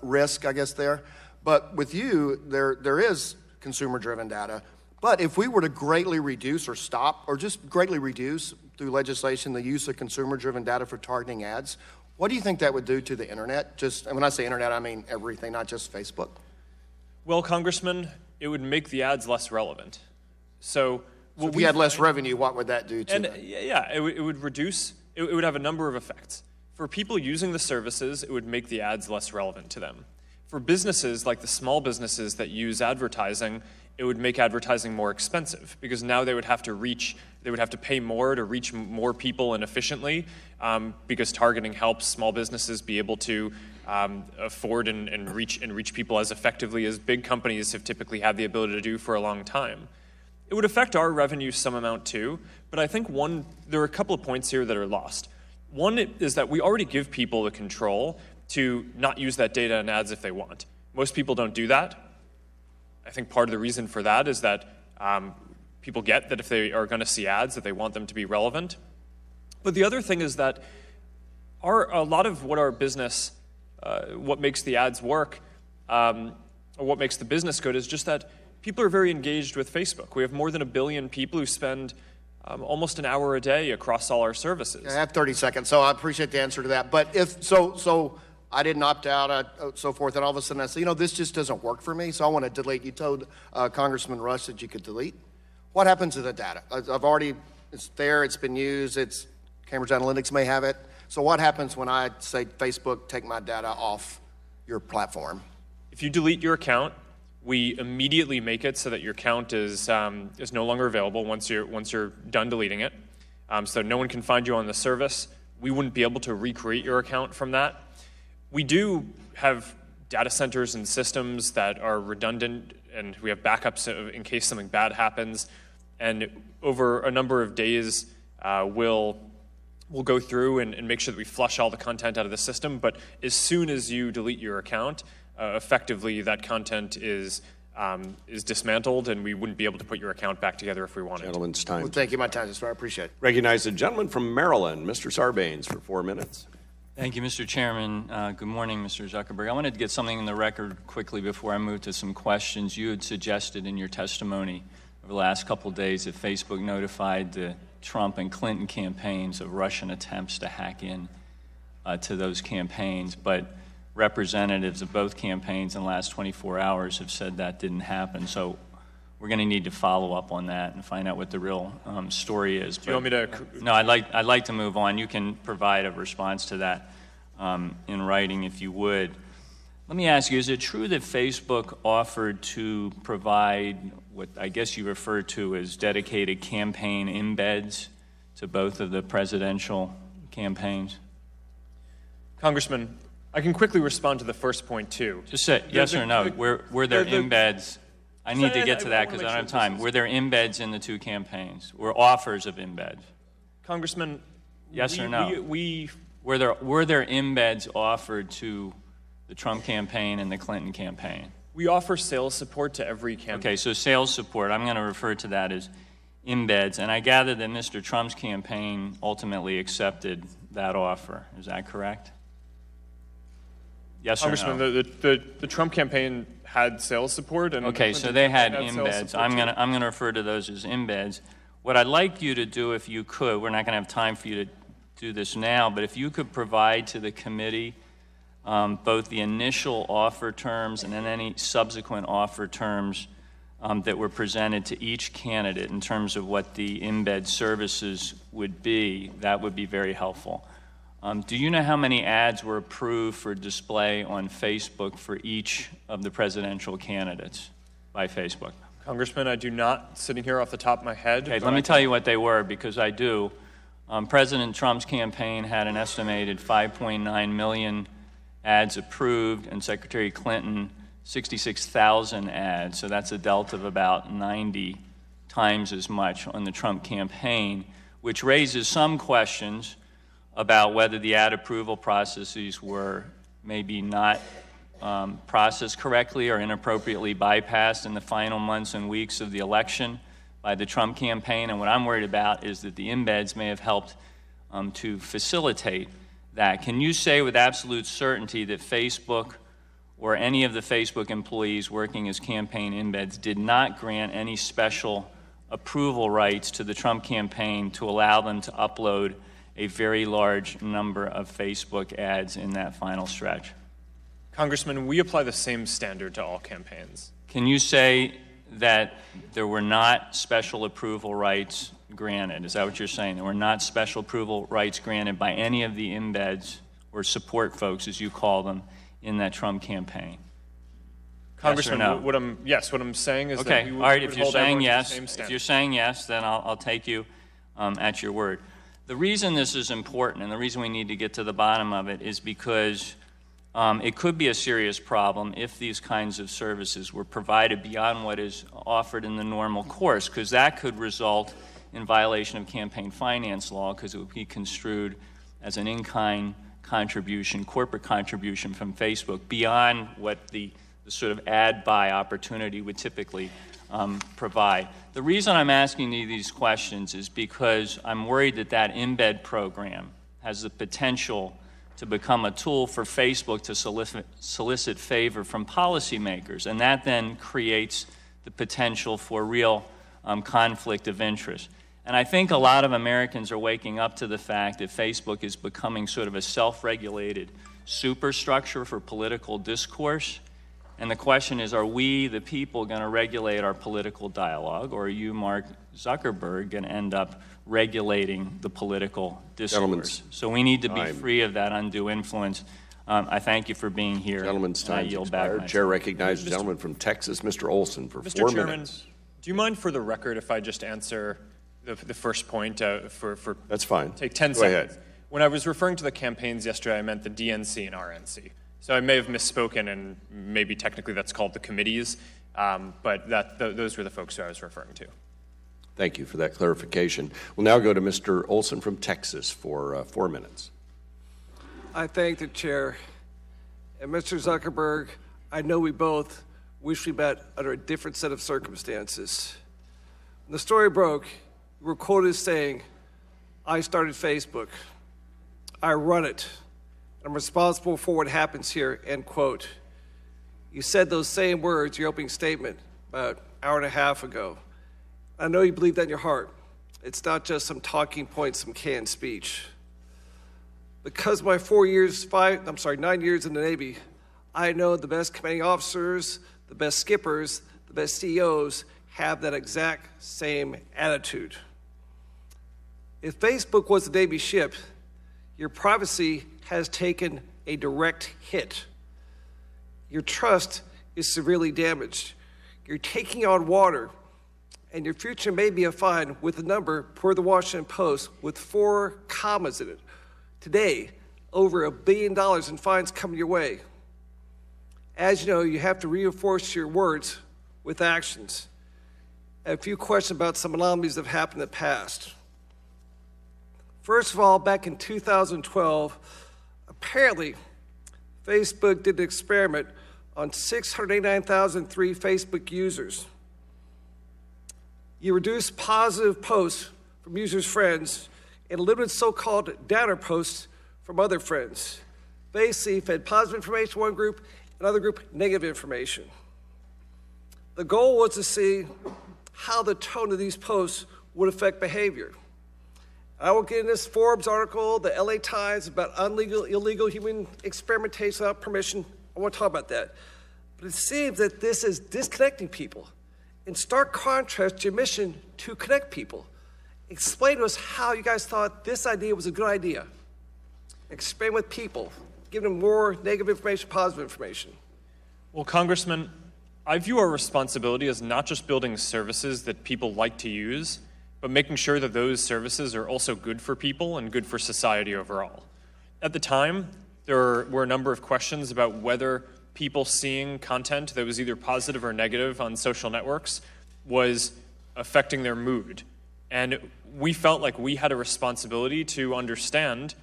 risk, I guess, there. But with you, there is consumer-driven data. But if we were to greatly reduce or stop, or just greatly reduce through legislation the use of consumer-driven data for targeting ads, what do you think that would do to the internet? And when I say internet, I mean everything, not just Facebook.
Well, Congressman, it would make the ads less relevant. So
if you had less revenue, what would that do to them?
Yeah, it would reduce, it would have a number of effects. For people using the services, it would make the ads less relevant to them. For businesses, like the small businesses that use advertising, it would make advertising more expensive because now they would have to pay more to reach more people and efficiently because targeting helps small businesses be able to afford and reach people as effectively as big companies have typically had the ability to do for a long time. It would affect our revenue some amount too, but I think there are a couple of points here that are lost. One is that we already give people the control to not use that data in ads if they want. Most people don't do that. I think part of the reason for that is that people get that if they are going to see ads, that they want them to be relevant. But the other thing is that a lot of what our business, what makes the ads work, or what makes the business good is just that people are very engaged with Facebook. We have more than 1 billion people who spend almost an hour a day across all our services.
I have 30 seconds, so I appreciate the answer to that. But if so I didn't opt out, so forth, and all of a sudden I say, this just doesn't work for me, so I want to delete. You told Congressman Rush that you could delete. What happens to the data? It's there, it's been used, Cambridge Analytics may have it. So what happens when I say, Facebook, take my data off your platform?
If you delete your account, we immediately make it so that your account is no longer available once you're done deleting it. So no one can find you on the service. We wouldn't be able to recreate your account from that. We do have data centers and systems that are redundant, and we have backups in case something bad happens. And over a number of days, we'll go through and make sure that we flush all the content out of the system. But as soon as you delete your account, effectively that content is dismantled, and we wouldn't be able to put your account back together if we wanted.
Gentleman's time.
Well, thank you. My time is I appreciate it.
Recognize the gentleman from Maryland, Mr. Sarbanes, for 4 minutes.
Thank you, Mr. Chairman. Good morning, Mr. Zuckerberg. I wanted to get something in the record quickly before I move to some questions. You had suggested in your testimony over the last couple of days that Facebook notified the Trump and Clinton campaigns of Russian attempts to hack in to those campaigns, but representatives of both campaigns in the last 24 hours have said that didn't happen. So we're going to need to follow up on that and find out what the real story is.
Do you want me to?
No, I'd like to move on. You can provide a response to that in writing if you would. Let me ask you, is it true that Facebook offered to provide what I guess you referred to as dedicated campaign embeds to both of the presidential campaigns?
Congressman, I can quickly respond to the first point, too.
Just say yes or no. Were there embeds? I need to get to that because I don't have time. Were there embeds in the two campaigns? Were offers of embeds?
Congressman,
yes or no? Were there embeds offered to the Trump campaign and the Clinton campaign?
We offer sales support to every campaign.
Okay, so sales support, I'm going to refer to that as embeds, and I gather that Mr. Trump's campaign ultimately accepted that offer. Is that correct? Yes or no?
Congressman, the Trump campaign had sales support. And
okay, so they had embeds. I'm going to refer to those as embeds. What I'd like you to do, if you could, we're not going to have time for you to do this now, but if you could provide to the committee both the initial offer terms and then any subsequent offer terms that were presented to each candidate in terms of what the embed services would be, that would be very helpful. Do you know how many ads were approved for display on Facebook for each of the presidential candidates by Facebook?
Congressman, I do not, sitting here off the top of my head.
Okay, let me tell you what they were, because I do. President Trump's campaign had an estimated 5.9 million ads approved, and Secretary Clinton 66,000 ads, so that's a delta of about 90 times as much on the Trump campaign, which raises some questions about whether the ad approval processes were maybe not processed correctly or inappropriately bypassed in the final months and weeks of the election by the Trump campaign. And what I'm worried about is that the embeds may have helped to facilitate that. Can you say with absolute certainty that Facebook or any of the Facebook employees working as campaign embeds did not grant any special approval rights to the Trump campaign to allow them to upload a very large number of Facebook ads in that final stretch?
Congressman, we apply the same standard to all campaigns.
Can you say that there were not special approval rights granted? Is that what you're saying? There were not special approval rights granted by any of the embeds or support folks, as you call them, in that Trump campaign?
Congressman,
yes or no?
what I'm saying is
okay.
that we
All
would,
right,
would
if you're
hold
saying
everyone to the
yes,
same
if
standard.
you're saying yes, then I'll take you at your word. The reason this is important and the reason we need to get to the bottom of it is because it could be a serious problem if these kinds of services were provided beyond what is offered in the normal course, because that could result in violation of campaign finance law, because it would be construed as an in-kind contribution, corporate contribution from Facebook, beyond what the sort of ad buy opportunity would typically provide. The reason I'm asking you these questions is because I'm worried that that embed program has the potential to become a tool for Facebook to solicit favor from policymakers, and that then creates the potential for real conflict of interest. And I think a lot of Americans are waking up to the fact that Facebook is becoming sort of a self-regulated superstructure for political discourse. And the question is, are we, the people, going to regulate our political dialogue, or are you, Mark Zuckerberg, going to end up regulating the political discourse? So we need to be free of that undue influence. I thank you for being here.
Gentleman's time
yield
expired.
back.
Chair recognizes the gentleman from Texas, Mr. Olson, for
Mr.
4
Chairman,
minutes.
do you mind, for the record, if I just answer the first point for
That's fine.
Take 10
Go
seconds.
ahead.
When I was referring to the campaigns yesterday, I meant the DNC and RNC. So I may have misspoken, and maybe technically that's called the committees, but those were the folks who I was referring to.
Thank you for that clarification. We'll now go to Mr. Olson from Texas for 4 minutes.
I thank the chair. And Mr. Zuckerberg, I know we both wish we met under a different set of circumstances. When the story broke, you were quoted as saying, "I started Facebook. I run it. I'm responsible for what happens here," end quote. You said those same words in your opening statement about an hour and a half ago. I know you believe that in your heart. It's not just some talking points, some canned speech. Because of my 9 years in the Navy, I know the best commanding officers, the best skippers, the best CEOs have that exact same attitude. If Facebook was a Navy ship, your privacy has taken a direct hit. Your trust is severely damaged. You're taking on water, and your future may be a fine with a number, per the Washington Post, with 4 commas in it. Today, over $1 billion in fines coming your way. As you know, you have to reinforce your words with actions. A few questions about some anomalies that have happened in the past. First of all, back in 2012, apparently, Facebook did an experiment on 689,003 Facebook users. You reduce positive posts from users' friends and limited so-called downer posts from other friends. Basically, fed positive information to one group, another group negative information. The goal was to see how the tone of these posts would affect behavior. I will get in this Forbes article, the LA Times, about illegal human experimentation without permission. I want to talk about that. But it seems that this is disconnecting people. In stark contrast to your mission to connect people. Explain to us how you guys thought this idea was a good idea. Experiment with people, give them more negative information, positive information.
Well, Congressman, I view our responsibility as not just building services that people like to use, but making sure that those services are also good for people and good for society overall. At the time, there were a number of questions about whether people seeing content that was either positive or negative on social networks was affecting their mood. And we felt like we had a responsibility to understand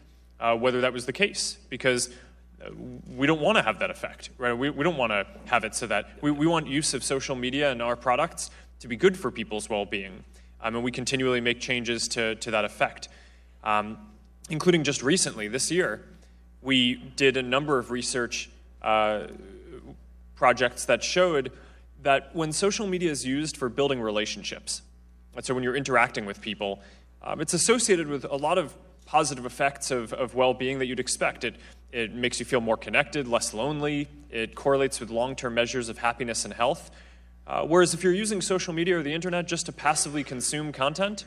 whether that was the case, because we don't want to have that effect, right? We don't want to have it so that we want use of social media and our products to be good for people's well-being. And we continually make changes to that effect. Including just recently, this year, we did a number of research projects that showed that when social media is used for building relationships, so when you're interacting with people, it's associated with a lot of positive effects of well-being that you'd expect. It makes you feel more connected, less lonely. It correlates with long-term measures of happiness and health. Whereas if you're using social media or the internet just to passively consume content,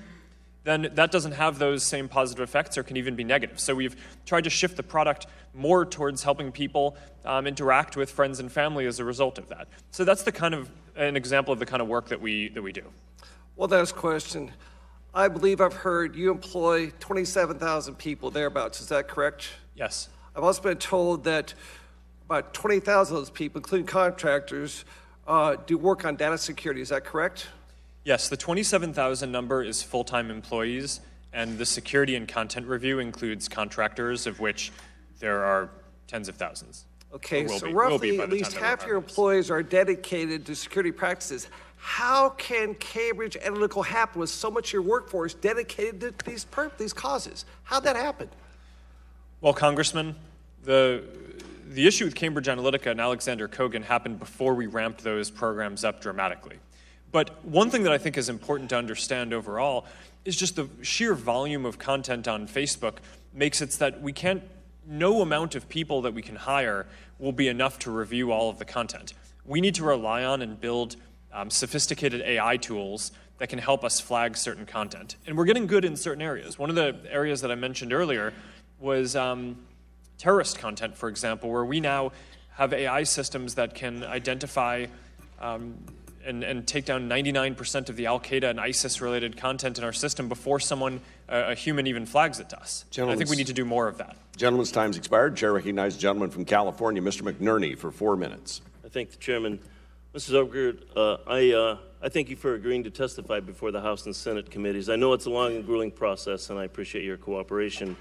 then that doesn't have those same positive effects or can even be negative. So we've tried to shift the product more towards helping people interact with friends and family as a result of that. So that's an example of the kind of work that we do.
Well, last question. I believe I've heard you employ 27,000 people thereabouts. Is that correct?
Yes.
I've also been told that about 20,000 of those people, including contractors, do work on data security. Is that correct?
Yes, the 27,000 number is full-time employees, and the security and content review includes contractors, of which there are tens of thousands.
Okay, so roughly at least half your employees are dedicated to security practices. How can Cambridge Analytica happen with so much of your workforce dedicated to these causes? How'd that happen?
Well, Congressman, the issue with Cambridge Analytica and Alexander Kogan happened before we ramped those programs up dramatically. But one thing that I think is important to understand overall is just the sheer volume of content on Facebook makes it so that no amount of people that we can hire will be enough to review all of the content. We need to rely on and build sophisticated AI tools that can help us flag certain content. And we're getting good in certain areas. One of the areas that I mentioned earlier was terrorist content, for example, where we now have AI systems that can identify and take down 99% of the Al-Qaeda and ISIS-related content in our system before a human even flags it to us. I think we need to do more of that.
Gentleman's time's expired. Chair recognizes the gentleman from California, Mr. McNerney, for 4 minutes.
I thank the chairman. Mr. Zuckerberg, I thank you for agreeing to testify before the House and Senate committees. I know it's a long and grueling process, and I appreciate your cooperation.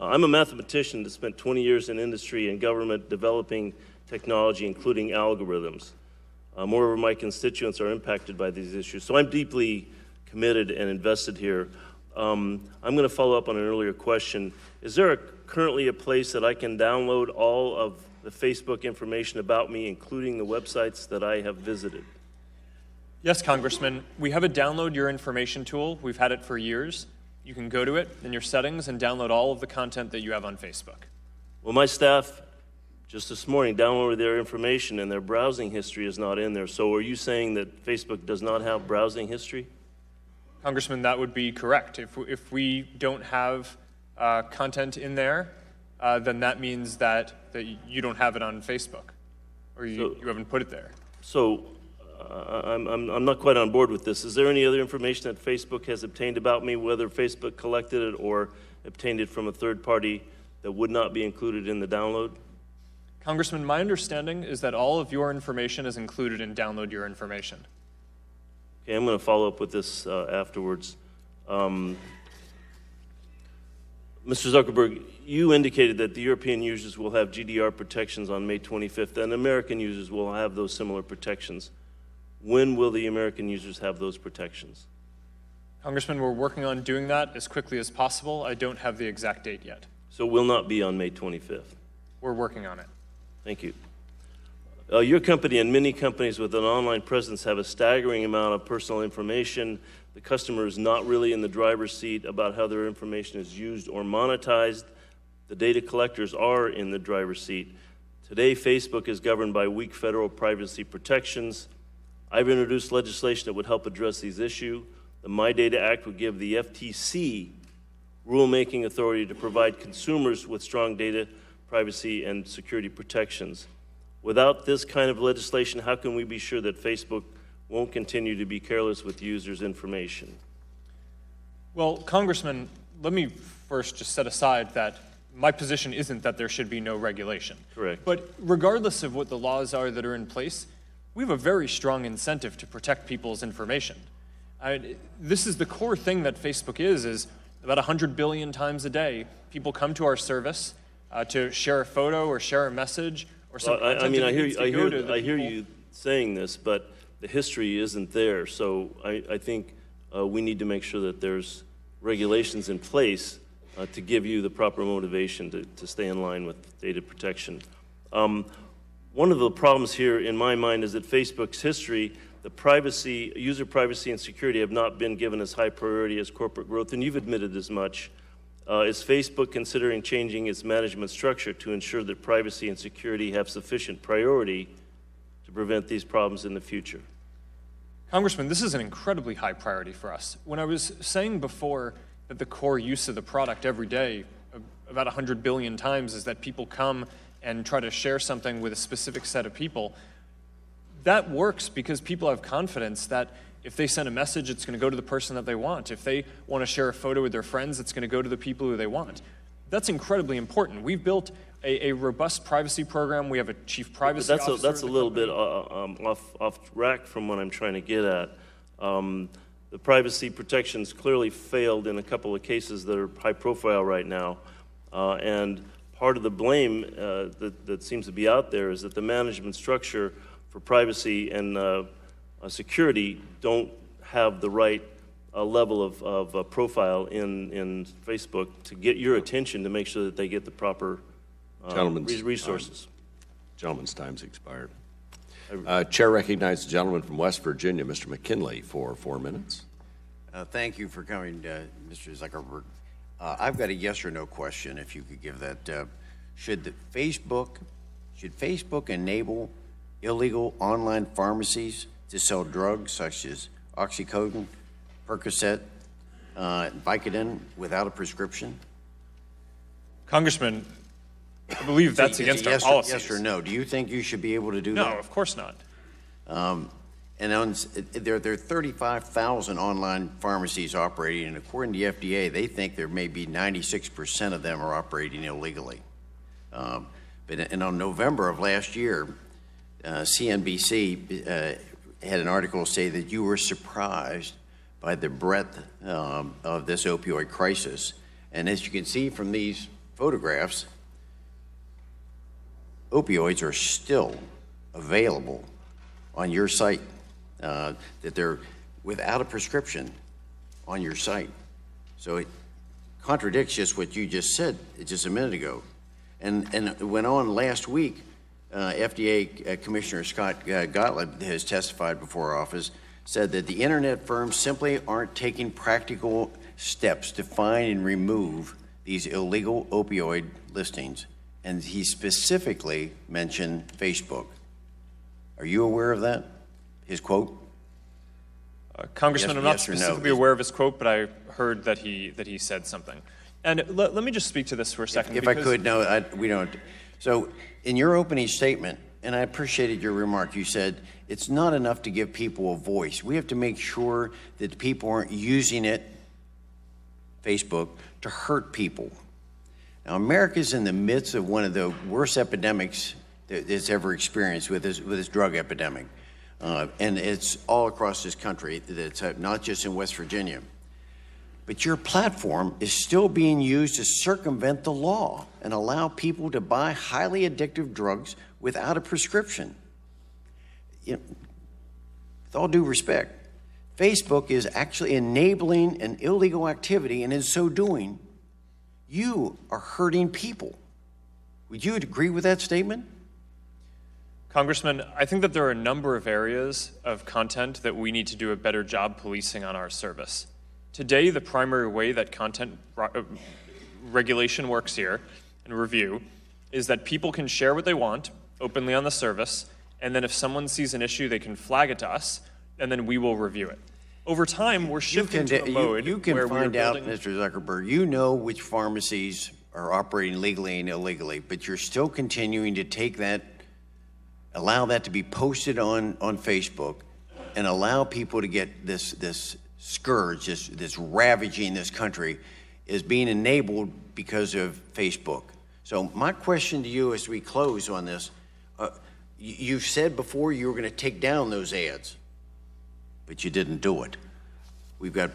I'm a mathematician that spent 20 years in industry and government developing technology, including algorithms. Moreover, my constituents are impacted by these issues. So I'm deeply committed and invested here. I'm going to follow up on an earlier question. Is there currently a place that I can download all of the Facebook information about me, including the websites that I have visited?
Yes, Congressman. We have a download your information tool. We've had it for years. You can go to it in your settings and download all of the content that you have on Facebook.
Well, my staff just this morning downloaded their information and their browsing history is not in there. So are you saying that Facebook does not have browsing history?
Congressman, that would be correct. If we don't have content in there, then that means that you don't have it on Facebook, or you haven't put it there.
So I'm not quite on board with this. Is there any other information that Facebook has obtained about me, whether Facebook collected it or obtained it from a third party, that would not be included in the download?
Congressman, my understanding is that all of your information is included in Download Your Information.
Okay, I'm going to follow up with this afterwards. Mr. Zuckerberg, you indicated that the European users will have GDPR protections on May 25th, and American users will have those similar protections. When will the American users have those protections?
Congressman, we're working on doing that as quickly as possible. I don't have the exact date yet.
So it will not be on May 25th?
We're working on it.
Thank you. Your company and many companies with an online presence have a staggering amount of personal information. The customer is not really in the driver's seat about how their information is used or monetized. The data collectors are in the driver's seat. Today, Facebook is governed by weak federal privacy protections. I've introduced legislation that would help address these issues. The My Data Act would give the FTC rulemaking authority to provide consumers with strong data privacy and security protections. Without this kind of legislation, how can we be sure that Facebook won't continue to be careless with users' information?
Well, Congressman, let me first just set aside that my position isn't that there should be no regulation.
Correct.
But regardless of what the laws are that are in place, we have a very strong incentive to protect people's information. This is the core thing that Facebook is about 100 billion times a day, people come to our service to share a photo or share a message or something.
I mean, I hear you saying this, but the history isn't there. So I think we need to make sure that there's regulations in place to give you the proper motivation to stay in line with data protection. One of the problems here in my mind is that Facebook's history, the privacy, user privacy and security have not been given as high priority as corporate growth, and you've admitted as much. Is Facebook considering changing its management structure to ensure that privacy and security have sufficient priority to prevent these problems in the future?
Congressman, this is an incredibly high priority for us. When I was saying before that the core use of the product every day, about 100 billion times, is that people come and try to share something with a specific set of people, that works because people have confidence that if they send a message, it's going to go to the person that they want. If they want to share a photo with their friends, it's going to go to the people who they want. That's incredibly important. We've built a robust privacy program. We have a chief privacy officer.
That's a little bit off rack from what I'm trying to get at. The privacy protections clearly failed in a couple of cases that are high profile right now. And part of the blame that seems to be out there is that the management structure for privacy and security don't have the right level of profile in Facebook to get your attention to make sure that they get the proper resources.
Gentleman's time's expired. Chair recognizes the gentleman from West Virginia, Mr. McKinley, for 4 minutes.
Thank you for coming, Mr. Zuckerberg. I've got a yes or no question, if you could give that. Should Facebook enable illegal online pharmacies to sell drugs such as oxycodone, Percocet, Vicodin without a prescription?
Congressman, I believe that's against our policies.
Yes or no? Do you think you should be able to do that?
No, of course not.
And there are 35,000 online pharmacies operating, and according to the FDA, they think there may be 96% of them are operating illegally. And on November of last year, CNBC had an article say that you were surprised by the breadth of this opioid crisis. And as you can see from these photographs, opioids are still available on your site, that they're without a prescription on your site. So it contradicts just what you just said just a minute ago. And it went on last week. FDA Commissioner Scott Gottlieb has testified before our office, said that the internet firms simply aren't taking practical steps to find and remove these illegal opioid listings. And he specifically mentioned Facebook. Are you aware of that? His quote?
Congressman, yes, I'm not specifically aware of his quote, but I heard that he said something. And let me just speak to this for a second.
If I could, no, we don't. So in your opening statement, and I appreciated your remark, you said it's not enough to give people a voice. We have to make sure that people aren't using it, Facebook, to hurt people. Now, America's in the midst of one of the worst epidemics that it's ever experienced with this drug epidemic. And it's all across this country. It's not just in West Virginia. But your platform is still being used to circumvent the law and allow people to buy highly addictive drugs without a prescription. You know, with all due respect, Facebook is actually enabling an illegal activity, and in so doing, you are hurting people. Would you agree with that statement?
Congressman, I think that there are a number of areas of content that we need to do a better job policing on our service. Today, the primary way that content regulation works here and review is that people can share what they want openly on the service, and then if someone sees an issue, they can flag it to us, and then we will review it. Over time, we're shifting to a mode
you can
where
find
we're
out,
building...
Mr. Zuckerberg, you know which pharmacies are operating legally and illegally, but you're still continuing to take that, allow that to be posted on Facebook, and allow people to get this scourge, this ravaging this country, is being enabled because of Facebook. So my question to you as we close on this, you've said before you were going to take down those ads, but you didn't do it. We've got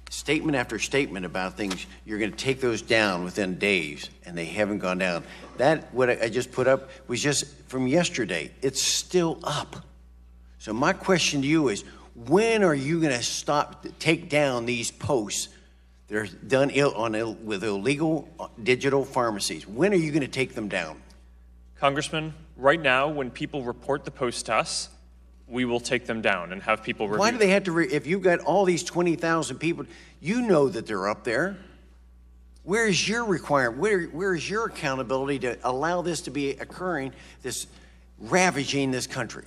statement after statement about things. You're going to take those down within days, and they haven't gone down. That, what I just put up, was just from yesterday. It's still up. So my question to you is, when are you going to take down these posts that are done with illegal digital pharmacies? When are you going to take them down?
Congressman, right now, when people report the post to us, we will take them down and have people review.
Why do they have to, if you've got all these 20,000 people, you know that they're up there. Where is your requirement? Where is your accountability to allow this to be occurring, this ravaging this country?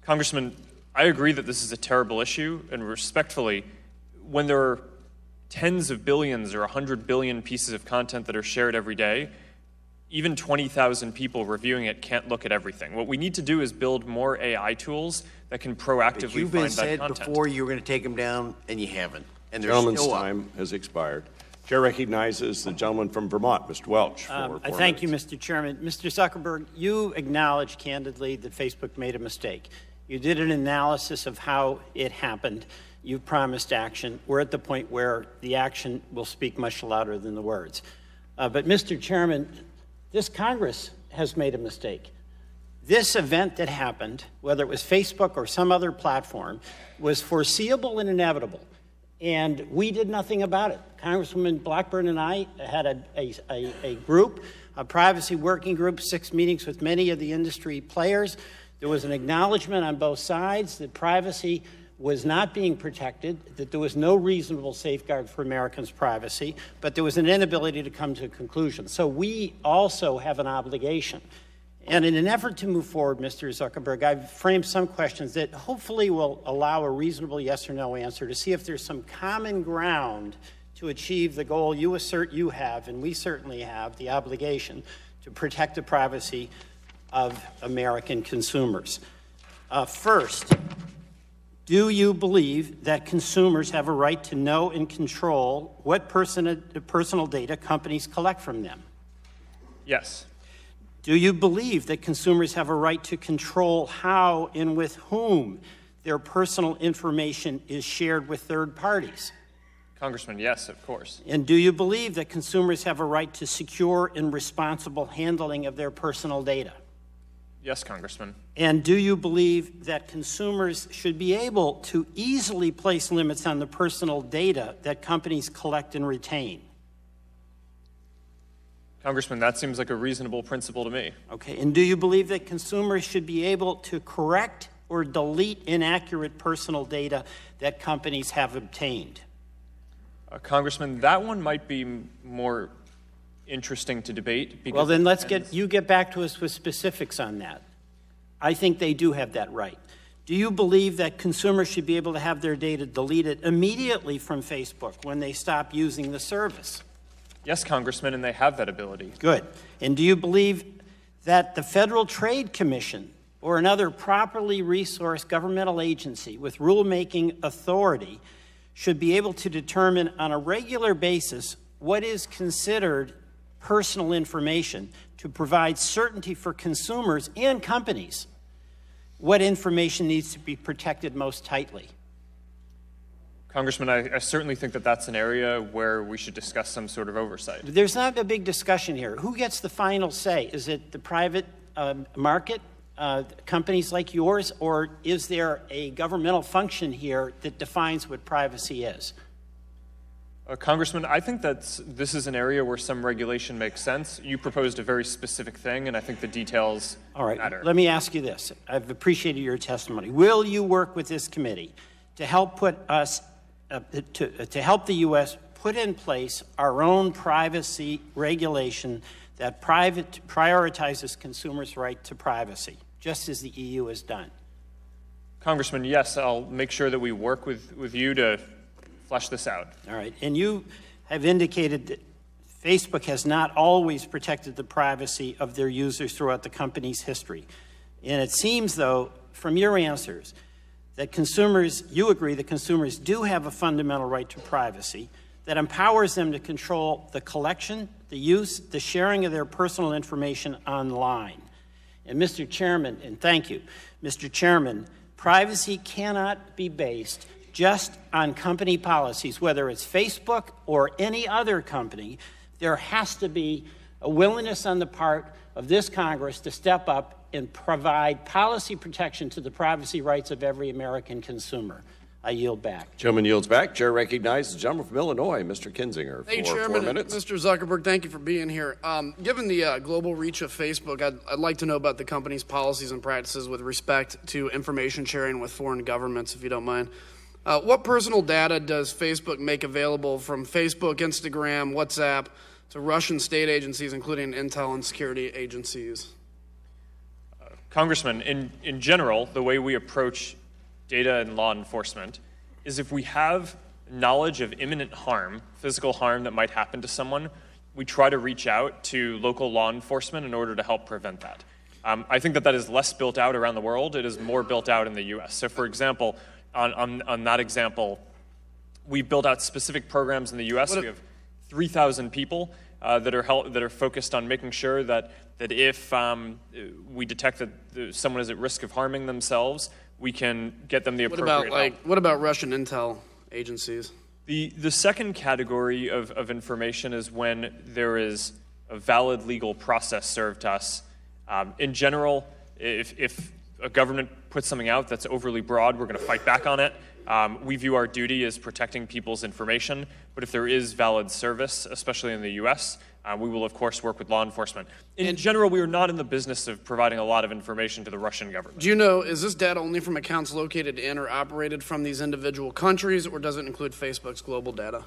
Congressman, I agree that this is a terrible issue, and respectfully, when there are tens of billions or 100 billion pieces of content that are shared every day, even 20,000 people reviewing it can't look at everything. What we need to do is build more AI tools that can proactively find that content.
You've been said before you were going to take them down, and you haven't. And they're
Gentleman's
still up.
time has expired. Chair recognizes the gentleman from Vermont, Mr. Welch.
I thank you, Mr. Chairman. Mr. Zuckerberg, you acknowledged candidly that Facebook made a mistake. You did an analysis of how it happened. You promised action. We're at the point where the action will speak much louder than the words. But, Mr. Chairman, this Congress has made a mistake. This event that happened, whether it was Facebook or some other platform, was foreseeable and inevitable. And we did nothing about it. Congresswoman Blackburn and I had a group, a privacy working group, 6 meetings with many of the industry players. There was an acknowledgement on both sides that privacy was not being protected, that there was no reasonable safeguard for Americans' privacy, but there was an inability to come to a conclusion. So we also have an obligation. And in an effort to move forward, Mr. Zuckerberg, I've framed some questions that hopefully will allow a reasonable yes or no answer to see if there's some common ground to achieve the goal you assert you have, and we certainly have, the obligation to protect the privacy of American consumers. First, do you believe that consumers have a right to know and control what personal data companies collect from them?
Yes.
Do you believe that consumers have a right to control how and with whom their personal information is shared with third parties?
Congressman, yes, of course.
And do you believe that consumers have a right to secure and responsible handling of their personal data?
Yes, Congressman.
And do you believe that consumers should be able to easily place limits on the personal data that companies collect and retain?
Congressman, that seems like a reasonable principle to me.
Okay, and do you believe that consumers should be able to correct or delete inaccurate personal data that companies have obtained?
Congressman, that one might be more interesting to debate. Because
well, then let's get back to us with specifics on that. I think they do have that right. Do you believe that consumers should be able to have their data deleted immediately from Facebook when they stop using the service?
Yes, Congressman, and they have that ability.
Good. And do you believe that the Federal Trade Commission or another properly resourced governmental agency with rulemaking authority should be able to determine on a regular basis what is considered personal information to provide certainty for consumers and companies what information needs to be protected most tightly?
Congressman, I certainly think that that's an area where we should discuss some sort of oversight.
There's not a big discussion here. Who gets the final say? Is it the private market companies like yours, or is there a governmental function here that defines what privacy is?
Congressman, I think this is an area where some regulation makes sense. You proposed a very specific thing, and I think the details matter.
Let me ask you this. I've appreciated your testimony. Will you work with this committee to help put us, to help the U.S. put in place our own privacy regulation that prioritizes consumers' right to privacy, just as the EU has done?
Congressman, yes, I'll make sure that we work with you to flesh this out.
All right. And you have indicated that Facebook has not always protected the privacy of their users throughout the company's history. And it seems, though, from your answers, that you agree that consumers do have a fundamental right to privacy that empowers them to control the collection, the use, the sharing of their personal information online. And Mr. Chairman, and thank you, Mr. Chairman, privacy cannot be based just on company policies, whether it's Facebook or any other company. There has to be a willingness on the part of this Congress to step up and provide policy protection to the privacy rights of every American consumer. I yield back.
Gentleman yields back. Chair recognizes the gentleman from Illinois, Mr. Kinzinger,
Thank you,
for
Chairman.
4 minutes.
Mr. Zuckerberg, thank you for being here. Given the global reach of Facebook, I'd like to know about the company's policies and practices with respect to information sharing with foreign governments, if you don't mind. What personal data does Facebook make available from Facebook, Instagram, WhatsApp to Russian state agencies, including intel and security agencies?
Congressman, in general, the way we approach data and law enforcement is if we have knowledge of imminent harm, physical harm that might happen to someone, we try to reach out to local law enforcement in order to help prevent that. I think that is less built out around the world. It is more built out in the U.S. So, for example, on that example, we've built out specific programs in the U.S. We have 3,000 people that are focused on making sure that if we detect that someone is at risk of harming themselves, we can get them the appropriate help.
What about Russian intel agencies?
The second category of information is when there is a valid legal process served to us. In general, if a government puts something out that's overly broad, we're going to fight back on it. We view our duty as protecting people's information, but if there is valid service, especially in the U.S., we will, of course, work with law enforcement. In general, we are not in the business of providing a lot of information to the Russian government.
Do you know, is this data only from accounts located in or operated from these individual countries, or does it include Facebook's global data?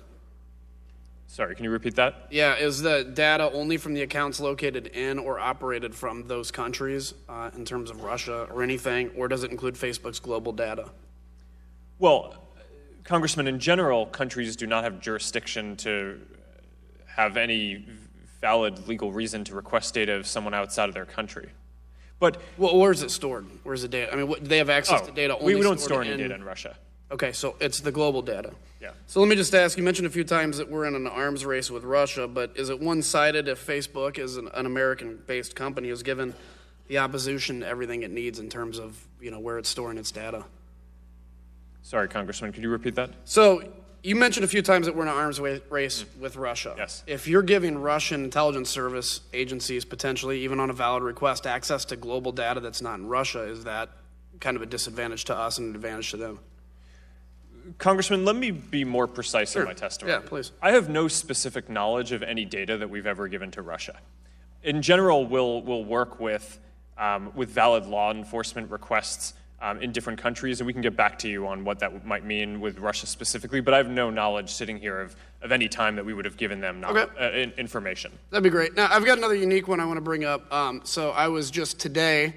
Sorry, can you repeat that?
Yeah, is the data only from the accounts located in or operated from those countries in terms of Russia or anything, or does it include Facebook's global data?
Well, Congressman, in general, countries do not have jurisdiction to have any valid legal reason to request data of someone outside of their country. But
where is it stored? Where's the data? I mean, do they have access to data only
we don't store any data in Russia.
Okay, so it's the global data.
Yeah.
So let me just ask, you mentioned a few times that we're in an arms race with Russia, but is it one-sided if Facebook, as an American-based company, is given the opposition everything it needs in terms of, where it's storing its data?
Sorry, Congressman, could you repeat that?
So you mentioned a few times that we're in an arms race with Russia.
Yes.
If you're giving Russian intelligence service agencies, potentially, even on a valid request, access to global data that's not in Russia, is that kind of a disadvantage to us and an advantage to them?
Congressman, let me be more precise in my testimony.
Yeah, please.
I have no specific knowledge of any data that we've ever given to Russia. In general, we'll work with valid law enforcement requests in different countries, and we can get back to you on what that might mean with Russia specifically, but I have no knowledge sitting here of any time that we would have given them information.
That'd be great. Now, I've got another unique one I want to bring up. So I was just today,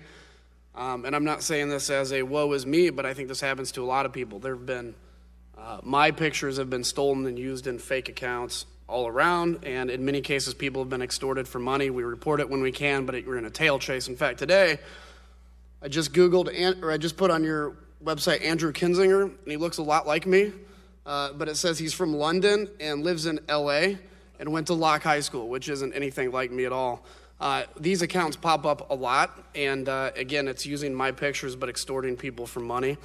and I'm not saying this as a woe is me, but I think this happens to a lot of people. There have been, my pictures have been stolen and used in fake accounts all around, and in many cases, people have been extorted for money. We report it when we can, but we're in a tail chase. In fact, today, I just I just put on your website Andrew Kinzinger, and he looks a lot like me, but it says he's from London and lives in L.A. and went to Locke High School, which isn't anything like me at all. These accounts pop up a lot, and again, it's using my pictures but extorting people for money.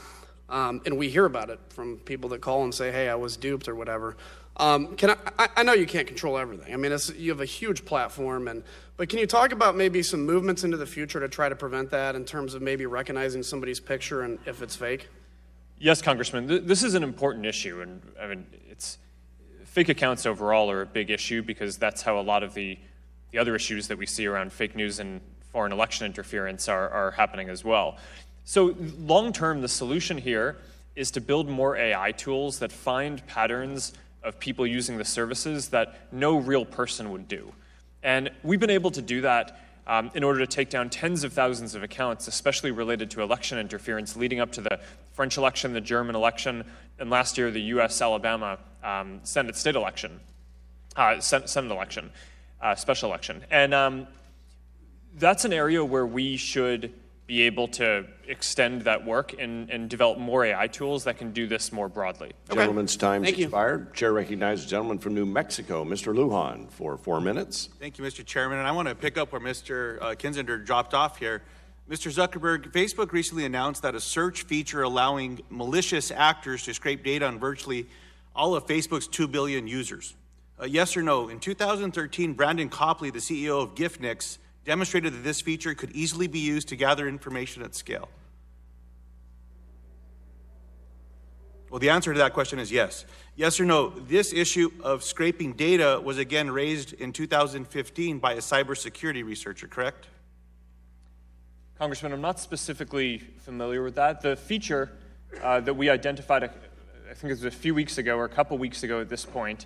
And we hear about it from people that call and say, hey, I was duped or whatever. I know you can't control everything. I mean, you have a huge platform, but can you talk about maybe some movements into the future to try to prevent that in terms of maybe recognizing somebody's picture and if it's fake?
Yes, Congressman. This is an important issue, and I mean, fake accounts overall are a big issue because that's how a lot of the other issues that we see around fake news and foreign election interference are happening as well. So long-term, the solution here is to build more AI tools that find patterns of people using the services that no real person would do. And we've been able to do that in order to take down tens of thousands of accounts, especially related to election interference leading up to the French election, the German election, and last year the U.S.-Alabama Senate election, special election. And that's an area where we should be able to extend that work and develop more AI tools that can do this more broadly.
Gentleman's time's expired. Chair recognizes the gentleman from New Mexico, Mr. Lujan, for 4 minutes.
Thank you, Mr. Chairman. And I want to pick up where Mr. Kinzinger dropped off here. Mr. Zuckerberg, Facebook recently announced that a search feature allowing malicious actors to scrape data on virtually all of Facebook's 2 billion users. Yes or no? In 2013, Brandon Copley, the CEO of Giftnix, demonstrated that this feature could easily be used to gather information at scale. Well, the answer to that question is yes. Yes or no, this issue of scraping data was again raised in 2015 by a cybersecurity researcher, correct?
Congressman, I'm not specifically familiar with that. The feature that we identified, I think it was a few weeks ago or a couple weeks ago at this point,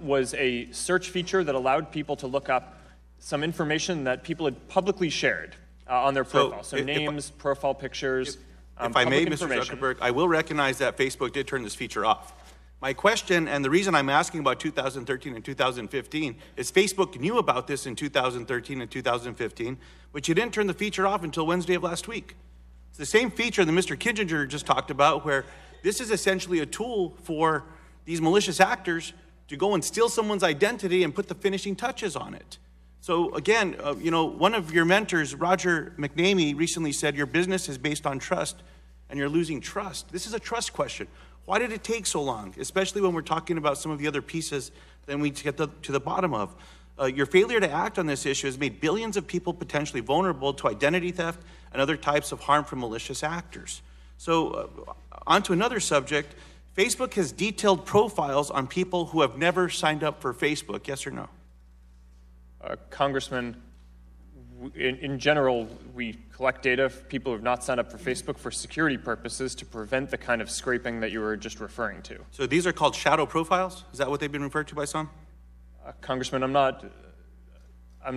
was a search feature that allowed people to look up some information that people had publicly shared on their profile. So names, profile pictures,
If I may, Mr. Zuckerberg, I will recognize that Facebook did turn this feature off. My question, and the reason I'm asking about 2013 and 2015, is Facebook knew about this in 2013 and 2015, but you didn't turn the feature off until Wednesday of last week. It's the same feature that Mr. Kinzinger just talked about, where this is essentially a tool for these malicious actors to go and steal someone's identity and put the finishing touches on it. So again, one of your mentors, Roger McNamee, recently said your business is based on trust and you're losing trust. This is a trust question. Why did it take so long, especially when we're talking about some of the other pieces that we get to the bottom of? Your failure to act on this issue has made billions of people potentially vulnerable to identity theft and other types of harm from malicious actors. So on to another subject. Facebook has detailed profiles on people who have never signed up for Facebook, yes or no?
Congressman, in general, we collect data of people who have not signed up for Facebook for security purposes to prevent the kind of scraping that you were just referring to.
So these are called shadow profiles? Is that what they've been referred to by some?
Congressman, I'm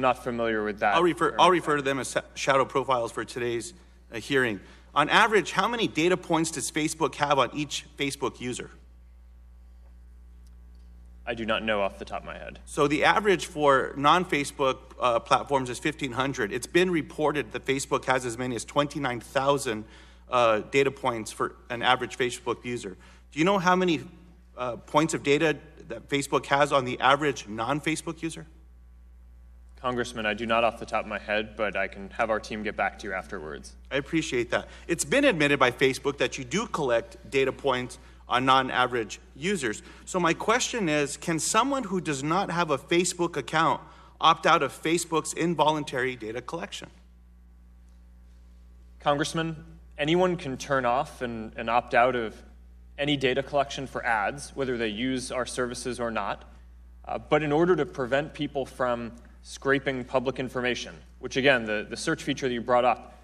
not familiar with that.
I'll refer to them as shadow profiles for today's hearing. On average, how many data points does Facebook have on each Facebook user?
I do not know off the top of my head.
So the average for non-Facebook platforms is 1,500. It's been reported that Facebook has as many as 29,000 data points for an average Facebook user. Do you know how many points of data that Facebook has on the average non-Facebook user?
Congressman, I do not off the top of my head, but I can have our team get back to you afterwards.
I appreciate that. It's been admitted by Facebook that you do collect data points on non-average users. So my question is, can someone who does not have a Facebook account opt out of Facebook's involuntary data collection?
Congressman, anyone can turn off and opt out of any data collection for ads, whether they use our services or not. But in order to prevent people from scraping public information, which again, the search feature that you brought up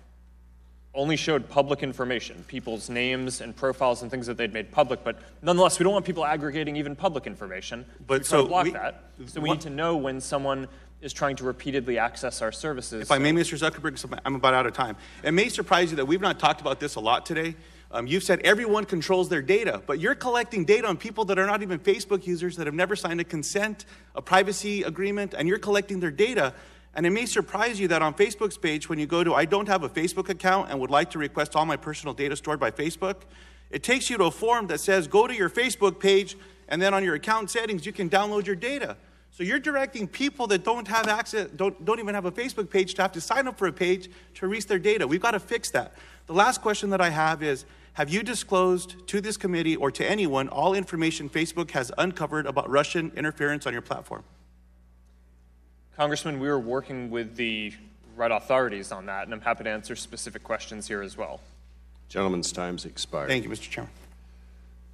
only showed public information, people's names and profiles and things that they'd made public, but nonetheless, we don't want people aggregating even public information. But so block that. So we need to know when someone is trying to repeatedly access our services.
If I may, Mr. Zuckerberg, I'm about out of time. It may surprise you that we've not talked about this a lot today. You've said everyone controls their data, but you're collecting data on people that are not even Facebook users, that have never signed a consent, a privacy agreement, and you're collecting their data. And it may surprise you that on Facebook's page, when you go to I don't have a Facebook account and would like to request all my personal data stored by Facebook, it takes you to a form that says go to your Facebook page, and then on your account settings, you can download your data. So you're directing people that don't have access, don't even have a Facebook page, to have to sign up for a page to release their data. We've got to fix that. The last question that I have is, have you disclosed to this committee or to anyone all information Facebook has uncovered about Russian interference on your platform?
Congressman, we are working with the right authorities on that, and I'm happy to answer specific questions here as well.
Gentleman's time's expired.
Thank you, Mr. Chairman.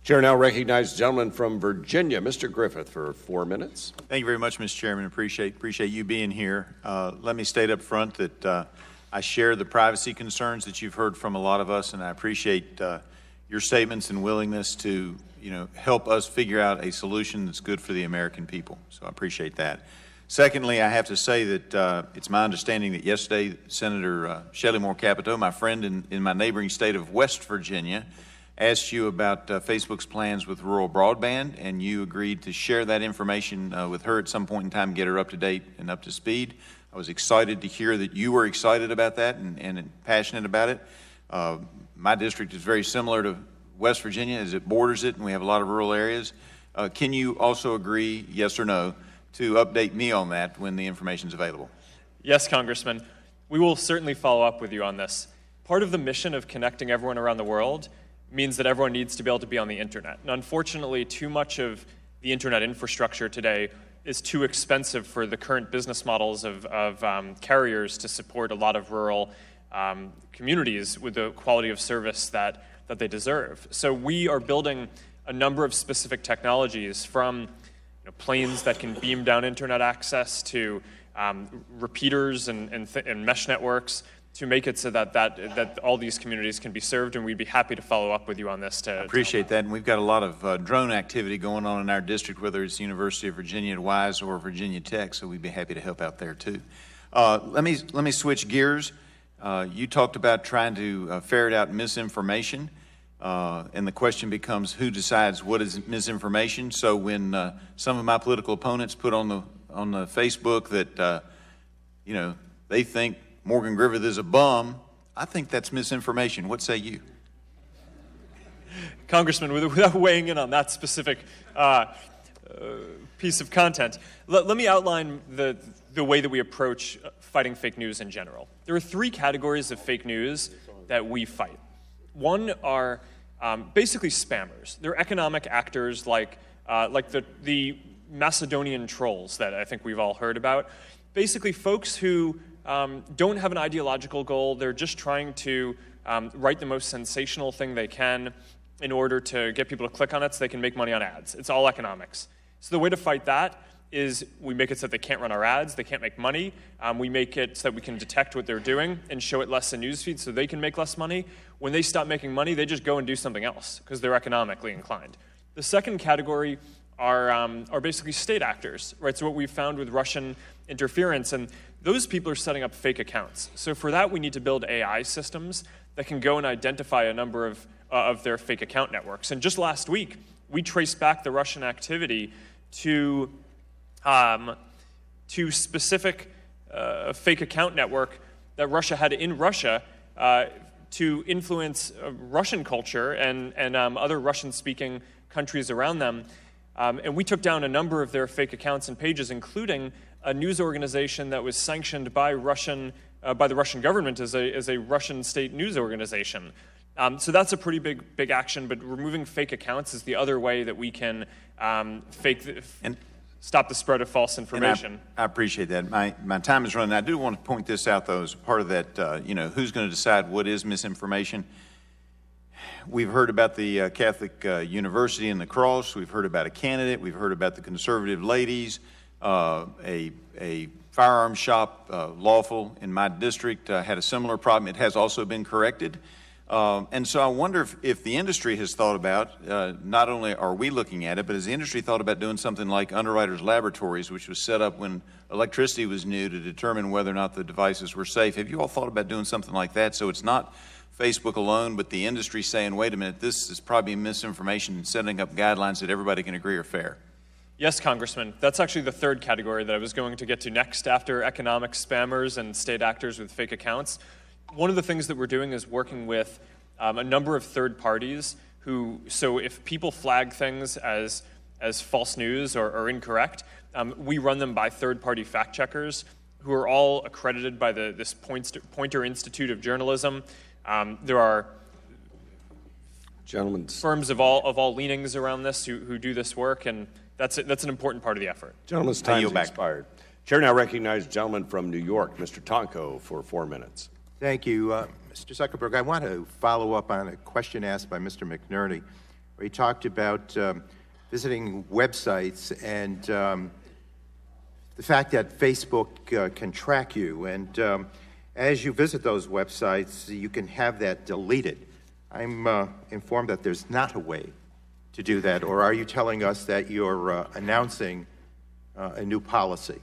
Chair now recognizes the gentleman from Virginia, Mr. Griffith, for 4 minutes.
Thank you very much, Mr. Chairman. Appreciate you being here. Let me state up front that I share the privacy concerns that you've heard from a lot of us, and I appreciate your statements and willingness to, help us figure out a solution that's good for the American people. So I appreciate that. Secondly, I have to say that it's my understanding that yesterday Senator Shelley Moore Capito, my friend in my neighboring state of West Virginia, asked you about Facebook's plans with rural broadband, and you agreed to share that information with her at some point in time, get her up to date and up to speed. I was excited to hear that you were excited about that and passionate about it. My district is very similar to West Virginia as it borders it, and we have a lot of rural areas. Can you also agree, yes or no, to update me on that when the information is available?
Yes, Congressman. We will certainly follow up with you on this. Part of the mission of connecting everyone around the world means that everyone needs to be able to be on the internet. And unfortunately, too much of the internet infrastructure today is too expensive for the current business models of carriers to support a lot of rural communities with the quality of service that they deserve. So we are building a number of specific technologies, from planes that can beam down internet access to repeaters and mesh networks, to make it so that all these communities can be served, and we'd be happy to follow up with you on this.
I appreciate that, and we've got a lot of drone activity going on in our district, whether it's University of Virginia at Wise or Virginia Tech, so we'd be happy to help out there too. Let me switch gears. You talked about trying to ferret out misinformation, and the question becomes, who decides what is misinformation? So when some of my political opponents put on the Facebook that they think Morgan Griffith is a bum, I think that's misinformation. What say you?
Congressman, without weighing in on that specific piece of content, let me outline the way that we approach fighting fake news in general. There are 3 categories of fake news that we fight. One are basically spammers. They're economic actors like the Macedonian trolls that I think we've all heard about. Basically, folks who don't have an ideological goal. They're just trying to write the most sensational thing they can in order to get people to click on it so they can make money on ads. It's all economics. So the way to fight that is we make it so that they can't run our ads, they can't make money. We make it so that we can detect what they're doing and show it less in newsfeed so they can make less money. When they stop making money, they just go and do something else because they're economically inclined. The second category are basically state actors, right? So what we've found with Russian interference, and those people are setting up fake accounts. So for that, we need to build AI systems that can go and identify a number of their fake account networks. And just last week, we traced back the Russian activity to specific fake account network that Russia had in Russia to influence Russian culture and other Russian-speaking countries around them. And we took down a number of their fake accounts and pages, including a news organization that was sanctioned by the Russian government as a Russian state news organization. So that's a pretty big action, but removing fake accounts is the other way that we can stop the spread of false information.
I appreciate that. My time is running. I do want to point this out, though, as part of that, who's going to decide what is misinformation. We've heard about the Catholic University and the cross. We've heard about a candidate. We've heard about the conservative ladies. A firearms shop, lawful in my district, had a similar problem. It has also been corrected. And so I wonder if the industry has thought about, not only are we looking at it, but has the industry thought about doing something like Underwriters Laboratories, which was set up when electricity was new to determine whether or not the devices were safe. Have you all thought about doing something like that so it's not Facebook alone, but the industry saying, wait a minute, this is probably misinformation, and setting up guidelines that everybody can agree are fair?
Yes, Congressman. That's actually the third category that I was going to get to next after economic spammers and state actors with fake accounts. One of the things that we're doing is working with a number of third parties so if people flag things as false news or incorrect, we run them by third-party fact checkers who are all accredited by this Poynter Institute of Journalism. There are firms of all leanings around this who do this work, and that's an important part of the effort.
Gentleman's time has expired. Chair now recognizes the gentleman from New York, Mr. Tonko, for 4 minutes.
Thank you. Mr. Zuckerberg, I want to follow up on a question asked by Mr. McNerney, where he talked about visiting websites and the fact that Facebook can track you. And as you visit those websites, you can have that deleted. I'm informed that there's not a way to do that, or are you telling us that you're announcing a new policy?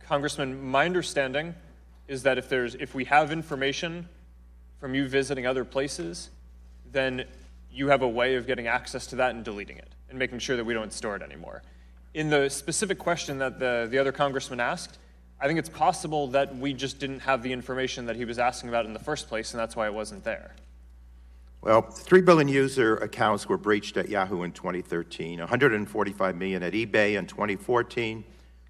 Congressman, my understanding is that if we have information from you visiting other places, then you have a way of getting access to that and deleting it and making sure that we don't store it anymore. In the specific question that the other congressman asked, I think it's possible that we just didn't have the information that he was asking about in the first place, and that's why it wasn't there.
Well, 3 billion user accounts were breached at Yahoo in 2013, 145 million at eBay in 2014,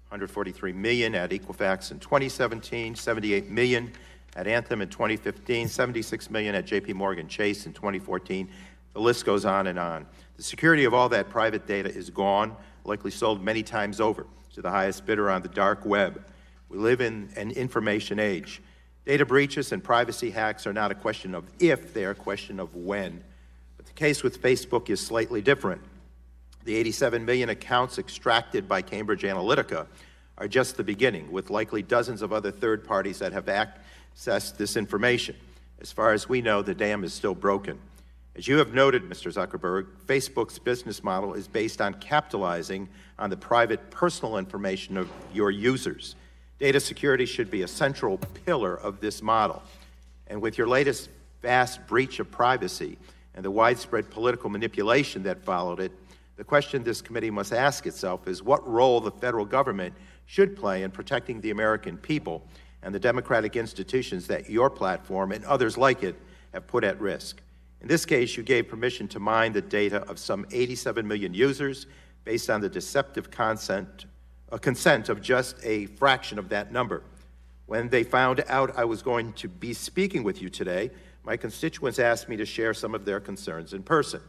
143 million at Equifax in 2017, 78 million at Anthem in 2015, 76 million at JP Morgan Chase in 2014. The list goes on and on. The security of all that private data is gone, likely sold many times over to the highest bidder on the dark web. We live in an information age. Data breaches and privacy hacks are not a question of if, they are a question of when. But the case with Facebook is slightly different. The 87 million accounts extracted by Cambridge Analytica are just the beginning, with likely dozens of other third parties that have accessed this information. As far as we know, the dam is still broken. As you have noted, Mr. Zuckerberg, Facebook's business model is based on capitalizing on the private personal information of your users. Data security should be a central pillar of this model. And with your latest vast breach of privacy and the widespread political manipulation that followed it, the question this committee must ask itself is what role the federal government should play in protecting the American people and the democratic institutions that your platform and others like it have put at risk. In this case, you gave permission to mine the data of some 87 million users based on the deceptive consent of just a fraction of that number. When they found out I was going to be speaking with you today, my constituents asked me to share some of their concerns in person.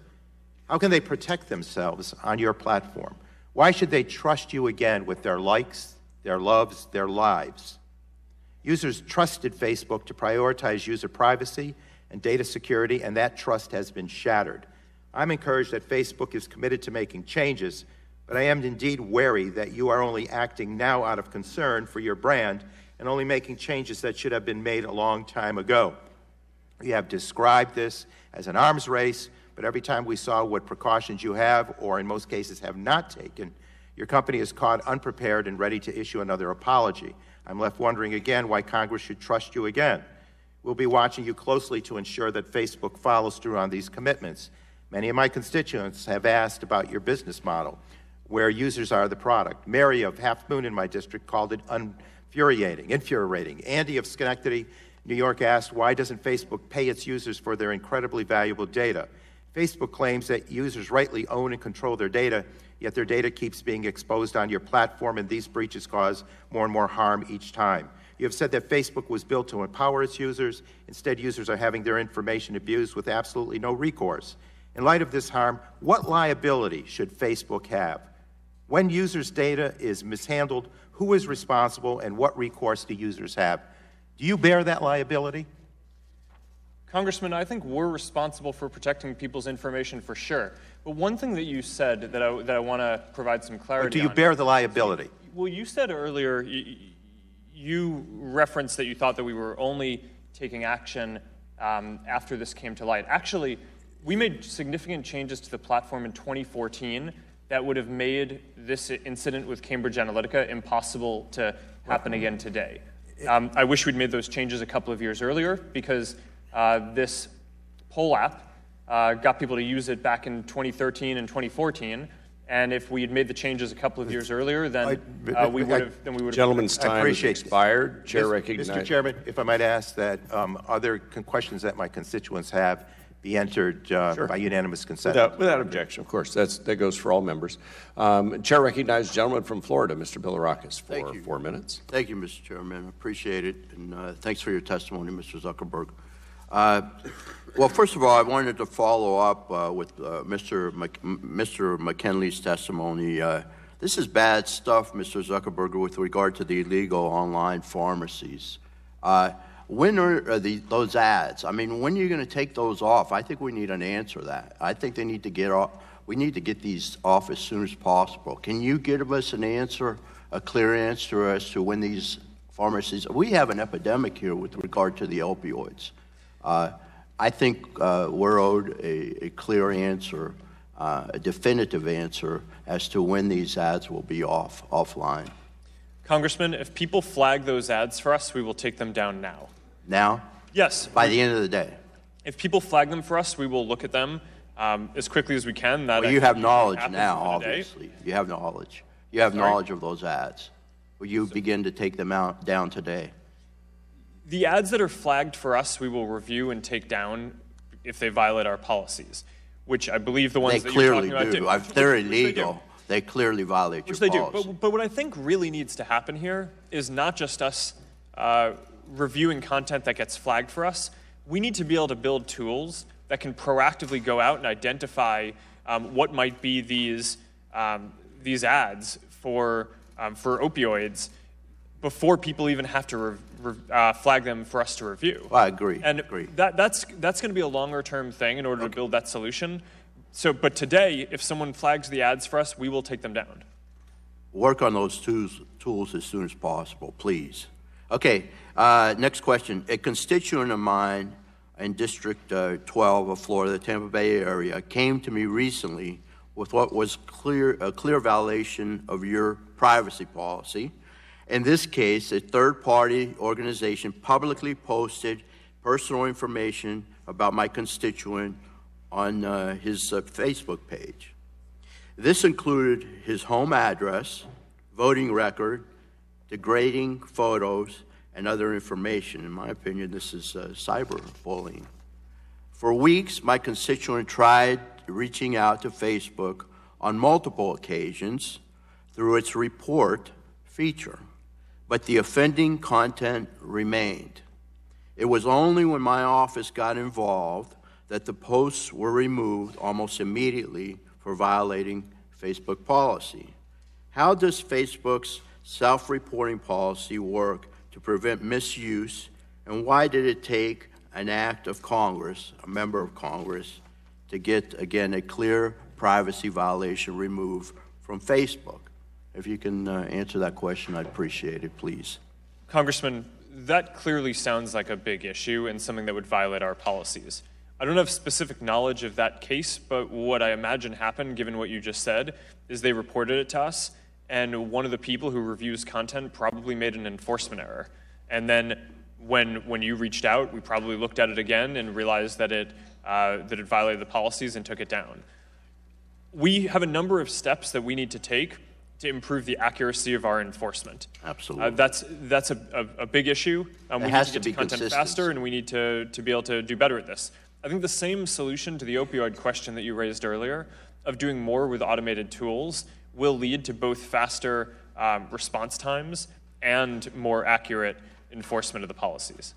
How can they protect themselves on your platform? Why should they trust you again with their likes, their loves, their lives? Users trusted Facebook to prioritize user privacy and data security, and that trust has been shattered. I'm encouraged that Facebook is committed to making changes, but I am indeed wary that you are only acting now out of concern for your brand and only making changes that should have been made a long time ago. You have described this as an arms race, but every time we saw what precautions you have, or in most cases have not taken, your company is caught unprepared and ready to issue another apology. I'm left wondering again why Congress should trust you again. We'll be watching you closely to ensure that Facebook follows through on these commitments. Many of my constituents have asked about your business model, where users are the product. Mary of Half Moon in my district called it infuriating. Andy of Schenectady, New York asked, why doesn't Facebook pay its users for their incredibly valuable data? Facebook claims that users rightly own and control their data, yet their data keeps being exposed on your platform, and these breaches cause more and more harm each time. You have said that Facebook was built to empower its users. Instead, users are having their information abused with absolutely no recourse. In light of this harm, what liability should Facebook have? When users' data is mishandled, who is responsible and what recourse do users have? Do you bear that liability?
Congressman, I think we're responsible for protecting people's information for sure. But one thing that you said that I want to provide some clarity on.
Do you bear the liability?
Well, you said earlier, you referenced that you thought that we were only taking action after this came to light. Actually, we made significant changes to the platform in 2014 that would have made this incident with Cambridge Analytica impossible to happen again today. I wish we'd made those changes a couple of years earlier because this poll app got people to use it back in 2013 and 2014. And if we had made the changes a couple of years earlier, then we would have.
Gentleman's time has expired. Chair recognizes.
Mr. Chairman, if I might ask that other questions that my constituents have be entered by unanimous consent.
Without objection, of course. That goes for all members. Chair recognizes the gentleman from Florida, Mr. Bilirakis, for 4 minutes.
Thank you, Mr. Chairman. I appreciate it. And thanks for your testimony, Mr. Zuckerberg. Well, first of all, I wanted to follow up with Mr. McKinley's testimony. This is bad stuff, Mr. Zuckerberg, with regard to the illegal online pharmacies. When are those ads? I mean, when are you going to take those off? I think we need an answer to that. I think they need to get off. We need to get these off as soon as possible. Can you give us an answer, a clear answer as to when these pharmacies? We have an epidemic here with regard to the opioids. I think we're owed a clear answer, a definitive answer as to when these ads will be offline.
Congressman, if people flag those ads for us, we will take them down now.
Now?
Yes.
By the end of the day?
If people flag them for us, we will look at them as quickly as we can.
Well, you have knowledge now, obviously. You have knowledge. You have knowledge of those ads. Will you begin to take them down today?
The ads that are flagged for us, we will review and take down if they violate our policies, which I believe the ones that you're talking about do.
If they're illegal, they clearly violate your policy.
Which they do. But what I think really needs to happen here is not just us reviewing content that gets flagged for us. We need to be able to build tools that can proactively go out and identify what might be these ads for opioids before people even have to flag them for us to review.
Well, I agree.
And that's going to be a longer-term thing in order to build that solution. So, but today, if someone flags the ads for us, we will take them down.
Work on those tools as soon as possible, please. Okay, next question. A constituent of mine in District 12 of Florida, the Tampa Bay area, came to me recently with what was a clear violation of your privacy policy. In this case, a third-party organization publicly posted personal information about my constituent on his Facebook page. This included his home address, voting record, degrading photos, and other information. In my opinion, this is cyberbullying. For weeks, my constituent tried reaching out to Facebook on multiple occasions through its report feature, but the offending content remained. It was only when my office got involved that the posts were removed almost immediately for violating Facebook policy. How does Facebook's self-reporting policy work to prevent misuse, and why did it take an act of Congress, a member of Congress, to get, again, a clear privacy violation removed from Facebook? If you can answer that question, I'd appreciate it, please.
Congressman, that clearly sounds like a big issue and something that would violate our policies. I don't have specific knowledge of that case, but what I imagine happened, given what you just said, is they reported it to us, and one of the people who reviews content probably made an enforcement error. And then when you reached out, we probably looked at it again and realized that it violated the policies and took it down. We have a number of steps that we need to take to improve the accuracy of our enforcement.
Absolutely.
That's a big issue. We need to get to content faster, and we need to be able to do better at this. I think the same solution to the opioid question that you raised earlier, of doing more with automated tools, will lead to both faster response times and more accurate enforcement of the policies.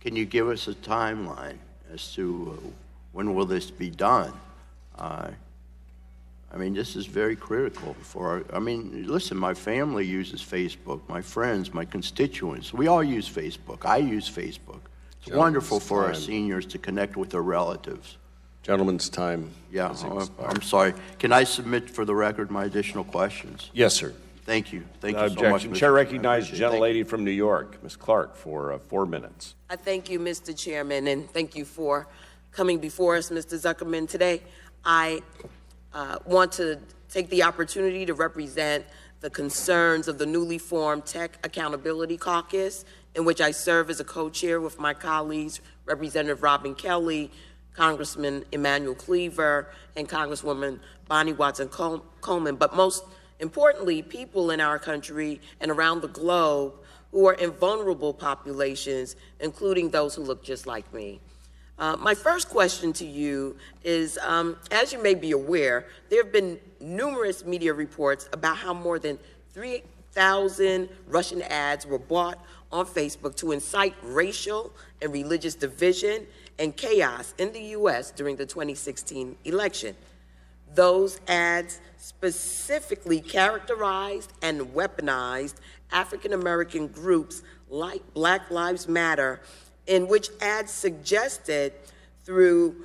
Can you give us a timeline as to when will this be done? I mean, this is very critical for our, I mean, listen, my family uses Facebook, my friends, my constituents. We all use Facebook. I use Facebook. It's wonderful for our seniors to connect with their relatives.
Gentleman's time.
Yeah, I'm sorry. Can I submit for the record my additional questions?
Yes, sir.
Thank you. Thank you so much, Mr.
Chair recognizes gentlelady from New York, Ms. Clark, for 4 minutes.
I thank you, Mr. Chairman, and thank you for coming before us, Mr. Zuckerman, today. I want to take the opportunity to represent the concerns of the newly formed Tech Accountability Caucus, in which I serve as a co-chair with my colleagues, Representative Robin Kelly, Congressman Emmanuel Cleaver, and Congresswoman Bonnie Watson-Coleman. But most importantly, people in our country and around the globe who are in vulnerable populations, including those who look just like me. My first question to you is, as you may be aware, there have been numerous media reports about how more than 1,000 Russian ads were bought on Facebook to incite racial and religious division and chaos in the U.S. during the 2016 election. Those ads specifically characterized and weaponized African American groups like Black Lives Matter, in which ads suggested through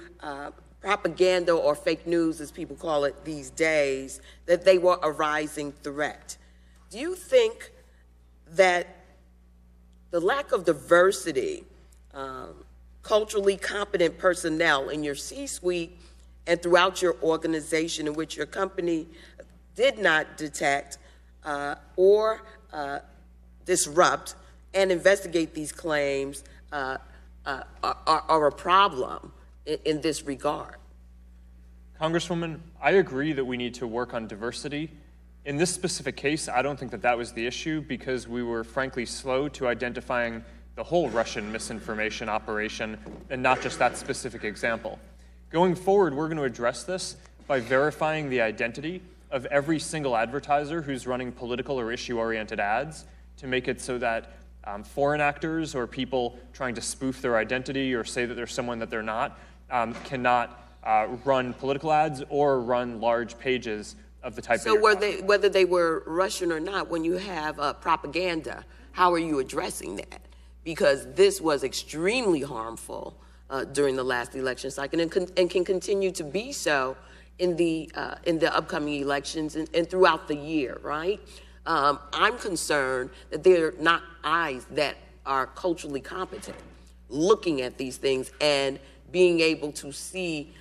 propaganda or fake news, as people call it these days, that they were a rising threat. Do you think that the lack of diversity, culturally competent personnel in your C-suite and throughout your organization, in which your company did not detect or disrupt and investigate these claims, are a problem in this regard?
Congresswoman, I agree that we need to work on diversity. In this specific case, I don't think that that was the issue, because we were frankly slow to identifying the whole Russian misinformation operation and not just that specific example. Going forward, we're going to address this by verifying the identity of every single advertiser who's running political or issue-oriented ads, to make it so that foreign actors or people trying to spoof their identity or say that they're someone that they're not cannot run political ads or run large pages of the type.
So whether they were Russian or not, when you have propaganda, how are you addressing that? Because this was extremely harmful during the last election cycle, and can continue to be so in the upcoming elections and throughout the year, right? I'm concerned that there are not eyes that are culturally competent looking at these things and being able to see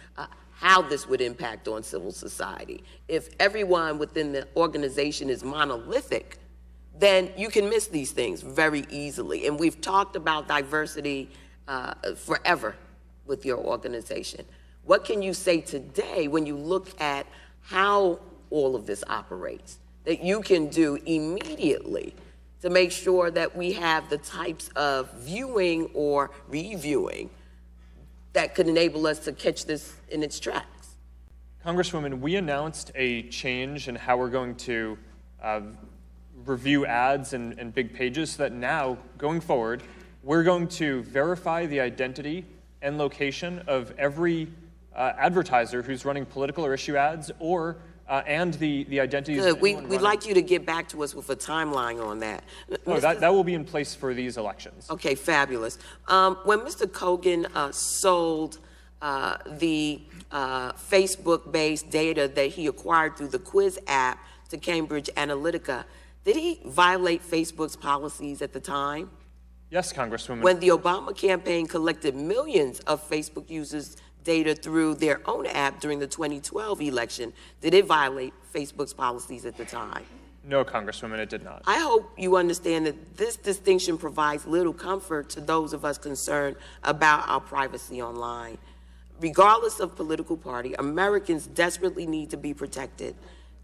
how this would impact on civil society. If everyone within the organization is monolithic, then you can miss these things very easily. And we've talked about diversity forever with your organization. What can you say today when you look at how all of this operates that you can do immediately to make sure that we have the types of viewing or reviewing that could enable us to catch this in its tracks?
Congresswoman, we announced a change in how we're going to review ads and big pages, so that now, going forward, we're going to verify the identity and location of every advertiser who's running political or issue ads, or and the identities.
Good. We'd like you to get back to us with a timeline on that.
No, that will be in place for these elections.
Okay, fabulous. When Mr. Kogan sold the Facebook-based data that he acquired through the Quiz app to Cambridge Analytica, did he violate Facebook's policies at the time?
Yes, Congresswoman.
When the Obama campaign collected millions of Facebook users' data through their own app during the 2012 election, did it violate Facebook's policies at the time?
No, Congresswoman, it did not.
I hope you understand that this distinction provides little comfort to those of us concerned about our privacy online. Regardless of political party, Americans desperately need to be protected.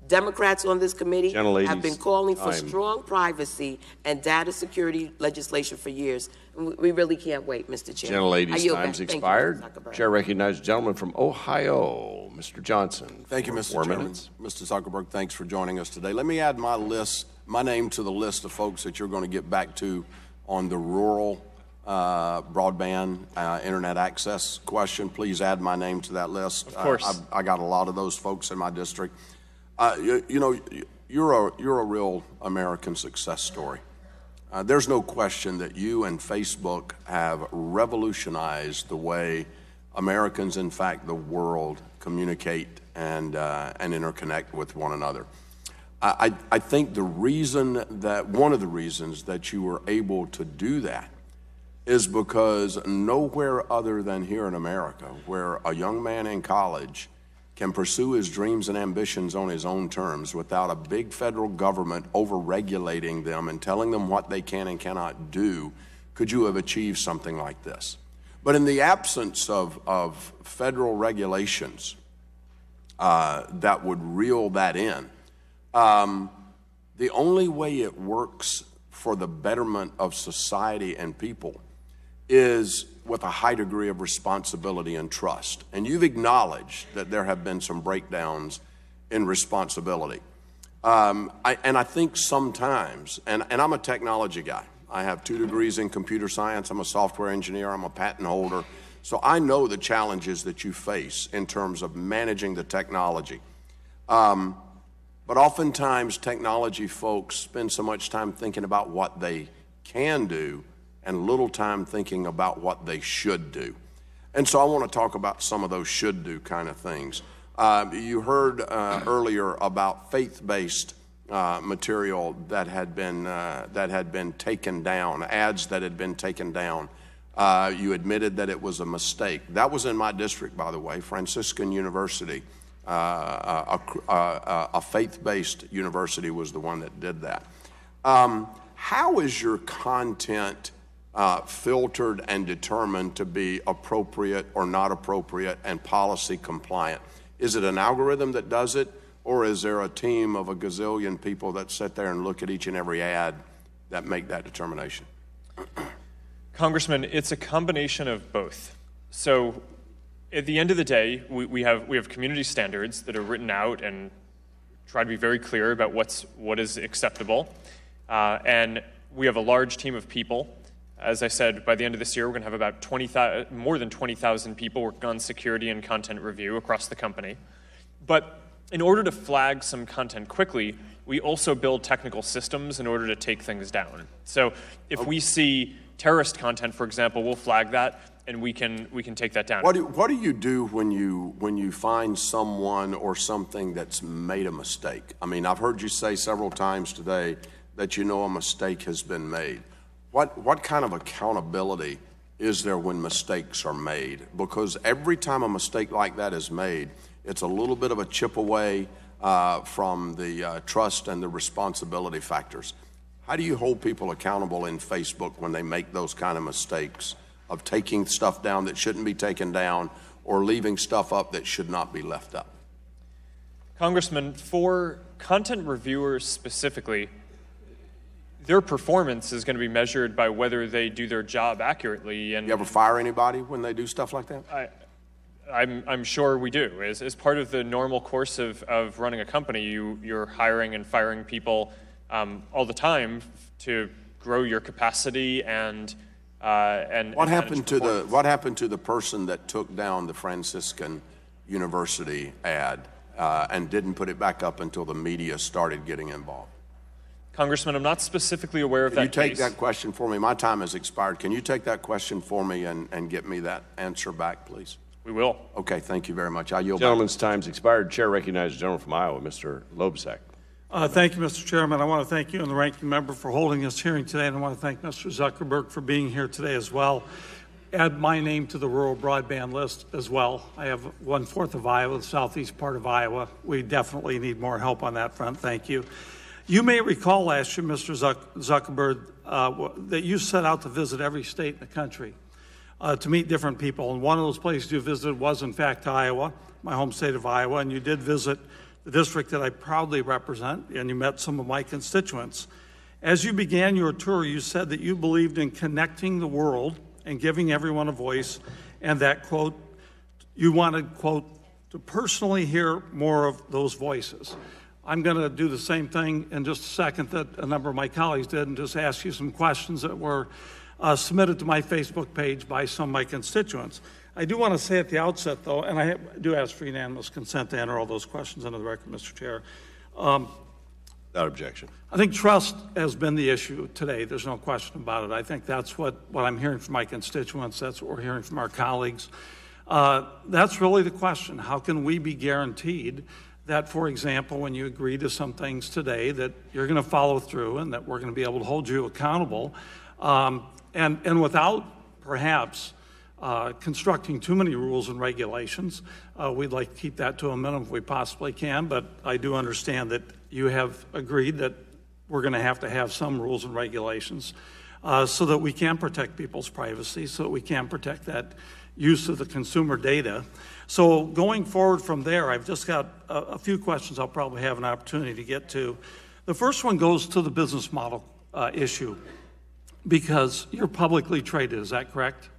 Democrats on this committee have been calling for strong privacy and data security legislation for years. We really can't wait, Mr. Chair.
Gentlelady's time's expired. Chair recognizes the gentleman from Ohio, Mr. Johnson.
Thank you, Mr. Chairman. Mr. Zuckerberg, thanks for joining us today. Let me add my name to the list of folks that you're going to get back to on the rural broadband internet access question. Please add my name to that list.
Of course.
I got a lot of those folks in my district. You know, you're a real American success story. There's no question that you and Facebook have revolutionized the way Americans, in fact, the world, communicate and interconnect with one another. I think one of the reasons that you were able to do that is because nowhere other than here in America, where a young man in college can pursue his dreams and ambitions on his own terms without a big federal government over-regulating them and telling them what they can and cannot do, could you have achieved something like this. But in the absence of federal regulations that would reel that in, the only way it works for the betterment of society and people is with a high degree of responsibility and trust. And you've acknowledged that there have been some breakdowns in responsibility. I think sometimes, and I'm a technology guy. I have 2 degrees in computer science. I'm a software engineer. I'm a patent holder. So I know the challenges that you face in terms of managing the technology. But oftentimes technology folks spend so much time thinking about what they can do and little time thinking about what they should do. And so I want to talk about some of those should do kind of things. You heard earlier about faith-based material that had been taken down, ads that had been taken down. You admitted that it was a mistake. That was in my district, by the way, Franciscan University. A faith-based university was the one that did that. How is your content filtered and determined to be appropriate or not appropriate and policy compliant? Is it an algorithm that does it, or is there a team of a gazillion people that sit there and look at each and every ad that make that determination?
Congressman, it's a combination of both. So at the end of the day, we have community standards that are written out and try to be very clear about what is acceptable. And we have a large team of people. As I said, by the end of this year, we're going to have about more than 20,000 people working on security and content review across the company. But in order to flag some content quickly, we also build technical systems in order to take things down. So if we see terrorist content, for example, we'll flag that, and we can take that down.
What do you do when you find someone or something that's made a mistake? I mean, I've heard you say several times today that you know a mistake has been made. What kind of accountability is there when mistakes are made? Because every time a mistake like that is made, it's a little bit of a chip away from the trust and the responsibility factors. How do you hold people accountable in Facebook when they make those kind of mistakes of taking stuff down that shouldn't be taken down or leaving stuff up that should not be left up?
Congressman, for content reviewers specifically, their performance is going to be measured by whether they do their job accurately. And
you ever fire anybody when they do stuff like that?
I'm sure we do. As part of the normal course of running a company, you're hiring and firing people all the time to grow your capacity and
what happened to the person that took down the Franciscan University ad and didn't put it back up until the media started getting involved?
Congressman, I'm not specifically aware of that case.
Can you take that question for me? My time has expired. Can you take that question for me and get me that answer back, please?
We will.
Okay, thank you very much. I yield back.
Gentleman's time's expired. Chair recognizes the gentleman from Iowa, Mr. Loebsack.
Thank you, Mr. Chairman. I want to thank you and the ranking member for holding this hearing today, and I want to thank Mr. Zuckerberg for being here today as well. Add my name to the rural broadband list as well. I have 1/4 of Iowa, the southeast part of Iowa. We definitely need more help on that front. Thank you. You may recall last year, Mr. Zuckerberg, that you set out to visit every state in the country to meet different people. And one of those places you visited was, in fact, Iowa, my home state of Iowa, and you did visit the district that I proudly represent, and you met some of my constituents. As you began your tour, you said that you believed in connecting the world and giving everyone a voice, and that, quote, you wanted, quote, to personally hear more of those voices. I'm going to do the same thing in just a second that a number of my colleagues did and just ask you some questions that were submitted to my Facebook page by some of my constituents. I do want to say at the outset, though, and I do ask for unanimous consent to enter all those questions into the record, Mr. Chair.
Without objection.
I think trust has been the issue today. There's no question about it. I think that's what I'm hearing from my constituents. That's what we're hearing from our colleagues. That's really the question. How can we be guaranteed that, for example, when you agree to some things today, that you're going to follow through and that we're going to be able to hold you accountable, and without perhaps constructing too many rules and regulations. We'd like to keep that to a minimum if we possibly can, but I do understand that you have agreed that we're going to have some rules and regulations so that we can protect people's privacy, so that we can protect that use of the consumer data. So going forward from there, I've just got a few questions I'll probably have an opportunity to get to. The first one goes to the business model issue, because you're publicly traded, is that correct?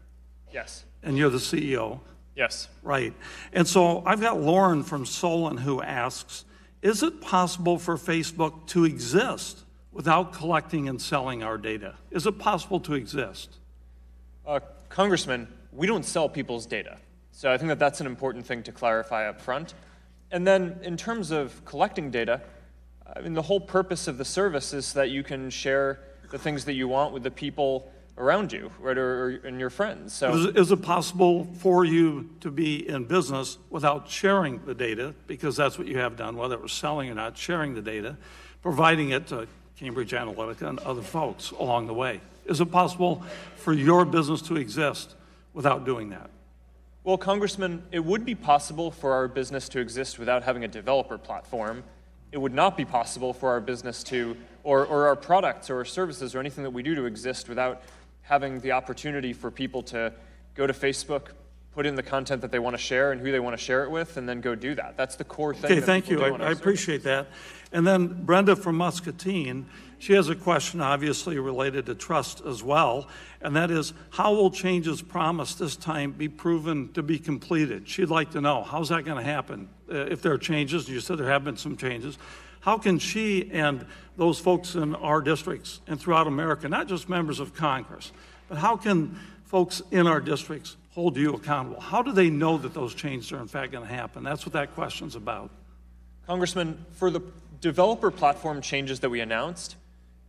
Yes.
And you're the CEO?
Yes.
Right. And so I've got Lauren from Solon who asks, is it possible for Facebook to exist without collecting and selling our data? Is it possible to exist?
Congressman, we don't sell people's data. So I think that that's an important thing to clarify up front. And then in terms of collecting data, I mean, the whole purpose of the service is that you can share the things that you want with the people around you, right, and your friends. So
is it possible for you to be in business without sharing the data, because that's what you have done, whether it was selling or not, sharing the data, providing it to Cambridge Analytica and other folks along the way? Is it possible for your business to exist without doing that?
Well, Congressman, it would be possible for our business to exist without having a developer platform. It would not be possible for our business to, or our products or our services or anything that we do to exist without having the opportunity for people to go to Facebook, put in the content that they want to share and who they want to share it with, and then go do that. That's the core thing.
Okay, thank you. I appreciate that. And then Brenda from Muscatine, she has a question obviously related to trust as well, and that is, how will changes promised this time be proven to be completed? She'd like to know, how's that going to happen? If there are changes, you said there have been some changes, how can she and those folks in our districts and throughout America, not just members of Congress, but how can folks in our districts hold you accountable? How do they know that those changes are in fact going to happen? That's what that question's about.
Congressman, for the developer platform changes that we announced,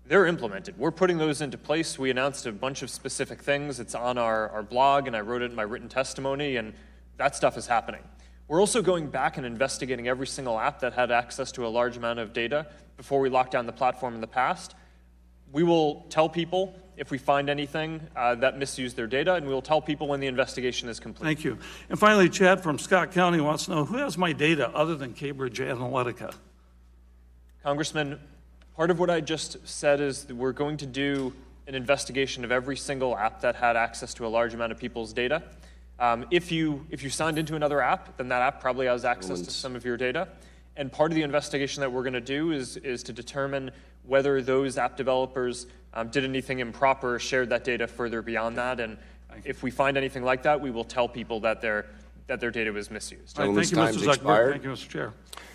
they're implemented. We're putting those into place. We announced a bunch of specific things. It's on our blog, and I wrote it in my written testimony, and that stuff is happening. We're also going back and investigating every single app that had access to a large amount of data before we locked down the platform in the past. We will tell people if we find anything that misused their data, and we will tell people when the investigation is complete.
Thank you. And finally, Chad from Scott County wants to know, who has my data other than Cambridge Analytica?
Congressman, part of what I just said is that we're going to do an investigation of every single app that had access to a large amount of people's data. If you signed into another app, then that app probably has access to some of your data. And part of the investigation that we're going to do is to determine whether those app developers did anything improper or shared that data further beyond that. And if we find anything like that, we will tell people that their data was misused.
Thank you, Mr. Zuckerberg. Thank you, Mr. Chair.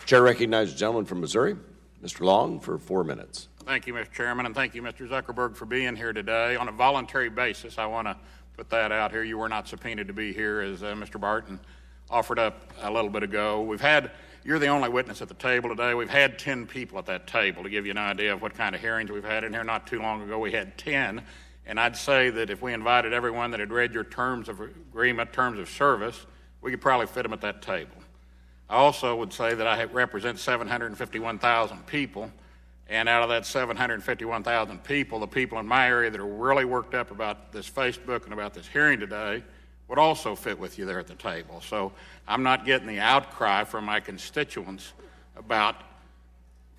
Chair recognizes the gentleman from Missouri, Mr. Long, for 4 minutes.
Thank you, Mr. Chairman, and thank you, Mr. Zuckerberg, for being here today. On a voluntary basis, I want to put that out here. You were not subpoenaed to be here, as Mr. Barton offered up a little bit ago. You're the only witness at the table today. We've had 10 people at that table. To give you an idea of what kind of hearings we've had in here, not too long ago we had 10. And I'd say that if we invited everyone that had read your terms of agreement, terms of service, we could probably fit them at that table. I also would say that I represent 751,000 people, and out of that 751,000 people, the people in my area that are really worked up about this Facebook and about this hearing today would also fit with you there at the table. So I'm not getting the outcry from my constituents about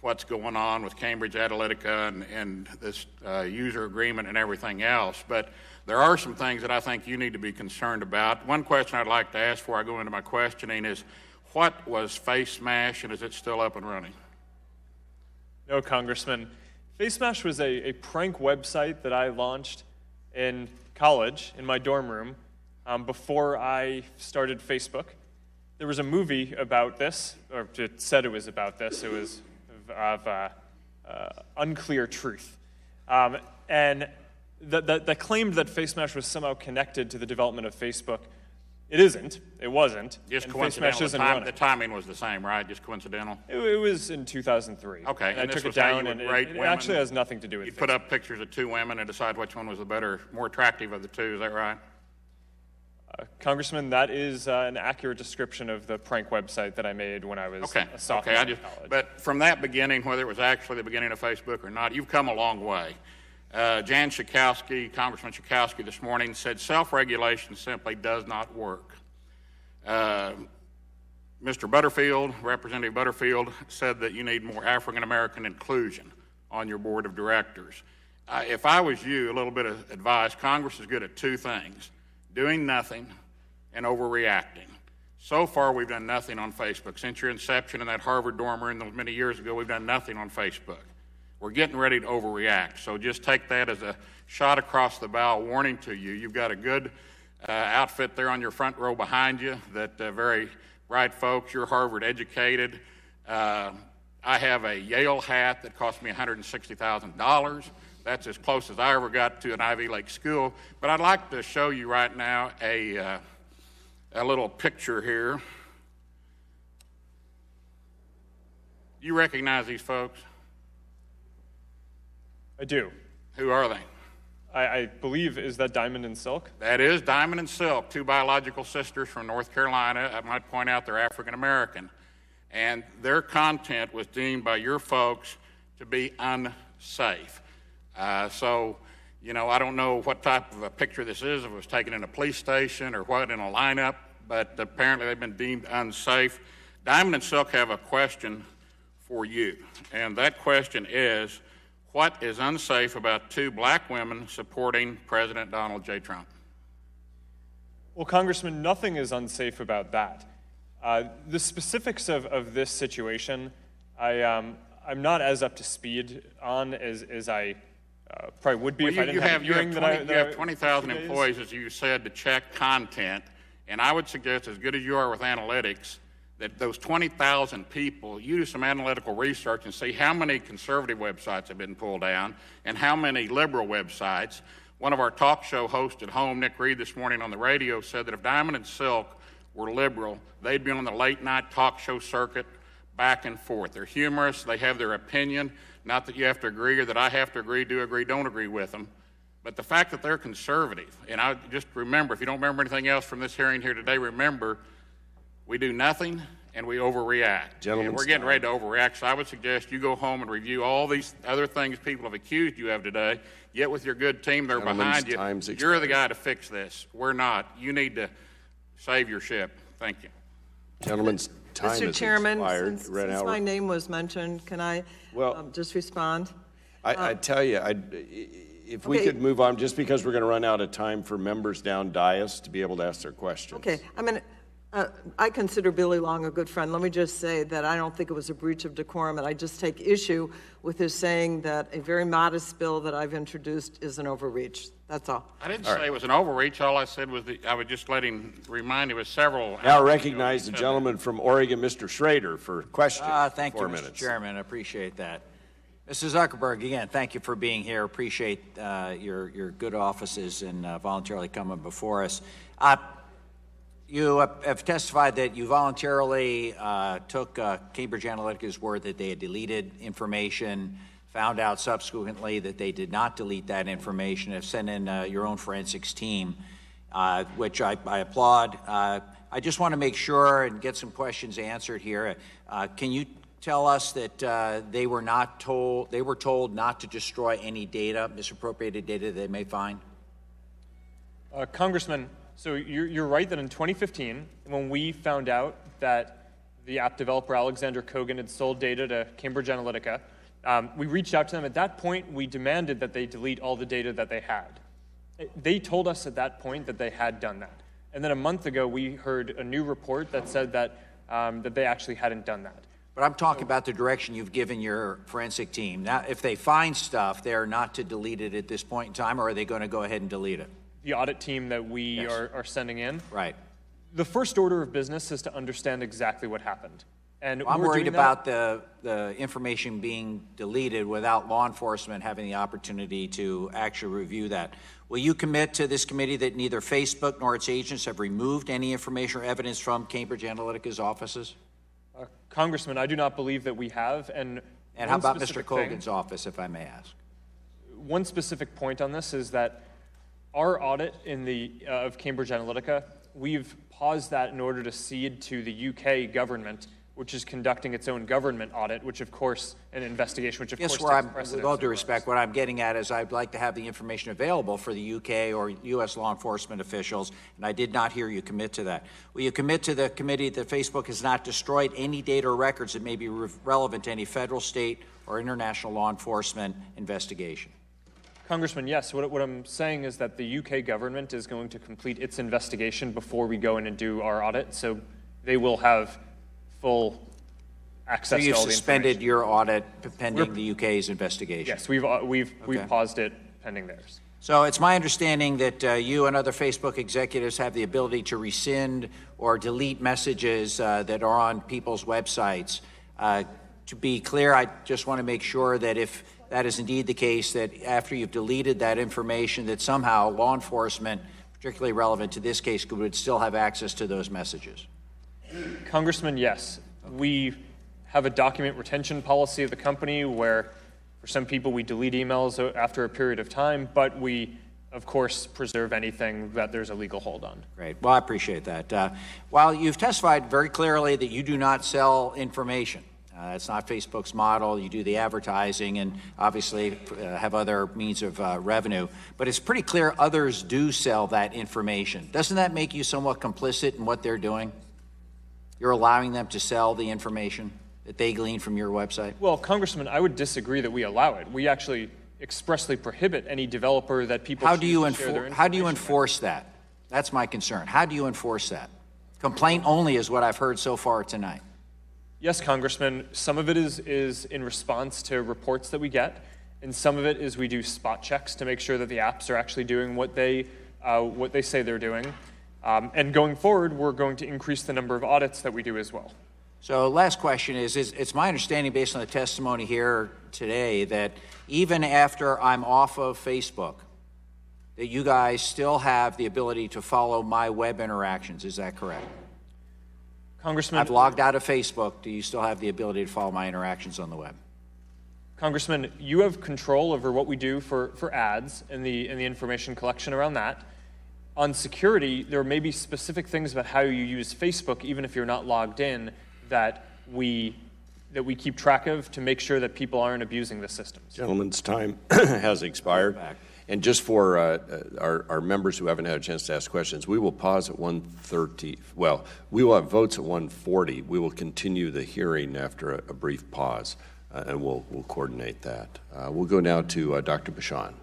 what's going on with Cambridge Analytica and this user agreement and everything else, but there are some things that I think you need to be concerned about. One question I'd like to ask before I go into my questioning is, what was FaceMash, and is it still up and running?
No, Congressman. FaceMash was a prank website that I launched in college in my dorm room before I started Facebook. There was a movie about this, or it said it was about this. It was of unclear truth. And that claimed that FaceMash was somehow connected to the development of Facebook. It isn't. It wasn't.
Just
and
coincidental.
FaceMash
The timing was the same, right? Just coincidental?
It was in 2003.
Okay.
And I took it down, and it actually has nothing to do with it.
You put up pictures of two women and decide which one was the better, more attractive of the two. Is that right?
Congressman, that is an accurate description of the prank website that I made when I was a sophomore in college.
But from that beginning, whether it was actually the beginning of Facebook or not, you've come a long way. Jan Schakowsky, Congressman Schakowsky this morning said self-regulation simply does not work. Mr. Butterfield, Representative Butterfield, said that you need more African-American inclusion on your board of directors. If I was you, a little bit of advice, Congress is good at two things: doing nothing and overreacting. So far, we've done nothing on Facebook. Since your inception in that Harvard dorm room many years ago, we've done nothing on Facebook. We're getting ready to overreact. So just take that as a shot across the bow warning to you. You've got a good outfit there on your front row behind you, that very bright folks. You're Harvard educated. I have a Yale hat that cost me $160,000. That's as close as I ever got to an Ivy League school. But I'd like to show you right now a little picture here. You recognize these folks?
I do.
Who are they?
I believe, is that Diamond and Silk?
That is Diamond and Silk, two biological sisters from North Carolina. I might point out they're African American. And their content was deemed by your folks to be unsafe. So, you know, I don't know what type of a picture this is, if it was taken in a police station or what in a lineup, but apparently they've been deemed unsafe. Diamond and Silk have a question for you, and that question is, what is unsafe about two black women supporting President Donald J. Trump?
Well, Congressman, nothing is unsafe about that. The specifics of this situation, I'm not as up to speed on as I probably would be if I didn't have a hearing that I...
You have 20,000 employees, as you said, to check content, and I would suggest, as good as you are with analytics, that those 20,000 people, you do some analytical research and see how many conservative websites have been pulled down and how many liberal websites. One of our talk show hosts at home, Nick Reed, this morning on the radio said that if Diamond and Silk were liberal, they'd be on the late night talk show circuit back and forth. They're humorous, they have their opinion, not that you have to agree or that I have to agree, do agree, don't agree with them. But the fact that they're conservative, and I just remember, if you don't remember anything else from this hearing here today, remember, we do nothing and we overreact. And we're getting ready to overreact, so I would suggest you go home and review all these other things people have accused you of today. Get with your good team, they're behind you. You're the guy to fix this. We're not. You need to save your ship. Thank you.
Gentlemen's time
Mr.
is
Chairman,
expired.
since my name was mentioned, can I just respond?
I tell you, if we could move on, just because we're going to run out of time for members down dais to be able to ask their questions.
Okay, I mean, I consider Billy Long a good friend. Let me just say that I don't think it was a breach of decorum, and I just take issue with his saying that a very modest bill that I've introduced is an overreach. That's all.
I didn't say it was an overreach. All I said was that I would just remind you of several.
Now recognize the gentleman from Oregon, Mr. Schrader, for questions.
Thank you, Mr. Chairman. I appreciate that. Mr. Zuckerberg, again, thank you for being here. Appreciate your good offices and voluntarily coming before us. You have testified that you voluntarily took Cambridge Analytica's word that they had deleted information, found out subsequently that they did not delete that information, have sent in your own forensics team, which I applaud. I just want to make sure and get some questions answered here. Can you tell us that they were told not to destroy any data, misappropriated data they may find?
Congressman, so you're right that in 2015, when we found out that the app developer Alexander Kogan had sold data to Cambridge Analytica, we reached out to them. At that point, we demanded that they delete all the data that they had. They told us at that point that they had done that. And then a month ago, we heard a new report that said that, that they actually hadn't done that.
But I'm talking about the direction you've given your forensic team. Now, if they find stuff, they're not to delete it at this point in time, or are they going to go ahead and delete it?
The audit team that we are sending in.
Right.
The first order of business is to understand exactly what happened. And
I'm worried about the information being deleted without law enforcement having the opportunity to actually review that. Will you commit to this committee that neither Facebook nor its agents have removed any information or evidence from Cambridge Analytica's offices?
Congressman, I do not believe that we have. And
how about Mr. Kogan's office, if I may ask?
One specific point on this is that our audit of Cambridge Analytica, we've paused that in order to cede to the UK government, which is conducting its own government audit, which of course, an investigation, which of course takes precedence.
With all due respect, what I'm getting at is I'd like to have the information available for the UK or US law enforcement officials, and I did not hear you commit to that. Will you commit to the committee that Facebook has not destroyed any data or records that may be relevant to any federal, state, or international law enforcement investigation?
Congressman, yes. What I'm saying is that the UK government is going to complete its investigation before we go in and do our audit, so they will have full access to all the information.
So you've suspended your audit pending the UK's investigation?
Yes, we've paused it pending theirs.
So it's my understanding that you and other Facebook executives have the ability to rescind or delete messages that are on people's websites to be clear, I just want to make sure that if that is indeed the case, that after you've deleted that information, that somehow law enforcement, particularly relevant to this case, would still have access to those messages.
Congressman, yes. We have a document retention policy of the company where for some people we delete emails after a period of time, but we, of course, preserve anything that there's a legal hold on.
Great. Well, I appreciate that. While you've testified very clearly that you do not sell information, it's not Facebook's model. You do the advertising and obviously have other means of revenue. But it's pretty clear others do sell that information. Doesn't that make you somewhat complicit in what they're doing? You're allowing them to sell the information that they glean from your website?
Well, Congressman, I would disagree that we allow it. We actually expressly prohibit any developer that people
How do you
enforce
that? That's my concern. How do you enforce that? Complaint only is what I've heard so far tonight.
Yes, Congressman. Some of it is in response to reports that we get, and some of it is we do spot checks to make sure that the apps are actually doing what they say they're doing. And going forward, we're going to increase the number of audits that we do as well.
So last question is it's my understanding based on the testimony here today that even after I'm off of Facebook, that you guys still have the ability to follow my web interactions. Is that correct?
Congressman,
I've logged out of Facebook. Do you still have the ability to follow my interactions on the web?
Congressman, you have control over what we do for ads and the information collection around that. On security, there may be specific things about how you use Facebook, even if you're not logged in, that we keep track of to make sure that people aren't abusing the systems.
Gentleman's time has expired. And just for our members who haven't had a chance to ask questions, we will pause at 1:30. Well, we will have votes at 1:40. We will continue the hearing after a brief pause, and we'll coordinate that. We'll go now to Dr. Bashan.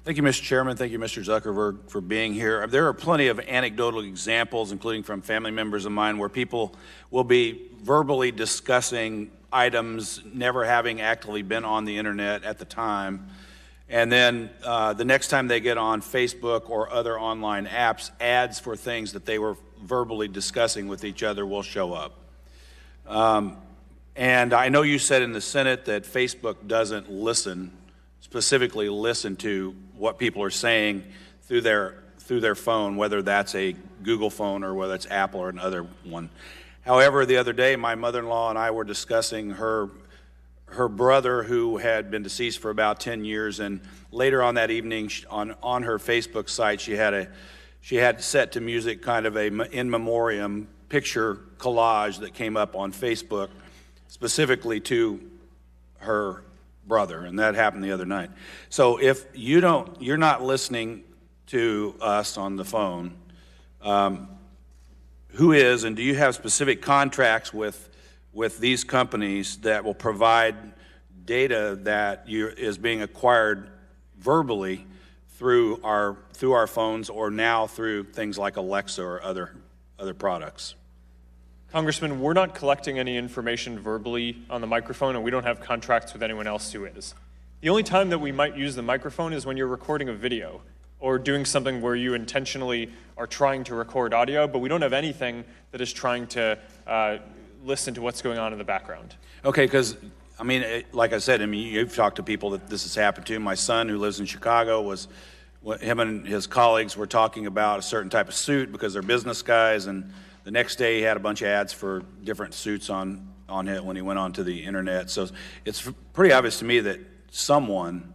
Thank you, Mr. Chairman. Thank you, Mr. Zuckerberg, for being here. There are plenty of anecdotal examples, including from family members of mine, where people will be verbally discussing items, never having actually been on the internet at the time. And then the next time they get on Facebook or other online apps, ads for things that they were verbally discussing with each other will show up. And I know you said in the Senate that Facebook doesn't specifically listen to what people are saying through their phone, whether that's a Google phone or whether it's Apple or another one. However, the other day, my mother-in-law and I were discussing her brother who had been deceased for about 10 years, and later on that evening on her Facebook site she had set to music kind of a in memoriam picture collage that came up on Facebook specifically to her brother, and that happened the other night. So if you're not listening to us on the phone, who is, and do you have specific contracts with these companies that will provide data that is being acquired verbally through our phones or now through things like Alexa or other products?
Congressman, we're not collecting any information verbally on the microphone, and we don't have contracts with anyone else who is. The only time that we might use the microphone is when you're recording a video or doing something where you intentionally are trying to record audio, but we don't have anything that is trying to listen to what's going on in the background.
Okay, because, like I said, you've talked to people that this has happened to. My son, who lives in Chicago, him and his colleagues were talking about a certain type of suit because they're business guys, and the next day he had a bunch of ads for different suits on it when he went onto the internet. So it's pretty obvious to me that someone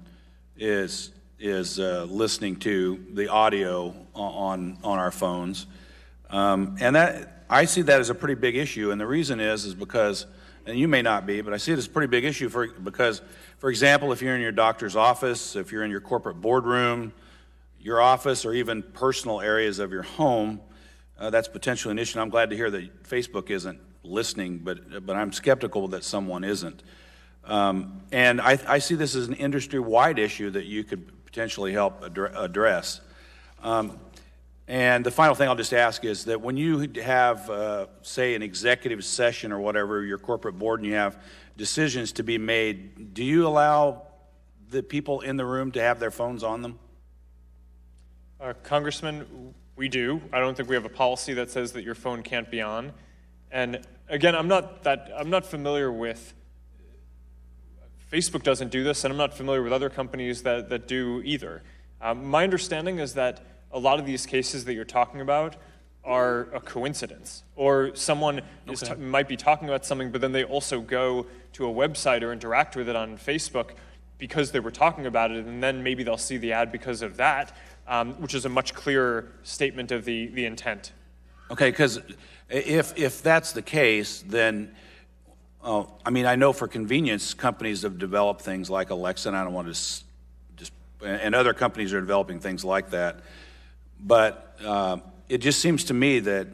is listening to the audio on our phones, and that I see that as a pretty big issue. And the reason is because, and you may not be, but I see it as a pretty big issue because, for example, if you're in your doctor's office, if you're in your corporate boardroom, your office, or even personal areas of your home, that's potentially an issue. And I'm glad to hear that Facebook isn't listening, but I'm skeptical that someone isn't. And I see this as an industry-wide issue that you could potentially help address. And the final thing I'll just ask is that when you have, say, an executive session or whatever, your corporate board, and you have decisions to be made, do you allow the people in the room to have their phones on them?
Congressman, we do. I don't think we have a policy that says that your phone can't be on. And again, I'm not familiar with Facebook doesn't do this, and I'm not familiar with other companies that do either. My understanding is that a lot of these cases that you're talking about are a coincidence, or someone might be talking about something, but then they also go to a website or interact with it on Facebook because they were talking about it, and then maybe they'll see the ad because of that, which is a much clearer statement of the intent.
Okay, because if that's the case, then, I mean, I know for convenience, companies have developed things like Alexa, and I don't want to and other companies are developing things like that. But it just seems to me that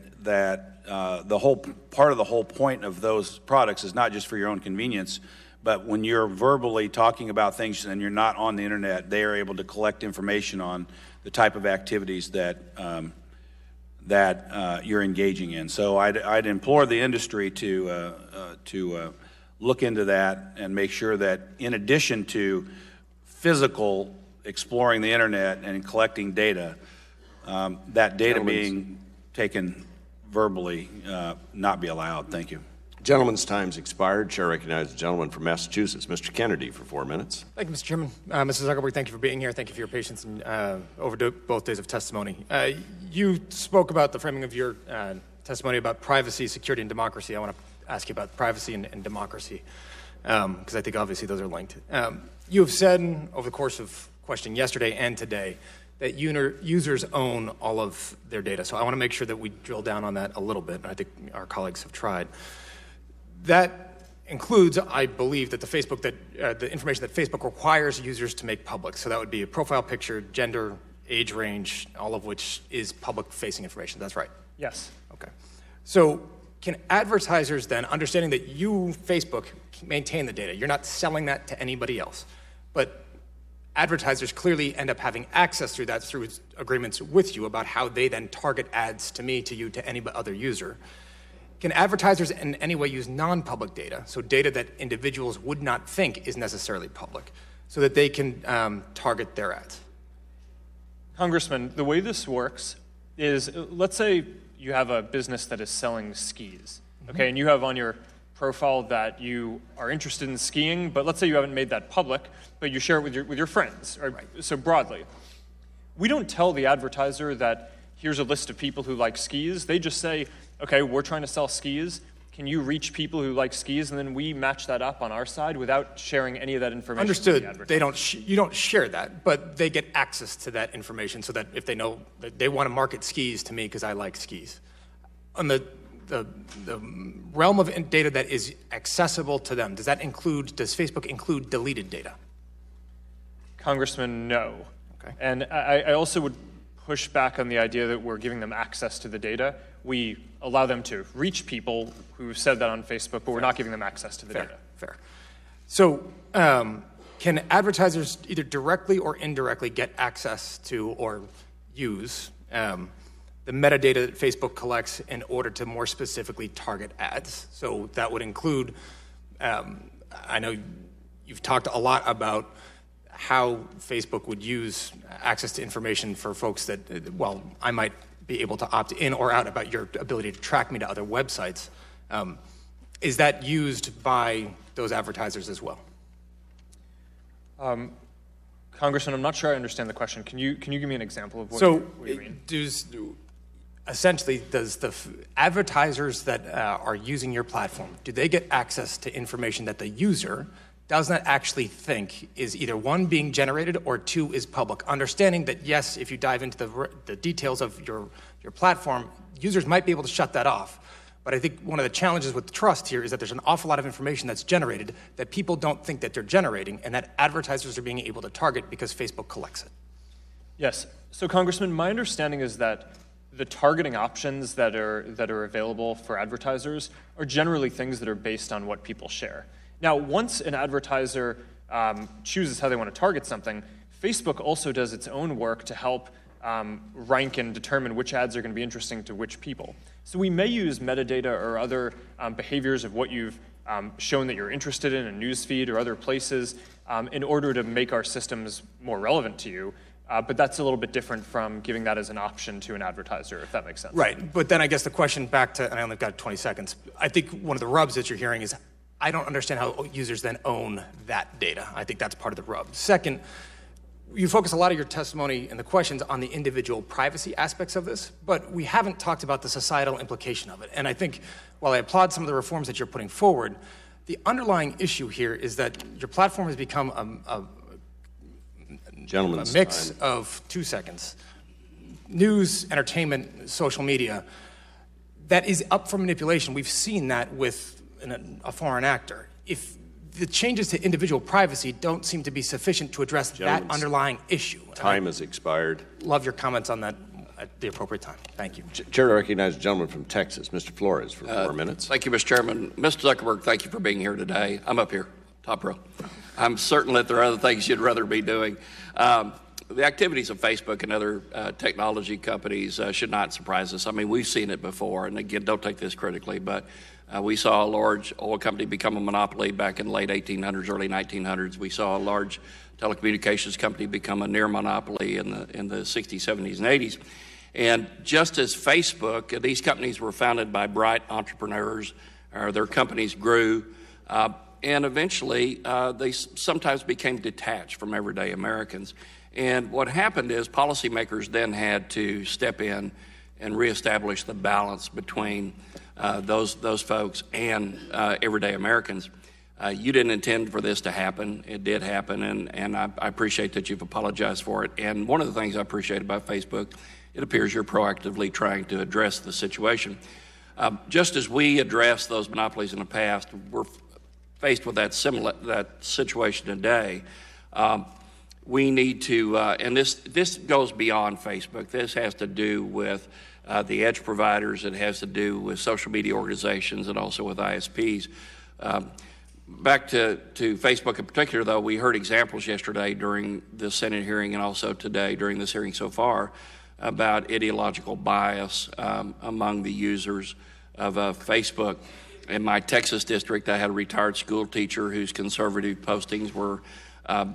the whole part of the whole point of those products is not just for your own convenience, but when you're verbally talking about things and you're not on the internet, they are able to collect information on the type of activities that you're engaging in. So I'd implore the industry to look into that and make sure that in addition to physical exploring the internet and collecting data, that data being taken verbally not be allowed. Thank you.
Gentleman's time's expired. Chair recognizes the gentleman from Massachusetts, Mr. Kennedy, for 4 minutes.
Thank you, Mr. Chairman. Mr. Zuckerberg, thank you for being here. Thank you for your patience and over both days of testimony. You spoke about the framing of your testimony about privacy, security, and democracy. I want to ask you about privacy and democracy, because I think obviously those are linked. You have said over the course of questioning yesterday and today that users own all of their data. So I want to make sure that we drill down on that a little bit, and I think our colleagues have tried. That includes, I believe, that the information that Facebook requires users to make public. So that would be a profile picture, gender, age range, all of which is public-facing information. That's right?
Yes.
Okay. So can advertisers then, understanding that you, Facebook, maintain the data, you're not selling that to anybody else, but advertisers clearly end up having access through that through agreements with you about how they then target ads to me, to you, to any other user. Can advertisers in any way use non-public data, so data that individuals would not think is necessarily public, so that they can target their ads?
Congressman, the way this works is, let's say you have a business that is selling skis, okay, and you have on your profile that you are interested in skiing, but let's say you haven't made that public, but you share it with your friends, or so broadly. We don't tell the advertiser that here's a list of people who like skis. They just say, okay, we're trying to sell skis. Can you reach people who like skis? And then we match that up on our side without sharing any of that information.
Understood. They don't. You don't share that, but they get access to that information so that if they know that they want to market skis to me because I like skis. On the realm of data that is accessible to them, does Facebook include deleted data?
Congressman, no. Okay. And I also would push back on the idea that we're giving them access to the data. We allow them to reach people who said that on Facebook, but we're not giving them access to the data.
Fair. So can advertisers either directly or indirectly get access to or use the metadata that Facebook collects in order to more specifically target ads? So that would include, I know you've talked a lot about how Facebook would use access to information for folks that, well, I might be able to opt in or out about your ability to track me to other websites. Is that used by those advertisers as well?
Congressman, I'm not sure I understand the question. Can you give me an example of what you mean?
Essentially, does the advertisers that are using your platform, do they get access to information that the user does not actually think is either one, being generated, or two, is public? Understanding that, yes, if you dive into the details of your platform, users might be able to shut that off. But I think one of the challenges with trust here is that there's an awful lot of information that's generated that people don't think that they're generating, and that advertisers are being able to target because Facebook collects it.
Yes. So, Congressman, my understanding is that the targeting options that are available for advertisers are generally things that are based on what people share. Now, once an advertiser chooses how they want to target something, Facebook also does its own work to help rank and determine which ads are going to be interesting to which people. So we may use metadata or other behaviors of what you've shown that you're interested in a newsfeed or other places in order to make our systems more relevant to you. But that's a little bit different from giving that as an option to an advertiser, if that makes sense.
Right. But then I guess the question back to, and I only got 20 seconds, I think one of the rubs that you're hearing is, I don't understand how users then own that data. I think that's part of the rub. Second, you focus a lot of your testimony and the questions on the individual privacy aspects of this, but we haven't talked about the societal implication of it. And I think while I applaud some of the reforms that you're putting forward, the underlying issue here is that your platform has become a mix of 2 seconds. News, entertainment, social media, that is up for manipulation. We've seen that with a foreign actor. If the changes to individual privacy don't seem to be sufficient to address that underlying issue.
Time has expired.
Love your comments on that at the appropriate time. Thank you.
Chair to recognize the gentleman from Texas, Mr. Flores, for 4 minutes.
Thank you, Mr. Chairman. Mr. Zuckerberg, thank you for being here today. I'm up here, top row. I'm certain that there are other things you'd rather be doing. The activities of Facebook and other technology companies should not surprise us. I mean, we've seen it before, and again, don't take this critically, but we saw a large oil company become a monopoly back in the late 1800s, early 1900s. We saw a large telecommunications company become a near monopoly in the 60s, 70s, and 80s. And just as Facebook, these companies were founded by bright entrepreneurs, their companies grew, and eventually they sometimes became detached from everyday Americans. And what happened is policymakers then had to step in and reestablish the balance between those folks and everyday Americans. You didn't intend for this to happen. It did happen, and I appreciate that you've apologized for it. And one of the things I appreciate about Facebook, it appears you're proactively trying to address the situation. Just as we addressed those monopolies in the past, we're faced with that situation today. We need to, and this goes beyond Facebook. This has to do with the edge providers. It has to do with social media organizations and also with ISPs. Back to Facebook in particular, though, we heard examples yesterday during the Senate hearing and also today during this hearing so far about ideological bias among the users of Facebook. In my Texas district, I had a retired school teacher whose conservative postings were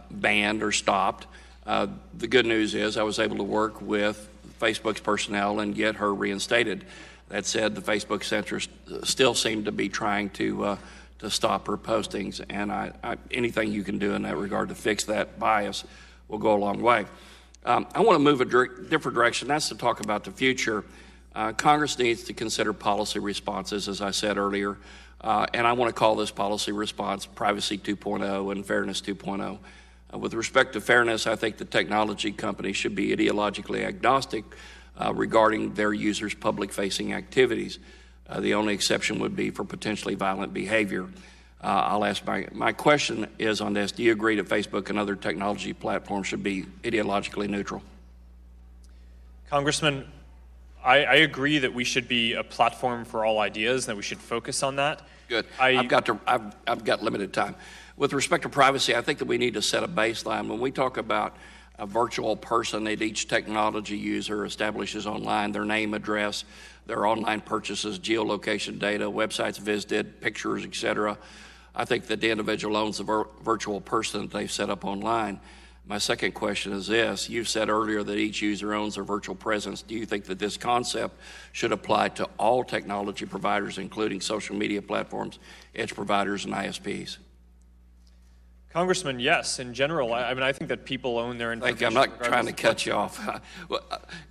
banned or stopped. The good news is I was able to work with Facebook's personnel and get her reinstated. That said, the Facebook censor still seemed to be trying to stop her postings, and anything you can do in that regard to fix that bias will go a long way. I want to move a different direction. That's to talk about the future. Congress needs to consider policy responses, as I said earlier, and I want to call this policy response Privacy 2.0 and Fairness 2.0. With respect to fairness, I think the technology companies should be ideologically agnostic regarding their users' public-facing activities. The only exception would be for potentially violent behavior. I'll ask my question is on this. Do you agree that Facebook and other technology platforms should be ideologically neutral?
Congressman, I agree that we should be a platform for all ideas and that we should focus on that.
Good. I've got limited time. With respect to privacy, I think that we need to set a baseline. When we talk about a virtual person that each technology user establishes online, their name, address, their online purchases, geolocation data, websites visited, pictures, etc., I think that the individual owns the virtual person that they've set up online. My second question is this. You said earlier that each user owns their virtual presence. Do you think that this concept should apply to all technology providers, including social media platforms, edge providers, and ISPs?
Congressman, yes. In general, I think that people own their information.
I'm not trying to cut you off.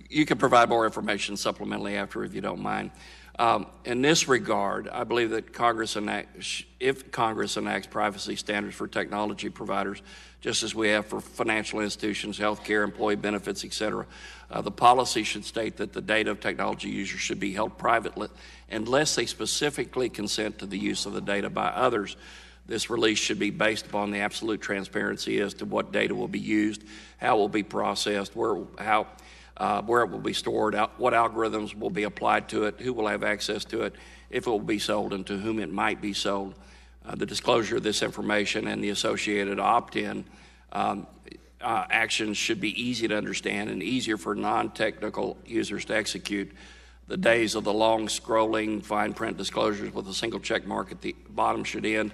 You can provide more information supplementally after if you don't mind. In this regard, I believe that if Congress enacts privacy standards for technology providers, just as we have for financial institutions, healthcare, employee benefits, et cetera, the policy should state that the data of technology users should be held privately unless they specifically consent to the use of the data by others. This release should be based upon the absolute transparency as to what data will be used, how it will be processed, where it will be stored, what algorithms will be applied to it, who will have access to it, if it will be sold, and to whom it might be sold. The disclosure of this information and the associated opt-in actions should be easy to understand and easier for non-technical users to execute. The days of the long scrolling fine print disclosures with a single check mark at the bottom should end.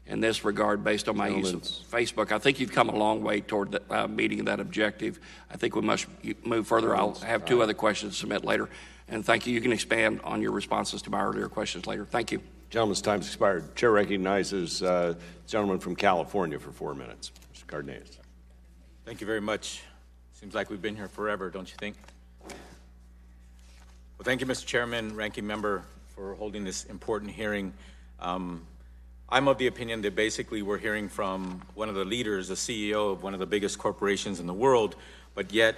In this regard, based on my use of Facebook, I think you've come a long way toward meeting that objective. I think we must move further. I'll have two other questions to submit later. And thank you. You can expand on your responses to my earlier questions later. Thank you.
Gentleman's time's expired. Chair recognizes gentleman from California for 4 minutes. Mr. Cardenas.
Thank you very much. Seems like we've been here forever, don't you think? Well, thank you, Mr. Chairman, Ranking Member, for holding this important hearing. I'm of the opinion that basically we're hearing from one of the leaders, the CEO of one of the biggest corporations in the world, but yet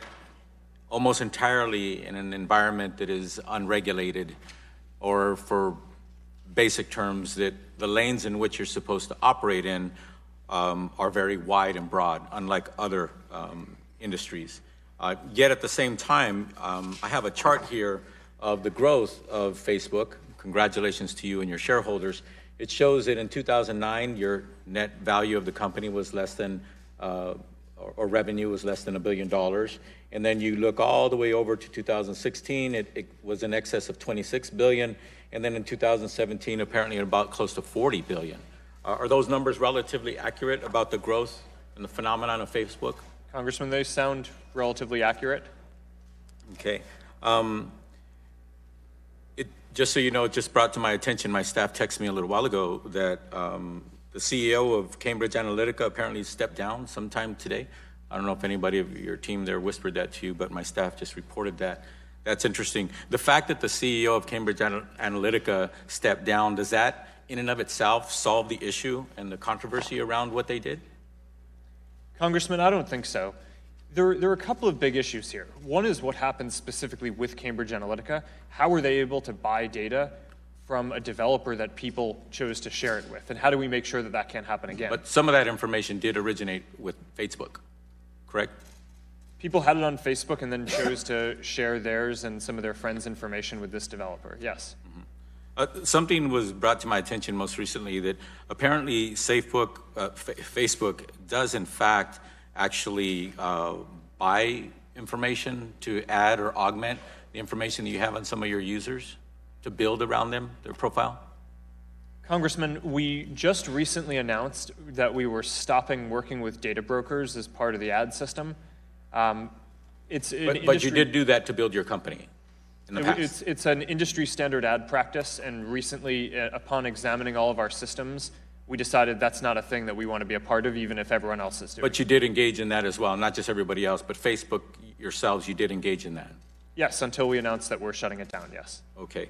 almost entirely in an environment that is unregulated, or for basic terms, that the lanes in which you're supposed to operate in are very wide and broad, unlike other industries. Yet at the same time, I have a chart here of the growth of Facebook. Congratulations to you and your shareholders. It shows that in 2009, your net value of the company was less than, or revenue was less than $1 billion. And then you look all the way over to 2016, it was in excess of $26 billion. And then in 2017, apparently about close to $40 billion. Are those numbers relatively accurate about the growth and the phenomenon of Facebook?
Congressman, they sound relatively accurate.
Okay. Just so you know, it just brought to my attention, my staff texted me a little while ago that the CEO of Cambridge Analytica apparently stepped down sometime today. I don't know if anybody of your team there whispered that to you, but my staff just reported that. That's interesting. The fact that the CEO of Cambridge Analytica stepped down, does that in and of itself solve the issue and the controversy around what they did?
Congressman, I don't think so. There are a couple of big issues here. One is what happened specifically with Cambridge Analytica. How were they able to buy data from a developer that people chose to share it with? And how do we make sure that that can't happen again?
But some of that information did originate with Facebook, correct?
People had it on Facebook and then chose to share theirs and some of their friends' information with this developer, yes.
Something was brought to my attention most recently that apparently Facebook does in fact actually buy information to add or augment the information that you have on some of your users to build around them, their profile?
Congressman, we just recently announced that we were stopping working with data brokers as part of the ad system.
But you did do that to build your company in the past.
It's an industry standard ad practice, and recently, upon examining all of our systems, we decided that's not a thing that we want to be a part of, even if everyone else is doing it.
But you did engage in that as well, not just everybody else, but Facebook yourselves, you did engage in that.
Yes, until we announced that we're shutting it down, yes.
Okay.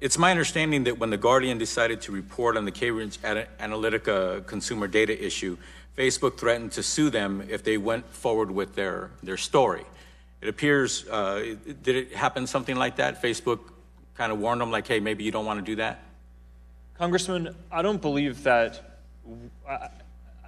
It's my understanding that when The Guardian decided to report on the Cambridge Analytica consumer data issue, Facebook threatened to sue them if they went forward with their story. It appears, did it happen something like that? Facebook kind of warned them like, hey, maybe you don't want to do that? Congressman,
I don't believe that.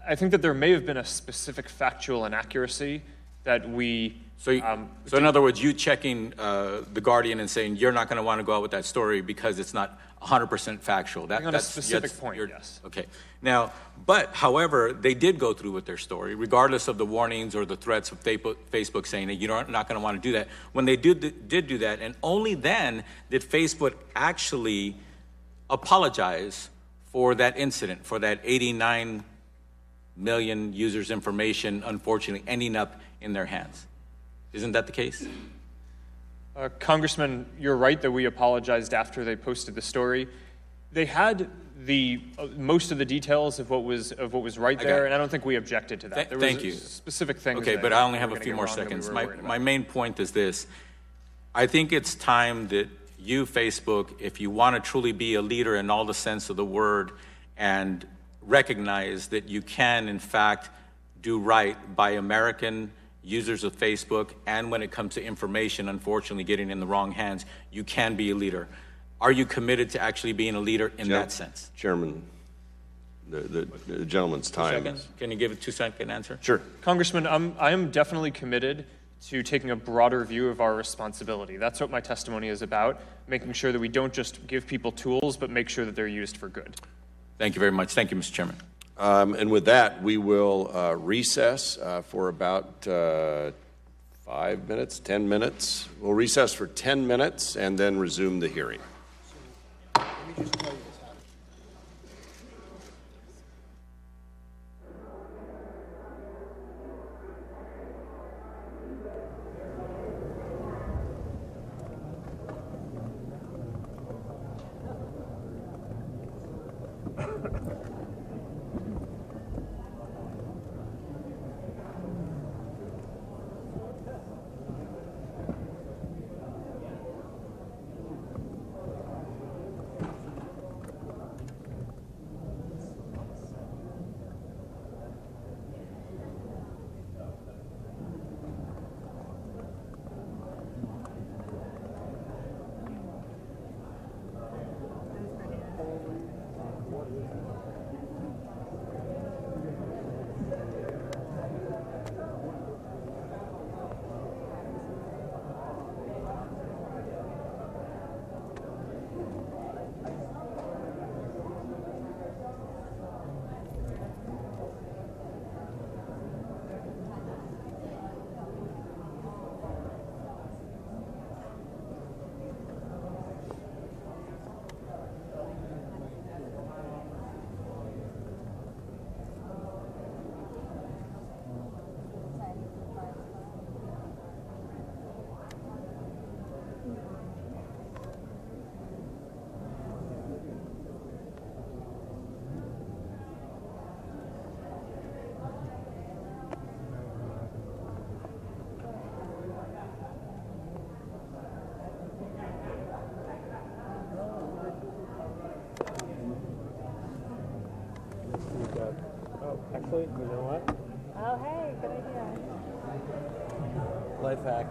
I think that there may have been a specific factual inaccuracy that we.
So in other words, you checking The Guardian and saying you're not going to want to go out with that story because it's not 100% factual.
That's a specific point, yes.
Okay. Now, however, they did go through with their story, regardless of the warnings or the threats of Facebook saying that you're not going to want to do that. When they did do that, and only then did Facebook actually apologize for that incident, for that 89 million users' information, unfortunately, ending up in their hands. Isn't that the case?
Congressman, you're right that we apologized after they posted the story. They had most of the details of what was right there, and I don't think we objected to that. There
Thank
was
you.
Specific things.
Okay, but I only have a few more seconds. My main point is this. I think it's time that you, Facebook, if you want to truly be a leader in all the sense of the word and recognize that you can, in fact, do right by American users of Facebook, and when it comes to information, unfortunately, getting in the wrong hands, you can be a leader. Are you committed to actually being a leader in that sense?
Chairman, the gentleman's time.
Can you give a 2-second answer?
Sure.
Congressman, I am definitely committed to taking a broader view of our responsibility. That's what my testimony is about, making sure that we don't just give people tools, but make sure that they're used for good.
Thank you very much. Thank you, Mr. Chairman.
And with that, we will recess for about 5 minutes, 10 minutes. We'll recess for 10 minutes and then resume the hearing.
You know what?
Oh, hey, good idea.
Life hack.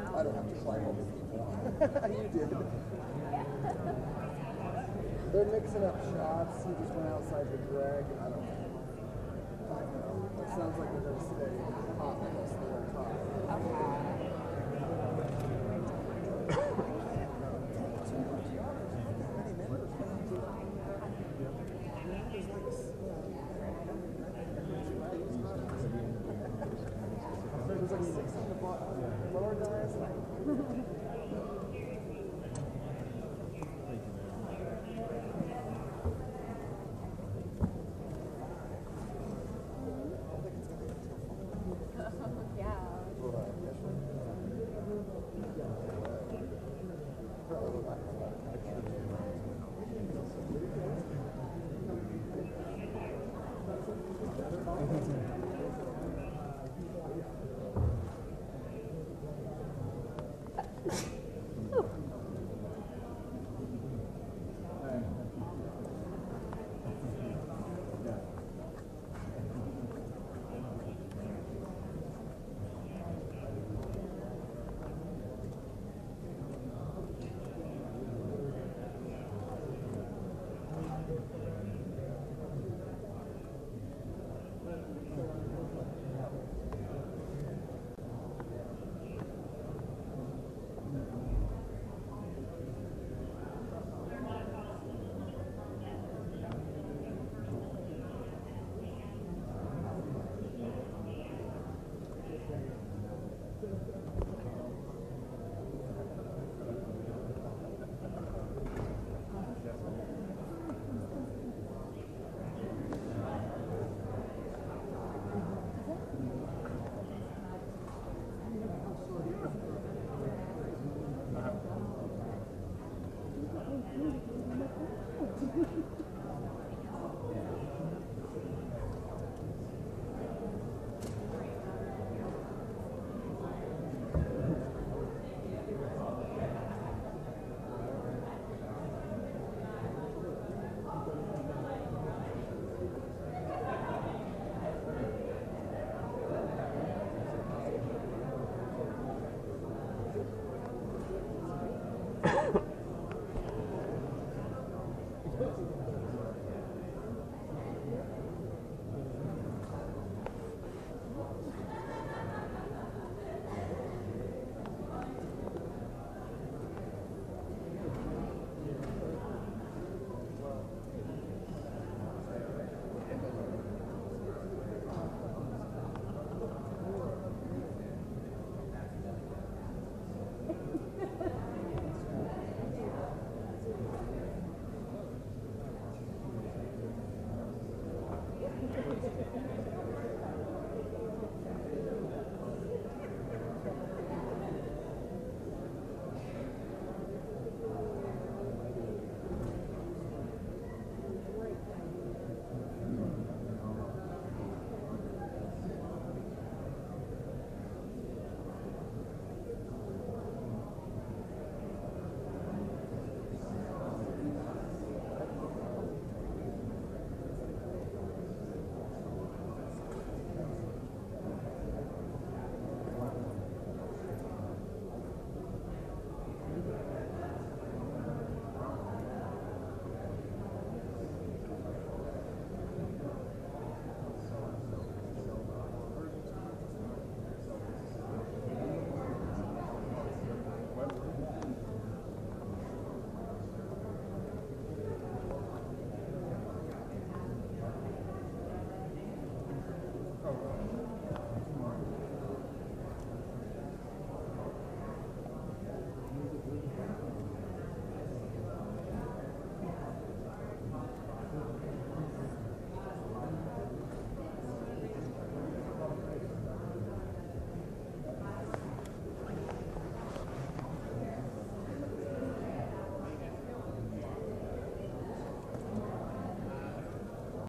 I don't have to climb over people. You did. They're mixing up shots. You just went outside the drag. I don't know. It sounds like they're going to stay hot unless they're hot. There's like 6 on the bar last night.